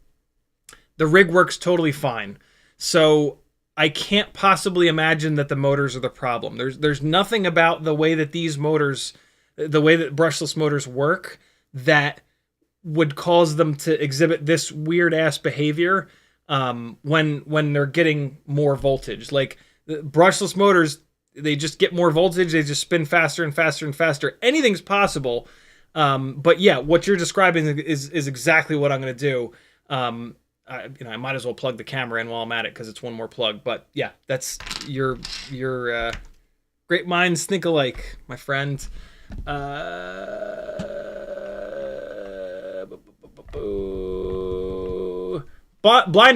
the rig works totally fine. So I can't possibly imagine that the motors are the problem. There's nothing about the way that these motors, the way that brushless motors work, that would cause them to exhibit this weird ass behavior when they're getting more voltage. Like the brushless motors, they just get more voltage. They just spin faster and faster and faster. Anything's possible. But yeah, what you're describing is exactly what I'm going to do. I might as well plug the camera in while I'm at it because it's one more plug. But yeah, that's your great minds think alike, my friend. Blind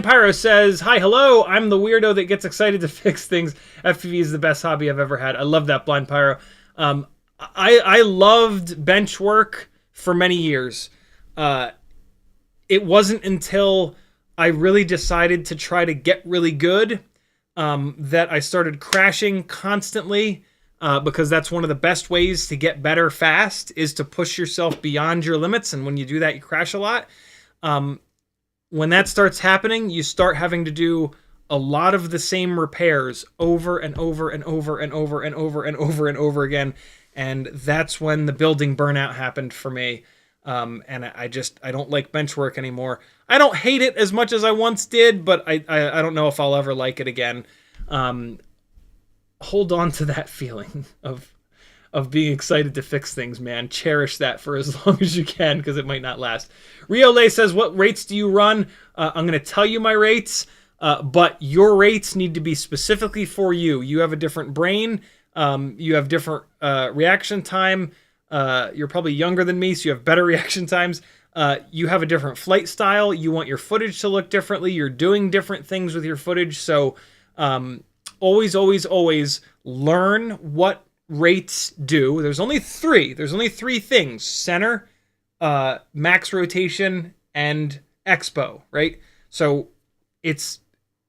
Pyro says, hi, hello. I'm the weirdo that gets excited to fix things. FPV is the best hobby I've ever had. I love that, Blind Pyro. I loved bench work for many years. It wasn't until I really decided to try to get really good that I started crashing constantly, because that's one of the best ways to get better fast is to push yourself beyond your limits. And when you do that, you crash a lot. When that starts happening, you start having to do a lot of the same repairs over and over and over and over and over and over and over again. And that's when the building burnout happened for me. And I don't like bench work anymore. I don't hate it as much as I once did, but I don't know if I'll ever like it again. Hold on to that feeling of being excited to fix things, man. Cherish that for as long as you can, because it might not last. Rio Lay says, what rates do you run? I'm going to tell you my rates, but your rates need to be specifically for you. You have a different brain. You have different reaction time. You're probably younger than me, so you have better reaction times. you have a different flight style. You want your footage to look differently. You're doing different things with your footage. So always, always, always learn what rates do. There's only three. There's only three things: center, max rotation, and expo, right? So it's,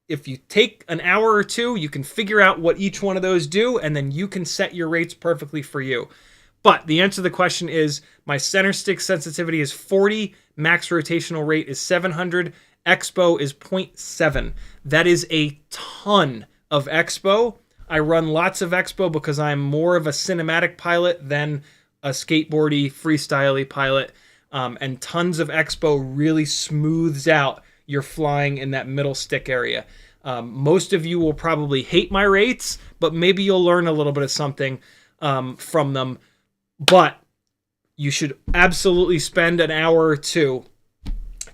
if you take an hour or two, you can figure out what each one of those do, and then you can set your rates perfectly for you. But the answer to the question is, my center stick sensitivity is 40, max rotational rate is 700, expo is 0.7. That is a ton of expo. I run lots of expo because I'm more of a cinematic pilot than a skateboardy, freestyle-y pilot. And tons of expo really smooths out your flying in that middle stick area. Most of you will probably hate my rates, but maybe you'll learn a little bit of something from them. But you should absolutely spend an hour or two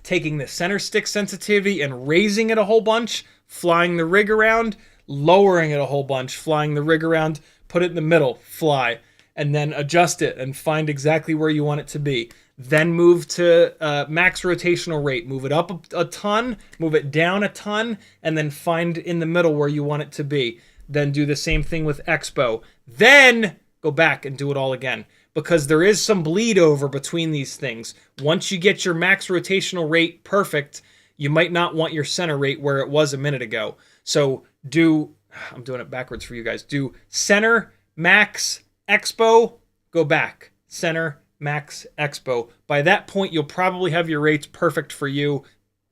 taking the center stick sensitivity and raising it a whole bunch, flying the rig around, lowering it a whole bunch, flying the rig around, put it in the middle, fly, and then adjust it and find exactly where you want it to be. Then move to max rotational rate. Move it up a ton, move it down a ton, and then find in the middle where you want it to be. Then do the same thing with expo. Then go back and do it all again, because there is some bleed over between these things. Once you get your max rotational rate perfect, you might not want your center rate where it was a minute ago. So I'm doing it backwards for you guys. Do center, max, expo, go back. Center, max, expo. By that point, you'll probably have your rates perfect for you.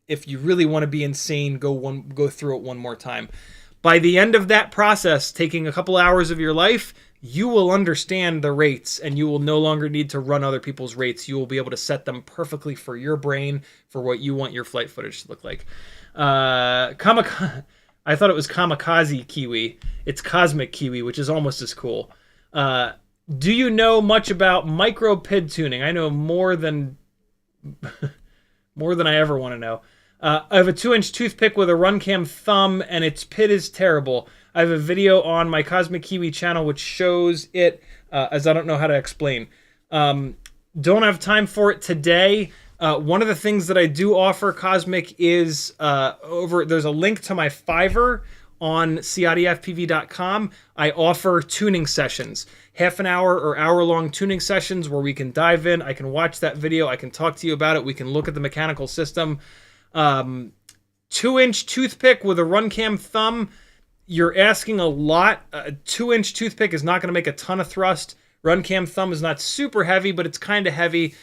If you really want to be insane, go through it one more time. By the end of that process, taking a couple hours of your life, you will understand the rates, and you will no longer need to run other people's rates. You will be able to set them perfectly for your brain, for what you want your flight footage to look like. I thought it was Kamikaze Kiwi. It's Cosmic Kiwi, which is almost as cool. Do you know much about micro PID tuning? I know more than I ever want to know. I have a 2-inch toothpick with a run cam thumb, and its PID is terrible. I have a video on my Cosmic Kiwi channel which shows it, as I don't know how to explain. Don't have time for it today. One of the things that I do offer, Cosmic, is there's a link to my Fiverr on CiottiFPV.com. I offer tuning sessions, half an hour or hour-long tuning sessions where we can dive in. I can watch that video. I can talk to you about it. We can look at the mechanical system. 2-inch toothpick with a run cam thumb. You're asking a lot. A 2-inch toothpick is not going to make a ton of thrust. Run cam thumb is not super heavy, but it's kind of heavy.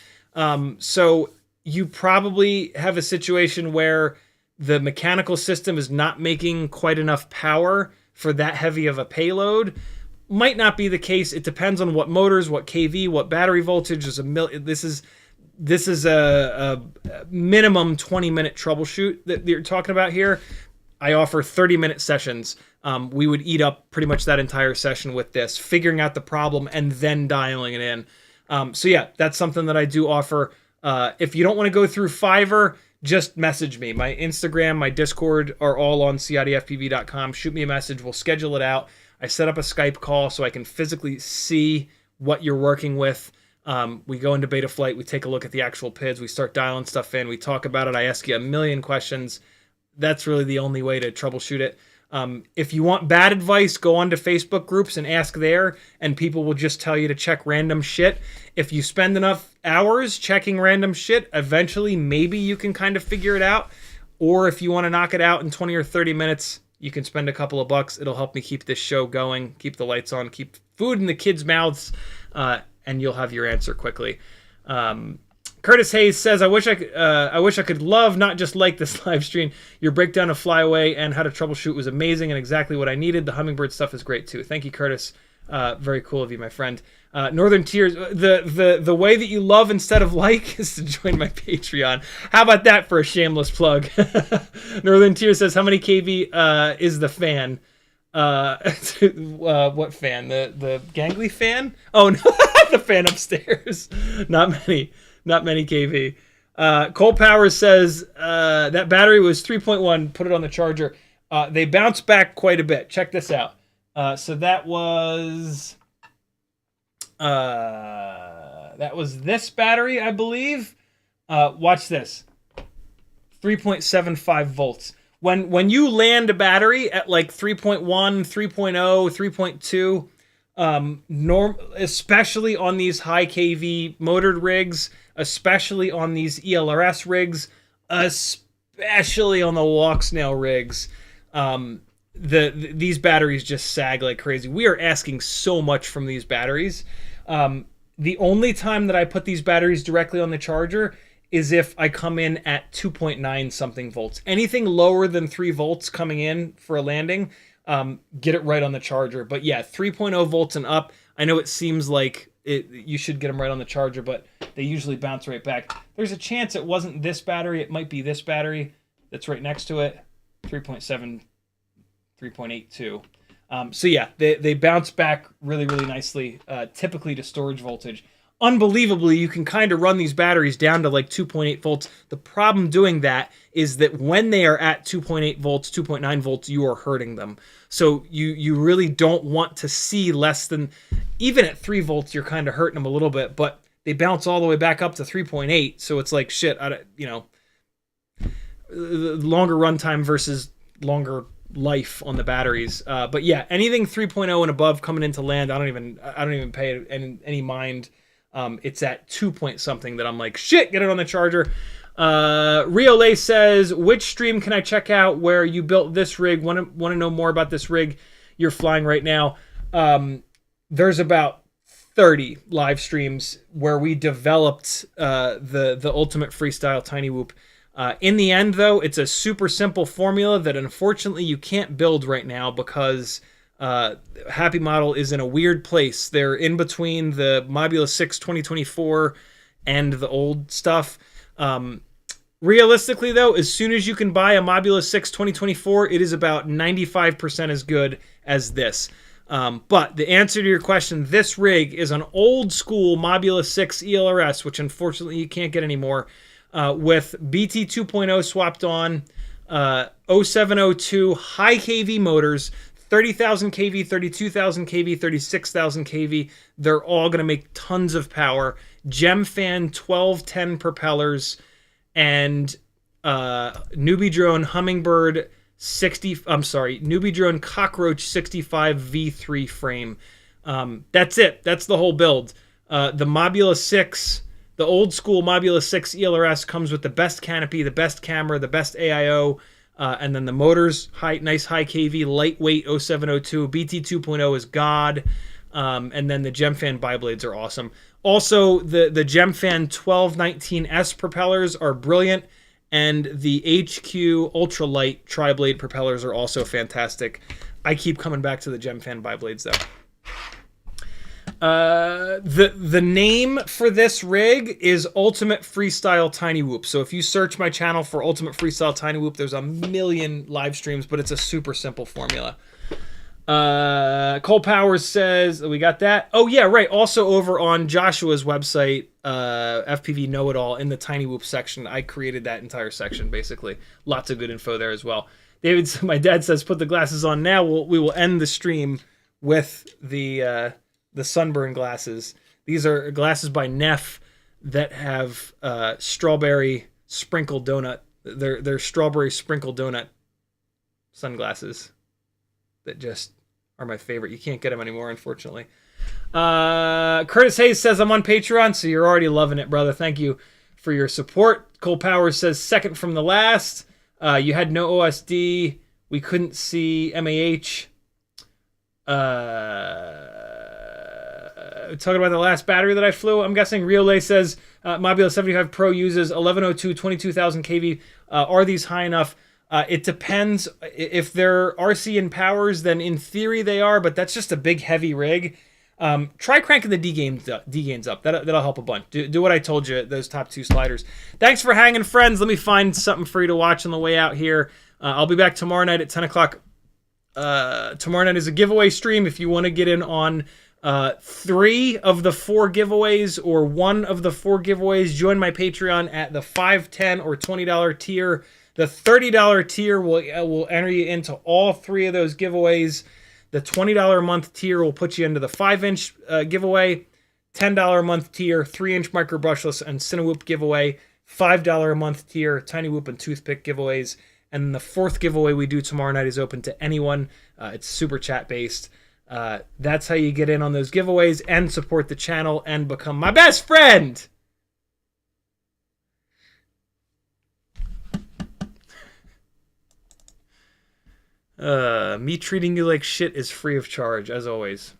So you probably have a situation where the mechanical system is not making quite enough power for that heavy of a payload. Might not be the case. It depends on what motors, what kV, what battery voltage. This is a minimum 20-minute troubleshoot that you're talking about here. I offer 30-minute sessions. We would eat up pretty much that entire session with this, figuring out the problem and then dialing it in. So yeah, that's something that I do offer. If you don't want to go through Fiverr, just message me. My Instagram, my Discord are all on CiottiFPV.com. Shoot me a message. We'll schedule it out. I set up a Skype call so I can physically see what you're working with. We go into Betaflight. We take a look at the actual PIDs. We start dialing stuff in. We talk about it. I ask you a million questions. That's really the only way to troubleshoot it. If you want bad advice, go onto Facebook groups and ask there, and people will just tell you to check random shit. If you spend enough hours checking random shit, eventually maybe you can kind of figure it out. Or if you want to knock it out in 20 or 30 minutes, you can spend a couple of bucks. It'll help me keep this show going, keep the lights on, keep food in the kids' mouths, and you'll have your answer quickly. Curtis Hayes says, I wish I could love, not just like this live stream. Your breakdown of flyaway and how to troubleshoot was amazing and exactly what I needed. The Hummingbird stuff is great too. Thank you, Curtis. Very cool of you, my friend. Northern Tears, the way that you love instead of like is to join my Patreon. How about that for a shameless plug? Northern Tears says, how many kV is the fan? What fan? The gangly fan? Oh no, the fan upstairs. Not many kV. Cole Powers says that battery was 3.1. Put it on the charger. They bounce back quite a bit. Check this out. So that was this battery, I believe. Watch this. 3.75 volts. When you land a battery at like 3.1, 3.0, 3.2, especially on these high kV motored rigs, especially on these ELRS rigs, especially on the Walksnail rigs, these batteries just sag like crazy. We are asking so much from these batteries. The only time that I put these batteries directly on the charger is if I come in at 2.9 something volts. Anything lower than 3 volts coming in for a landing, get it right on the charger. But yeah, 3.0 volts and up, I know it seems like you should get them right on the charger, but they usually bounce right back. There's a chance it wasn't this battery. It might be this battery that's right next to it. 3.7, 3.82. So yeah, they bounce back really, really nicely, typically to storage voltage. Unbelievably, you can kind of run these batteries down to like 2.8 volts. The problem doing that is that when they are at 2.8 volts, 2.9 volts, you are hurting them. So you really don't want to see less than, even at 3 volts, you're kind of hurting them a little bit, but they bounce all the way back up to 3.8. So it's like, shit, longer runtime versus longer life on the batteries. But yeah, anything 3.0 and above coming into land, I don't even pay any mind. It's at 2 point something that I'm like, shit, get it on the charger. Riole says, which stream can I check out where you built this rig? Want to know more about this rig you're flying right now? There's about 30 live streams where we developed the ultimate freestyle TinyWhoop. In the end, though, it's a super simple formula that unfortunately you can't build right now because Happy Model is in a weird place. They're in between the Mobula6 2024 and the old stuff. Realistically, though, as soon as you can buy a Mobula6 2024, it is about 95% as good as this. But the answer to your question, this rig is an old school Mobula6 ELRS, which unfortunately you can't get anymore, with BT 2.0 swapped on, 0702 high kV motors, 30,000 kV, 32,000 kV, 36,000 kV. They're all going to make tons of power. Gemfan 1210 propellers and Newbie Drone Hummingbird Newbie Drone Cockroach 65 V3 frame. That's it. That's the whole build. The Mobula 6, the old school Mobula 6 ELRS comes with the best canopy, the best camera, the best AIO, and then the motors, nice high kV, lightweight 0702. BT 2.0 is God. And then the Gemfan biblades are awesome. Also, the Gemfan 1219S propellers are brilliant. And the HQ ultralight tri-blade propellers are also fantastic. I keep coming back to the Gemfan biblades though. The name for this rig is Ultimate Freestyle TinyWhoop. So if you search my channel for Ultimate Freestyle TinyWhoop, there's a million live streams, but it's a super simple formula. Cole Powers says, we got that. Oh yeah, right. Also over on Joshua's website, FPV Know-It-All, in the TinyWhoop section, I created that entire section, basically. Lots of good info there as well. David, my dad says, put the glasses on now. We will end the stream with the sunburn glasses. These are glasses by Neff that have strawberry sprinkle donut. They're strawberry sprinkle donut sunglasses that just are my favorite. You can't get them anymore, unfortunately. Curtis Hayes says, I'm on Patreon, so you're already loving it, brother. Thank you for your support. Cole Powers says, second from the last. You had no OSD. We couldn't see MAH. Talking about the last battery that I flew, I'm guessing. Riole says, Mobula75pro uses 1102, 22,000 kV. Are these high enough? It depends. If they're RC and powers, then in theory they are, but that's just a big, heavy rig. Try cranking the D gains up. That'll help a bunch. Do what I told you, those top two sliders. Thanks for hanging, friends. Let me find something for you to watch on the way out here. I'll be back tomorrow night at 10 o'clock. Tomorrow night is a giveaway stream. If you want to get in on 3 of the 4 giveaways or 1 of the 4 giveaways, join my Patreon at the $5, $10, or $20 tier. The $30 tier will enter you into all 3 of those giveaways. The $20 a month tier will put you into the 5-inch giveaway. $10 a month tier, 3-inch micro brushless and CiottiFPV giveaway. $5 a month tier, TinyWhoop and toothpick giveaways. And the 4th giveaway we do tomorrow night is open to anyone. It's super chat based. That's how you get in on those giveaways and support the channel and become my best friend. Me treating you like shit is free of charge, as always.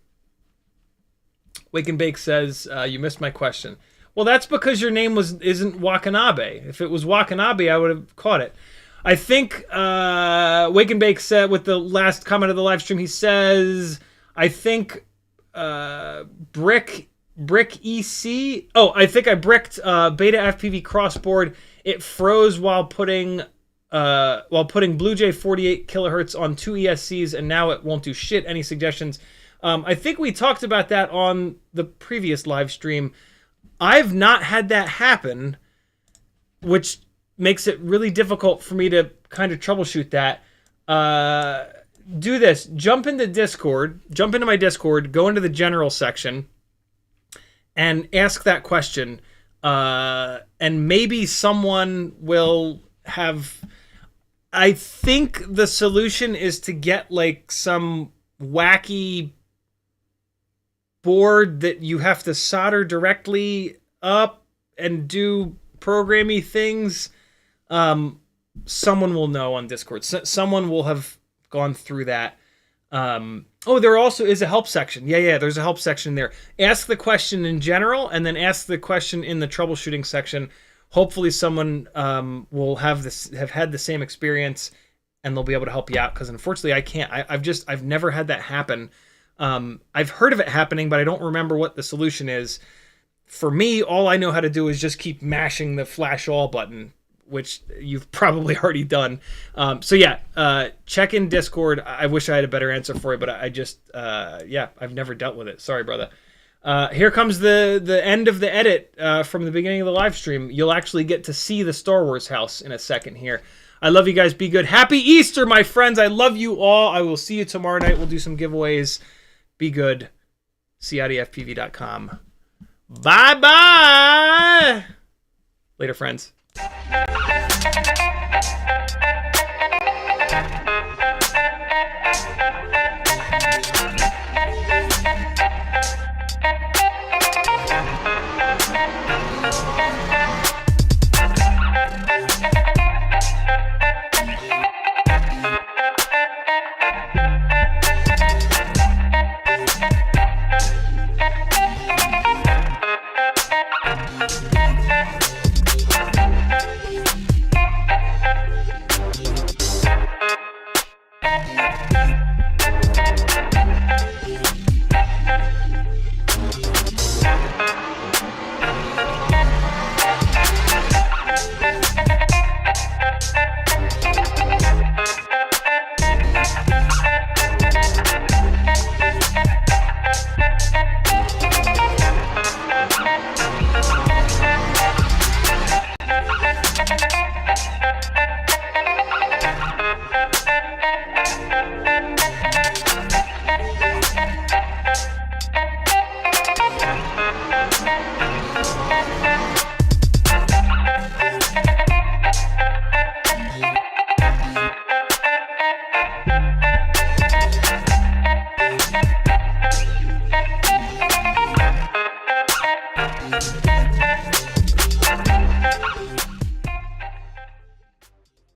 Wake and Bake says, you missed my question. Well, that's because your name isn't Watanabe. If it was Watanabe, I would have caught it. I think Wake and Bake said, with the last comment of the live stream, he says, I think Brick EC. Oh, I think I bricked Betafpv crossboard. It froze while putting Blue Jay 48 kilohertz on 2 ESCs, and now it won't do shit. Any suggestions? I think we talked about that on the previous live stream. I've not had that happen, which makes it really difficult for me to kind of troubleshoot that. Do this. Jump into my Discord, go into the general section, and ask that question. And maybe someone will have... I think the solution is to get like some wacky board that you have to solder directly up and do programmy things. Someone will know on Discord. Someone will have gone through that. Oh, there also is a help section. Yeah, there's a help section there. Ask the question in general, and then ask the question in the troubleshooting section. Hopefully someone will have had the same experience, and they'll be able to help you out, because unfortunately I can't. I've never had that happen. I've heard of it happening, but I don't remember what the solution is. For me, all I know how to do is just keep mashing the flash all button, which you've probably already done. So yeah, check in Discord. I wish I had a better answer for you, but I've never dealt with it. Sorry, brother. Here comes the end of the edit from the beginning of the live stream. You'll actually get to see the Star Wars house in a second here. I love you guys. Be good. Happy Easter, my friends. I love you all. I will see you tomorrow night. We'll do some giveaways. Be good. CiottiFPV.com. Bye-bye. Later, friends.